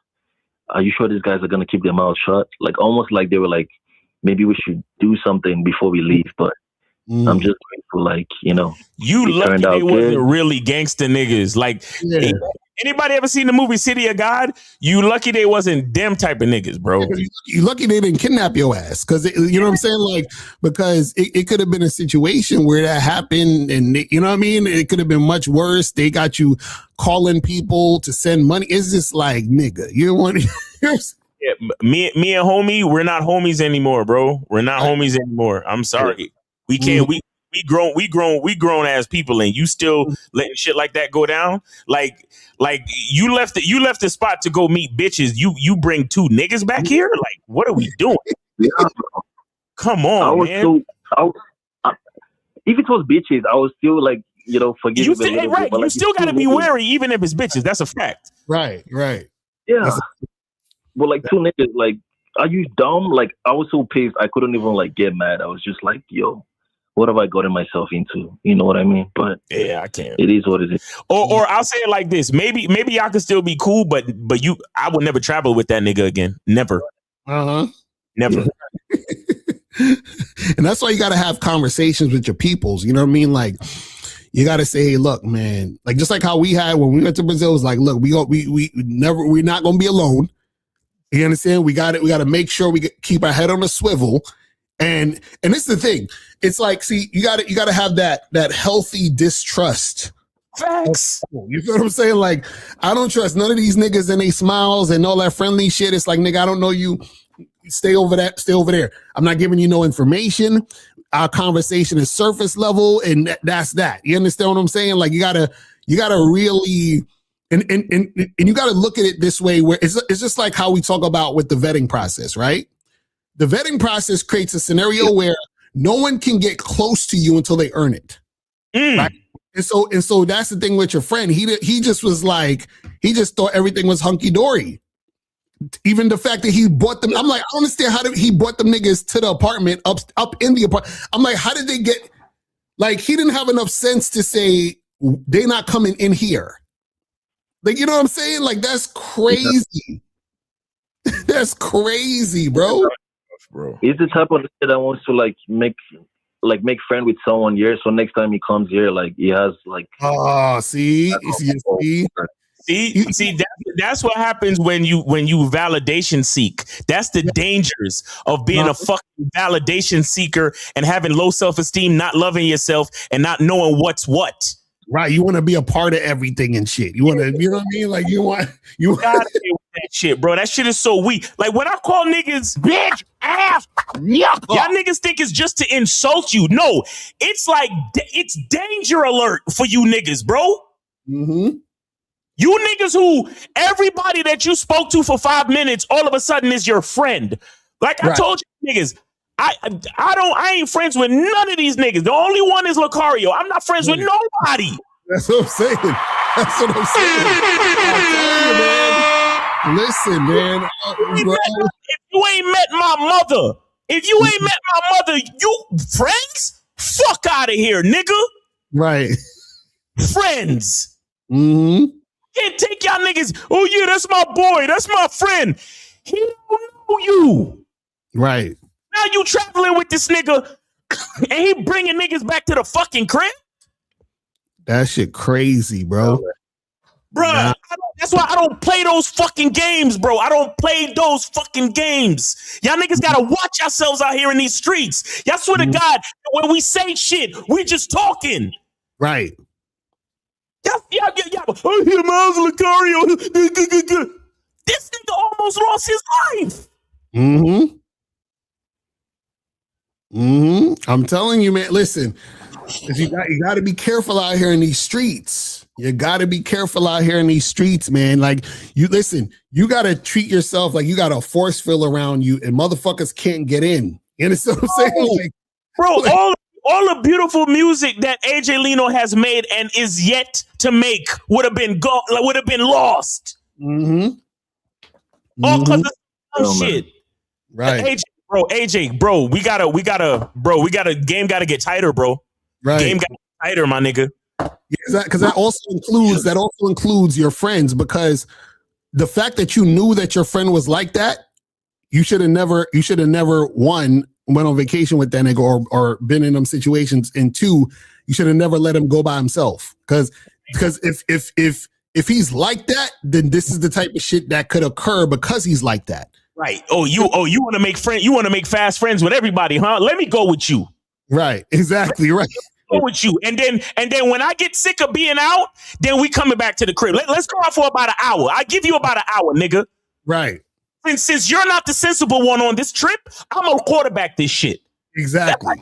are you sure these guys are gonna keep their mouth shut? Like almost like they were like, maybe we should do something before we leave. But I'm just grateful, like, you know, you lucky they wasn't really gangster niggas. Like, anybody ever seen the movie City of God? You lucky they wasn't them type of niggas, bro. You lucky they didn't kidnap your ass, because you know what I'm saying, like, because it could have been a situation where that happened, and you know what I mean. It could have been much worse. They got you calling people to send money. It's just like, nigga, you want. Yeah, me and homie, we're not homies anymore, bro. We're not homies anymore. I'm sorry. We can't. We grown ass people, and you still letting shit like that go down. Like you left the spot to go meet bitches. You bring two niggas back here. Like, what are we doing? Come on, man. If it was bitches, I was still like, you know, forgive. You still, right? You still got to be wary, even if it's bitches. That's a fact. Right. Yeah. But like two niggas, like, are you dumb? Like, I was so pissed, I couldn't even like get mad. I was just like, yo, what have I gotten myself into? You know what I mean? But yeah, I can't. It is what it is. Or I'll say it like this: maybe y'all can still be cool, but I would never travel with that nigga again. Never. Never. And that's why you got to have conversations with your peoples. You know what I mean? Like, you got to say, hey, look, man. Like, just like how we had when we went to Brazil, it was like, look, we're not gonna be alone. You understand? We got to make sure we keep our head on a swivel. And it's the thing. It's like, see, you got to have that healthy distrust. Facts. You feel what I'm saying? Like, I don't trust none of these niggas and they smiles and all that friendly shit. It's like, nigga, I don't know you. Stay over there. I'm not giving you no information. Our conversation is surface level, and that's that. You understand what I'm saying? Like, you gotta really. And you got to look at it this way, where it's just like how we talk about with the vetting process, right? The vetting process creates a scenario where no one can get close to you until they earn it. Right? And so that's the thing with your friend. He just was like, he just thought everything was hunky dory. Even the fact that he bought them, I'm like, I don't understand how he brought them niggas to the apartment up in the apartment. I'm like, how did they get? Like, he didn't have enough sense to say they not coming in here. Like, you know what I'm saying? Like, that's crazy. That's crazy, bro. He's the type of nigga that wants to make friend with someone here, so next time he comes here, like he has like. Oh, see. See, that's what happens when you validation seek. That's the dangers of being a fucking validation seeker and having low self-esteem, not loving yourself, and not knowing what's what. Right, you want to be a part of everything and shit. You want to, you know what I mean? Like you gotta deal with that shit, bro. That shit is so weak. Like when I call niggas bitch, ass, yuck, y'all niggas think it's just to insult you. No, it's like it's danger alert for you niggas, bro. Mm-hmm. You niggas who everybody that you spoke to for 5 minutes, all of a sudden is your friend. Like I told you niggas, I ain't friends with none of these niggas. The only one is Lucario. I'm not friends with nobody. That's what I'm saying. That's what I'm saying. I tell you, man. Listen, man. If you ain't met my mother, you friends? Fuck out of here, nigga. Right. Friends. Mm-hmm. Can't take y'all niggas. Oh yeah, that's my boy. That's my friend. He don't know you. Right. Now you traveling with this nigga and he bringing niggas back to the fucking crib? That shit crazy, bro. Bro, that's why I don't play those fucking games, bro. I don't play those fucking games. Y'all niggas gotta watch yourselves out here in these streets. Y'all swear to God, when we say shit, we just talking. Right. Yeah. I hear Miles Lucario. This nigga almost lost his life. Mm-hmm. Mm-hmm. I'm telling you, man. Listen, you got to be careful out here in these streets. You got to be careful out here in these streets, man. Like, you got to treat yourself like you got a force field around you, and motherfuckers can't get in. You understand what I'm saying? Like, bro, all the beautiful music that AJ Leno has made and is yet to make would have been lost. Mm-hmm. All because of some shit. Right. AJ, we gotta game gotta get tighter, bro. Right. Game gotta get tighter, my nigga. Yeah, because that also includes your friends, because the fact that you knew that your friend was like that, you should have never went on vacation with that nigga or been in them situations. And two, you should have never let him go by himself. Because if he's like that, then this is the type of shit that could occur because he's like that. Right. You want to make friends? You want to make fast friends with everybody, huh? Let me go with you. Right. Exactly. Right. Go with you, and then when I get sick of being out, then we coming back to the crib. Let's go out for about an hour. I give you about an hour, nigga. Right. And since you're not the sensible one on this trip, I'm gonna quarterback this shit. Exactly.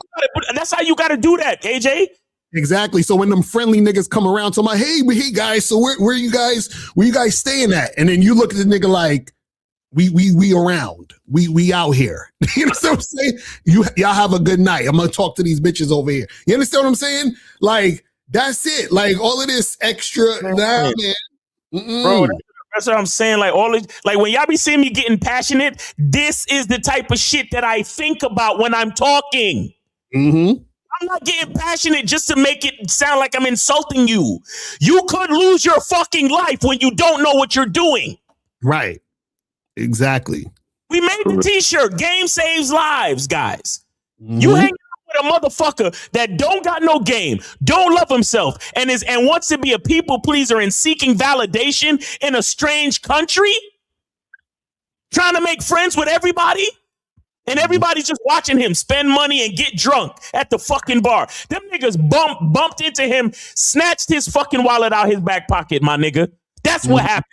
That's how you got to do that, AJ. Exactly. So when them friendly niggas come around, so I'm like, hey guys, so where you guys staying at? And then you look at the nigga like, we around. We out here. You know what I'm saying? Y'all have a good night. I'm gonna talk to these bitches over here. You understand what I'm saying? Like, that's it. Like, all of this extra, man. Bro, that's what I'm saying. Like, when y'all be seeing me getting passionate, this is the type of shit that I think about when I'm talking. Mm-hmm. I'm not getting passionate just to make it sound like I'm insulting you. You could lose your fucking life when you don't know what you're doing. Right. Exactly. We made the t-shirt. Game saves lives, guys. Mm-hmm. You hang out with a motherfucker that don't got no game, don't love himself, and wants to be a people pleaser and seeking validation in a strange country, trying to make friends with everybody, and everybody's just watching him spend money and get drunk at the fucking bar. Them niggas bumped into him, snatched his fucking wallet out his back pocket, my nigga. That's what happened.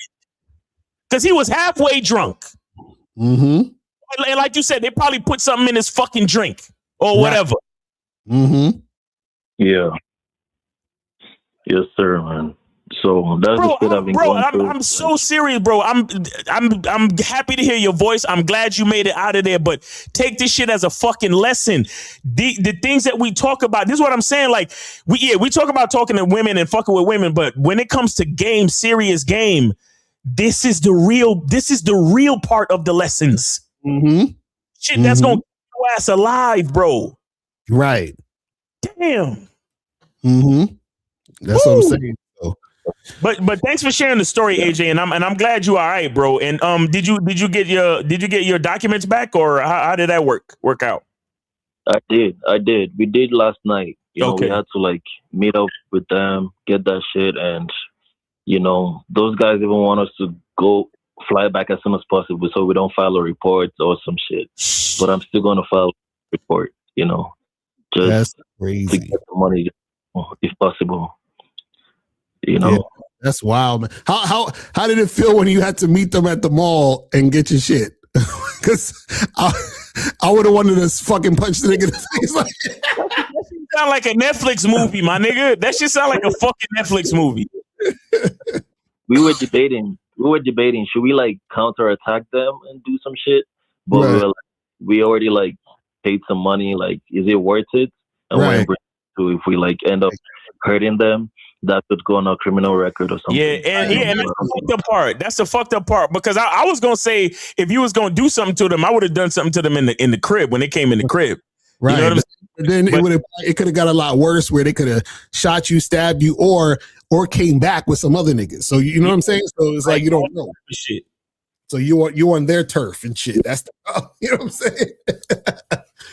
Because he was halfway drunk. Mm-hmm. And like you said, they probably put something in his fucking drink or whatever. Mm-hmm. Yeah. Yes, sir, man. So that's the shit I've been going through. I'm so serious, bro. I'm happy to hear your voice. I'm glad you made it out of there, but take this shit as a fucking lesson. The things that we talk about, this is what I'm saying. Like we talk about talking to women and fucking with women, but when it comes to game, serious game, this is the real part of the lessons. Mm-hmm. Shit, that's gonna keep your ass alive, bro. Right. Damn. Mm-hmm. That's what I'm saying. So. But thanks for sharing the story, AJ, and I'm glad you all right, bro. And did you get your documents back, or how did that work out? I did. We did last night. You know, we had to like meet up with them, get that shit, and you know, those guys even want us to go fly back as soon as possible so we don't file a report or some shit. But I'm still gonna file a report, you know. Just that's crazy. To get the money if possible. You know. Yeah, that's wild, man. How did it feel when you had to meet them at the mall and get your shit? Because I would have wanted to fucking punch the nigga in the face. Like, that sound like a Netflix movie, my nigga. That shit sound like a fucking Netflix movie. We were debating. Should we like counterattack them and do some shit? But we already like paid some money. Like, is it worth it? And we're if we like end up hurting them, that could go on our criminal record or something. And that's the fucked up part. That's the fucked up part, because I was gonna say, if you was gonna do something to them, I would have done something to them in the crib when they came in the crib. Right. You know what I'm saying? Then it could have got a lot worse, where they could have shot you, stabbed you, or came back with some other niggas. So you know what I'm saying? So it's like you don't know. Shit. So you on their turf and shit. That's you know what I'm saying?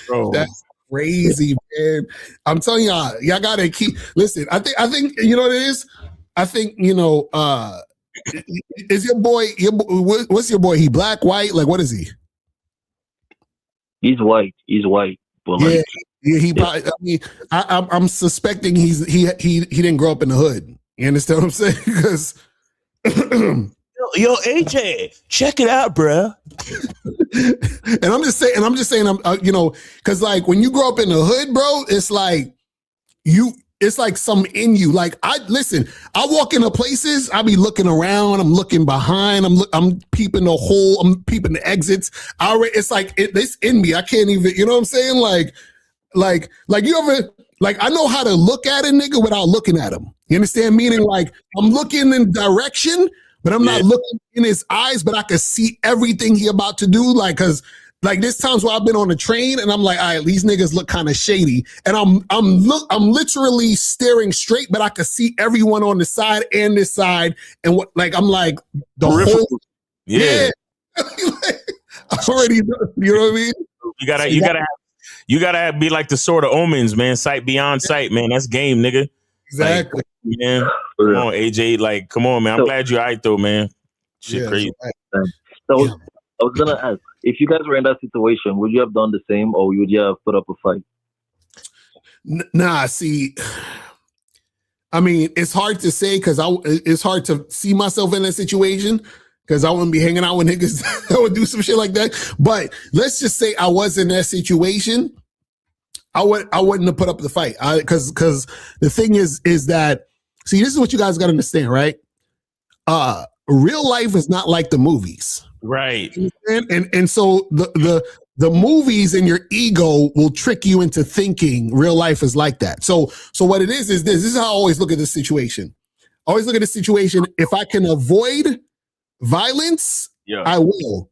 Bro. That's crazy, man. I'm telling y'all gotta keep listen. I think you know what it is? I think, you know, is your boy what's your boy? He black, white? Like, what is he? He's white. But like, he probably, I mean, I'm suspecting he didn't grow up in the hood. You understand what I'm saying? Because yo, AJ, check it out, bro. and I'm just saying, you know, because like when you grow up in the hood, bro, it's like it's like something in you. Like I walk into places, I be looking around, I'm looking behind, I'm peeping the hole, I'm peeping the exits. It's like it's in me. I can't even, you know what I'm saying? Like you ever, like I know how to look at a nigga without looking at him. You understand? Meaning like I'm looking in direction, but I'm not looking in his eyes, but I can see everything he about to do. Like, cause like there's times where I've been on a train and I'm like, all right, these niggas look kind of shady. And I'm literally staring straight, but I can see everyone on the side and this side. And what, like, I'm like the whole, I already know, you know what I mean? You gotta be like the Sword of Omens, man. Sight beyond sight, man. That's game, nigga. Exactly. Like, man. Come on, AJ. Like, come on, man. I'm glad you're all right, though, man. Shit, crazy. So I was gonna ask, if you guys were in that situation, would you have done the same, or would you have put up a fight? Nah, see, I mean, it's hard to say because it's hard to see myself in that situation because I wouldn't be hanging out with niggas that would do some shit like that. But let's just say I was in that situation, I wouldn't have put up the fight because the thing is that, see, this is what you guys got to understand, right? Real life is not like the movies. Right. And so the movies and your ego will trick you into thinking real life is like that. So what it is this. This is how I always look at this situation. I always look at this situation. If I can avoid violence, I will.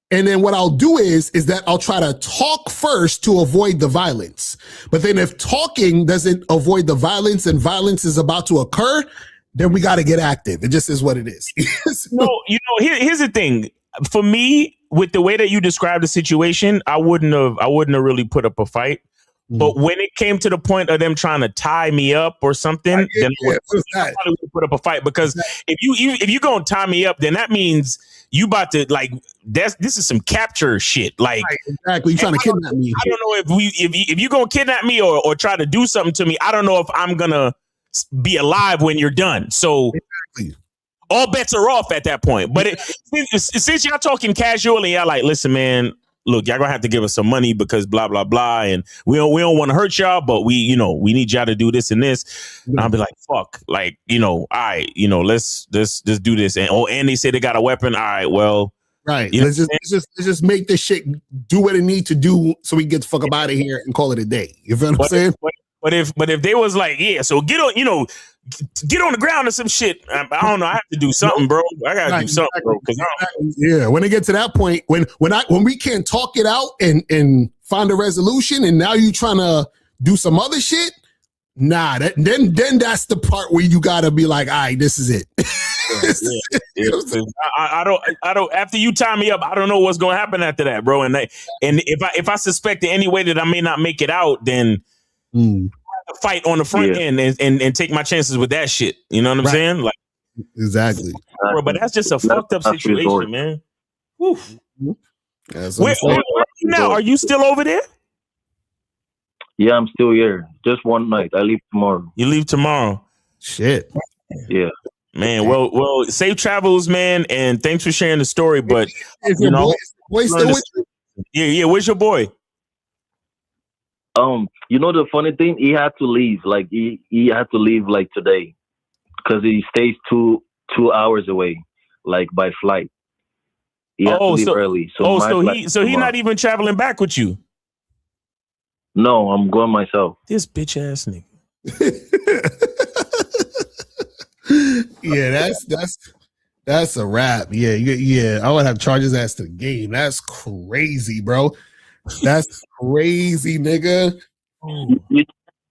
And then what I'll do is that I'll try to talk first to avoid the violence. But then if talking doesn't avoid the violence and violence is about to occur, then we got to get active. It just is what it is. No, you know, here's the thing. For me, with the way that you described the situation, I wouldn't have really put up a fight. But when it came to the point of them trying to tie me up or something, then I probably would put up a fight, because if you gonna tie me up, then that means you about to, like, this is some capture shit. Like, exactly, you trying to kidnap me. I don't know if you gonna kidnap me or try to do something to me. I don't know if I'm gonna be alive when you're done. So all bets are off at that point. But since y'all talking casually, y'all like, listen, man, look, y'all gonna have to give us some money because blah blah blah, and we don't want to hurt y'all, but we need y'all to do this and this. And I'll be like, fuck, like, all right, let's do this, and they say they got a weapon. All right, well, right. Let's just make this shit do what it needs to do so we get the fuck up out of here and call it a day. You feel what I'm saying? But if they was like, yeah, so get on the ground or some shit. I don't know. I have to do something, bro. I gotta do something, bro. Yeah, when it gets to that point, when we can't talk it out and find a resolution, and now you trying to do some other shit, nah. Then that's the part where you gotta be like, all right, this is it. I don't. After you tie me up, I don't know what's gonna happen after that, bro. And if I suspect in any way that I may not make it out, then. I have to fight on the front end and take my chances with that shit. You know what I'm saying? Like exactly. Bro, but that's just a fucked up situation, man. Whew. Where are you now? Are you still over there? Yeah, I'm still here. Just one night. I leave tomorrow. You leave tomorrow? Shit. Yeah. Man, well, safe travels, man, and thanks for sharing the story. But is your boy still with you? Yeah. Where's your boy? The funny thing, he had to leave. Like he had to leave like today, because he stays 2 hours away, like by flight. He had to leave early. So he's not even traveling back with you. No, I'm going myself. This bitch ass nigga. Yeah, that's a wrap. Yeah. I would have charges as to the game. That's crazy, bro. That's crazy, nigga.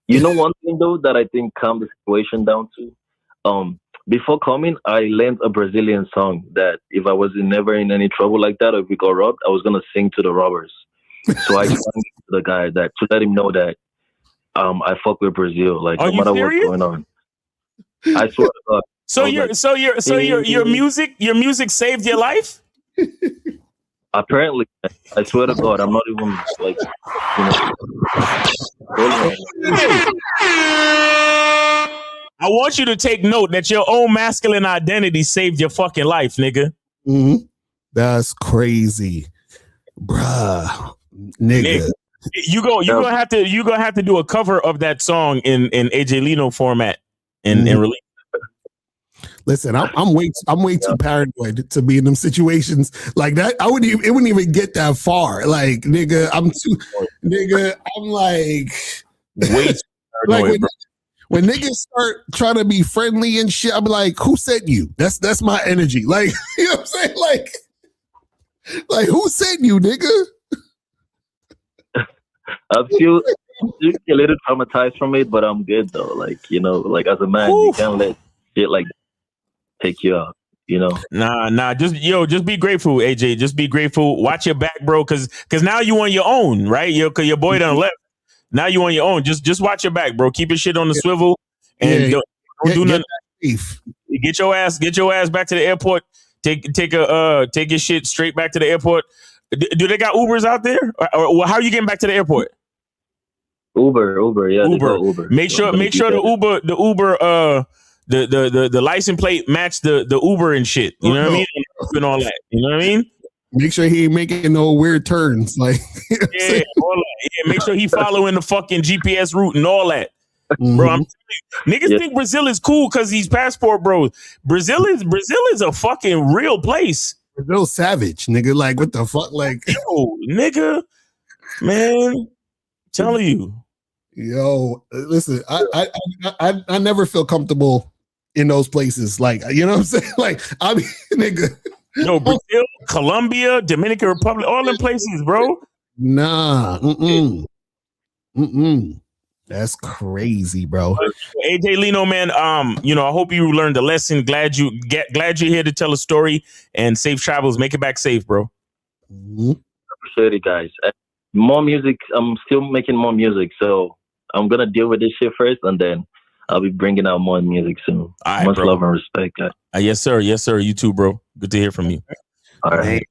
You know one thing though that I think calmed the situation down to? Before coming, I learned a Brazilian song that if I was never in any trouble like that, or if we got robbed, I was gonna sing to the robbers. So I sang to the guy that to let him know that I fuck with Brazil, like no matter what's going on. I swear to God. Your music saved your life? Apparently, I swear to God, I'm not even like. I want you to take note that your own masculine identity saved your fucking life, nigga. Mm-hmm. That's crazy, bruh, nigga. You're gonna have to do a cover of that song in AJ Lino format and release. Listen, I'm way too paranoid to be in them situations like that. It wouldn't even get that far. Like, nigga, I'm like way too paranoid, bro. When niggas start trying to be friendly and shit, I'm like, who sent you? That's my energy. Like, you know what I'm saying? Like who sent you, nigga? I feel a little traumatized from it, but I'm good though. Like, like as a man, you can't let shit like that take you out, Nah, just be grateful, AJ. Just be grateful. Watch your back, bro, because now you on your own, right? Cause your boy done left. Now you on your own. Just watch your back, bro. Keep your shit on the swivel and don't do nothing. Get your ass back to the airport. Take your shit straight back to the airport. Do they got Ubers out there? Or how are you getting back to the airport? Uber, yeah. Uber. Make sure the Uber the license plate match the Uber and shit. You know what I mean? And all that. You know what I mean? Make sure he ain't making no weird turns. Like, all that. Yeah, make sure he following the fucking GPS route and all that. Mm-hmm. Bro, I'm telling you, niggas think Brazil is cool because he's passport, bro. Brazil is a fucking real place. Brazil savage, nigga. Like, what the fuck? Like, yo, nigga, man, I'm telling you. Yo, listen, I never feel comfortable in those places. Like, you know what I'm saying? Like, I mean, nigga. No, Brazil, Colombia, Dominican Republic, all them places, bro. Nah, That's crazy, bro. AJ Lino, man, I hope you learned a lesson. Glad you're here to tell a story, and safe travels. Make it back safe, bro. Mm-hmm. Appreciate it, guys. More music. I'm still making more music, so I'm gonna deal with this shit first, and then I'll be bringing out more music soon. All right, much bro. love and respect, guys. Yes, sir. Yes, sir. You too, bro. Good to hear from you. All right.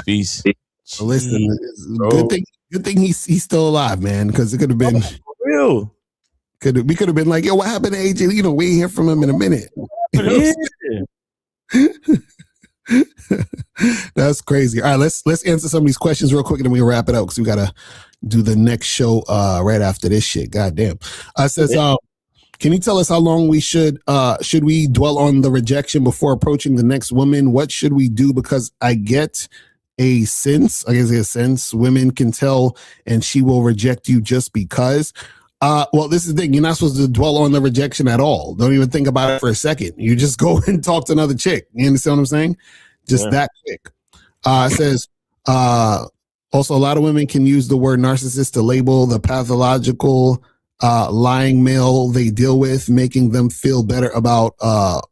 Peace. So listen, good thing he's still alive, man, because it could have been real. We could have been like, yo, what happened to AJ? We ain't hear from him in a minute. You know That's crazy. All right, let's answer some of these questions real quick and then we wrap it up because we gotta do the next show right after this shit. God damn. Says can you tell us how long we should we dwell on the rejection before approaching the next woman? What should we do? Because I guess a sense women can tell and she will reject you just because. Well, this is the thing. You're not supposed to dwell on the rejection at all. Don't even think about it for a second. You just go and talk to another chick. You understand what I'm saying? Just that quick. It says, also, a lot of women can use the word narcissist to label the pathological lying male they deal with, making them feel better about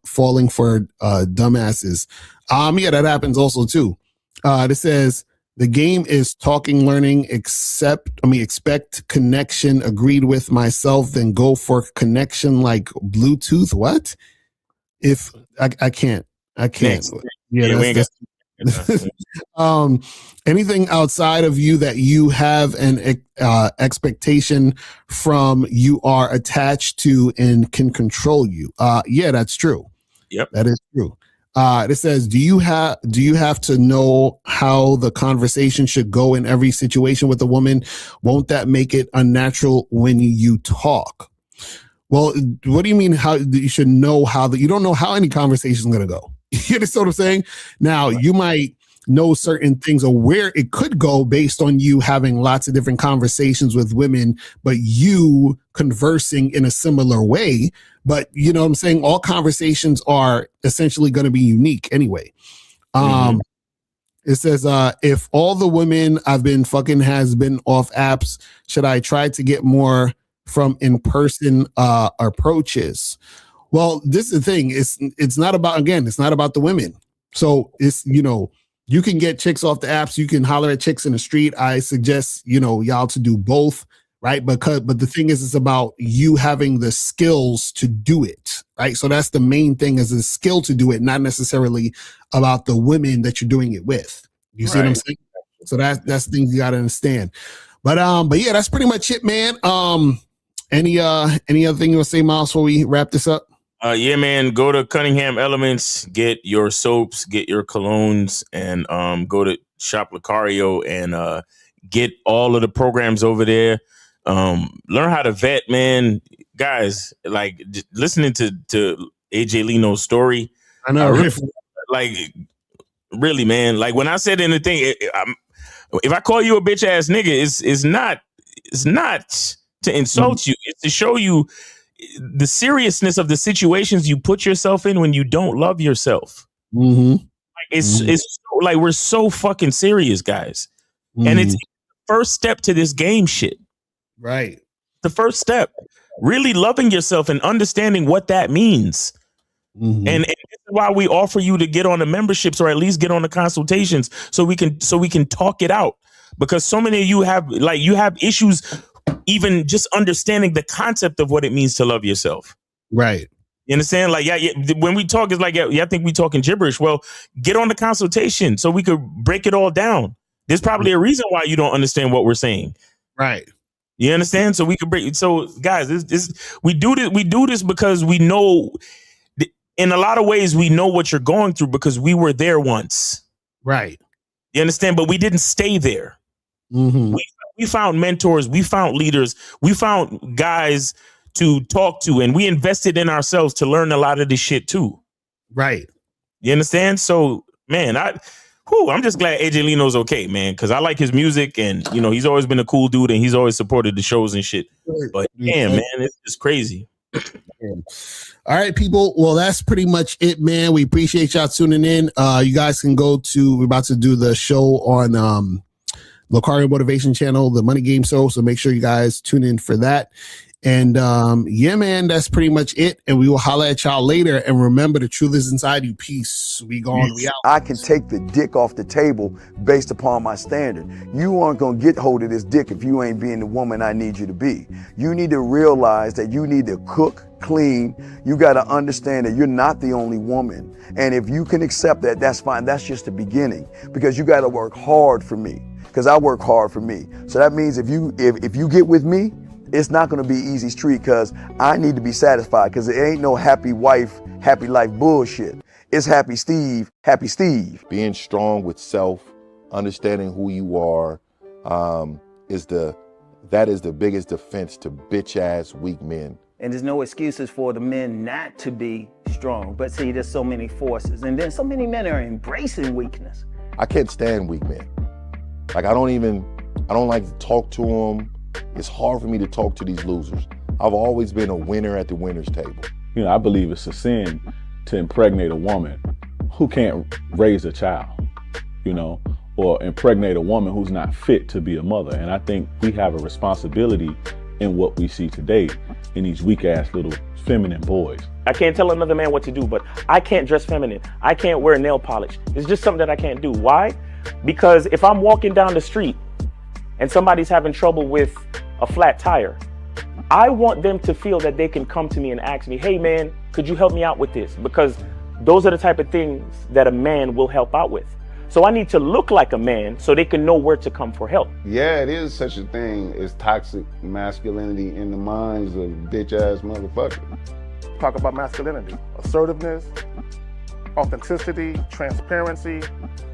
falling for dumbasses. Yeah, that happens also too. It says, the game is talking, learning, expect connection, agreed with myself, then go for connection like Bluetooth. What? If I can't. Next. Yeah, that's anything outside of you that you have an expectation from, you are attached to and can control you. Yeah, that's true. Yep. That is true. It says, do you have to know how the conversation should go in every situation with a woman? Won't that make it unnatural when you talk? Well, what do you mean how you should know you don't know how any conversation is going to go? You understand what I'm saying? Now, you might know certain things or where it could go based on you having lots of different conversations with women, but you conversing in a similar way. But you know what I'm saying? All conversations are essentially going to be unique anyway. It says, if all the women I've been fucking has been off apps, should I try to get more from in-person approaches? Well, this is the thing. It's not about the women. So it's, you can get chicks off the apps. You can holler at chicks in the street. I suggest, y'all to do both, right? But the thing is, it's about you having the skills to do it, right? So that's the main thing, is the skill to do it, not necessarily about the women that you're doing it with. You see what I'm saying? So that's things you got to understand. But yeah, that's pretty much it, man. Any other thing you want to say, Miles, before we wrap this up? Yeah, man, go to Cunningham Elements, get your soaps, get your colognes, and go to Shop Lucario and get all of the programs over there. Learn how to vet, man. Guys, like listening to AJ Leno's story. I know. Really, man. Like when I said anything, if I call you a bitch ass nigga, it's not to insult you. It's to show you the seriousness of the situations you put yourself in when you don't love yourself. Like it's so, like we're so fucking serious, guys, and it's the first step to this game shit. Right. The first step, really loving yourself and understanding what that means. And this is why we offer you to get on the memberships or at least get on the consultations so we can talk it out, because so many of you have issues even just understanding the concept of what it means to love yourself. Right. You understand? Like, yeah, when we talk, it's like, I think we talking gibberish. Well, get on the consultation so we could break it all down. There's probably a reason why you don't understand what we're saying. Right. You understand? So we could break. So guys, we do this because we know, in a lot of ways, we know what you're going through because we were there once. Right. You understand? But we didn't stay there. We found mentors, we found leaders, we found guys to talk to, and we invested in ourselves to learn a lot of this shit too. Right. You understand? So, man, I'm just glad AJ Leno's okay, man, because I like his music, and he's always been a cool dude, and he's always supported the shows and shit. But damn, man, it's just crazy. All right, people. Well, that's pretty much it, man. We appreciate y'all tuning in. You guys can we're about to do the show on Lucario Motivation Channel, the Money Game Show. So make sure you guys tune in for that. And yeah, man, that's pretty much it. And we will holler at y'all later. And remember, the truth is inside you. Peace. We gone. We out. I can take the dick off the table based upon my standard. You aren't going to get hold of this dick if you ain't being the woman I need you to be. You need to realize that you need to cook, clean. You got to understand that you're not the only woman. And if you can accept that, that's fine. That's just the beginning, because you got to work hard for me, because I work hard for me. So that means if you get with me, it's not going to be easy street, because I need to be satisfied, because it ain't no happy wife, happy life bullshit. It's happy Steve, happy Steve. Being strong with self, understanding who you are, that is the biggest defense to bitch ass weak men. And there's no excuses for the men not to be strong. But see, there's so many forces. And then so many men are embracing weakness. I can't stand weak men. Like I don't like to talk to them. It's hard for me to talk to these losers. I've always been a winner at the winner's table. You know, I believe it's a sin to impregnate a woman who can't raise a child, you know, or impregnate a woman who's not fit to be a mother. And I think we have a responsibility in what we see today in these weak ass little feminine boys. I can't tell another man what to do, but I can't dress feminine. I can't wear nail polish. It's just something that I can't do. Why? Because if I'm walking down the street and somebody's having trouble with a flat tire, I want them to feel that they can come to me and ask me, hey man, could you help me out with this? Because those are the type of things that a man will help out with. So I need to look like a man so they can know where to come for help. Yeah, it is such a thing as toxic masculinity in the minds of bitch ass motherfuckers. Talk about masculinity, assertiveness, authenticity, transparency.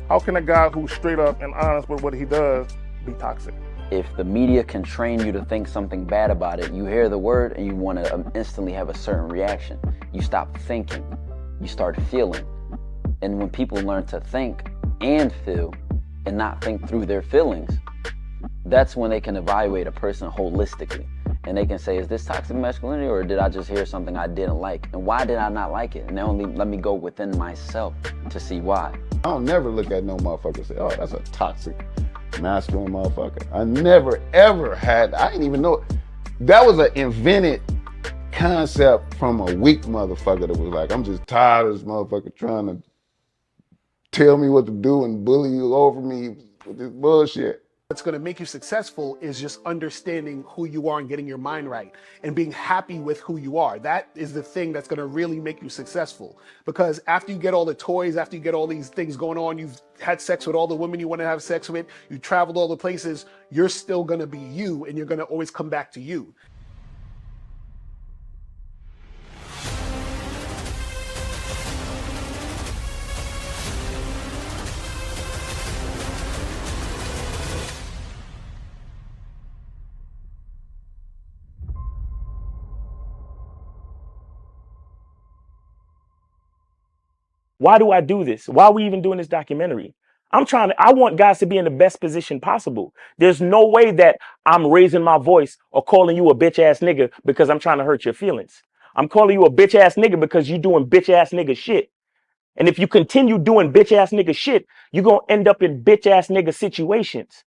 How can a guy who's straight up and honest with what he does be toxic? If the media can train you to think something bad about it, you hear the word and you want to instantly have a certain reaction. You stop thinking, you start feeling. And when people learn to think and feel and not think through their feelings, that's when they can evaluate a person holistically. And they can say, is this toxic masculinity or did I just hear something I didn't like? And why did I not like it? And only let me go within myself to see why. I don't never look at no motherfucker and say, oh, that's a toxic masculine motherfucker. I never ever had, I didn't even know. That was an invented concept from a weak motherfucker that was like, I'm just tired of this motherfucker trying to tell me what to do and bully you over me with this bullshit. What's going to make you successful is just understanding who you are and getting your mind right and being happy with who you are. That is the thing that's going to really make you successful. Because after you get all the toys, after you get all these things going on, you've had sex with all the women you want to have sex with, you traveled all the places, you're still going to be you and you're going to always come back to you. Why do I do this? Why are we even doing this documentary? I want guys to be in the best position possible. There's no way that I'm raising my voice or calling you a bitch ass nigga because I'm trying to hurt your feelings. I'm calling you a bitch ass nigga because you're doing bitch ass nigga shit. And if you continue doing bitch ass nigga shit, you're going to end up in bitch ass nigga situations.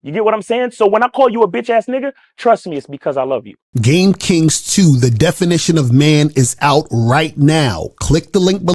You get what I'm saying? So when I call you a bitch ass nigga, trust me, it's because I love you. Game Kings 2, the definition of man, is out right now. Click the link below.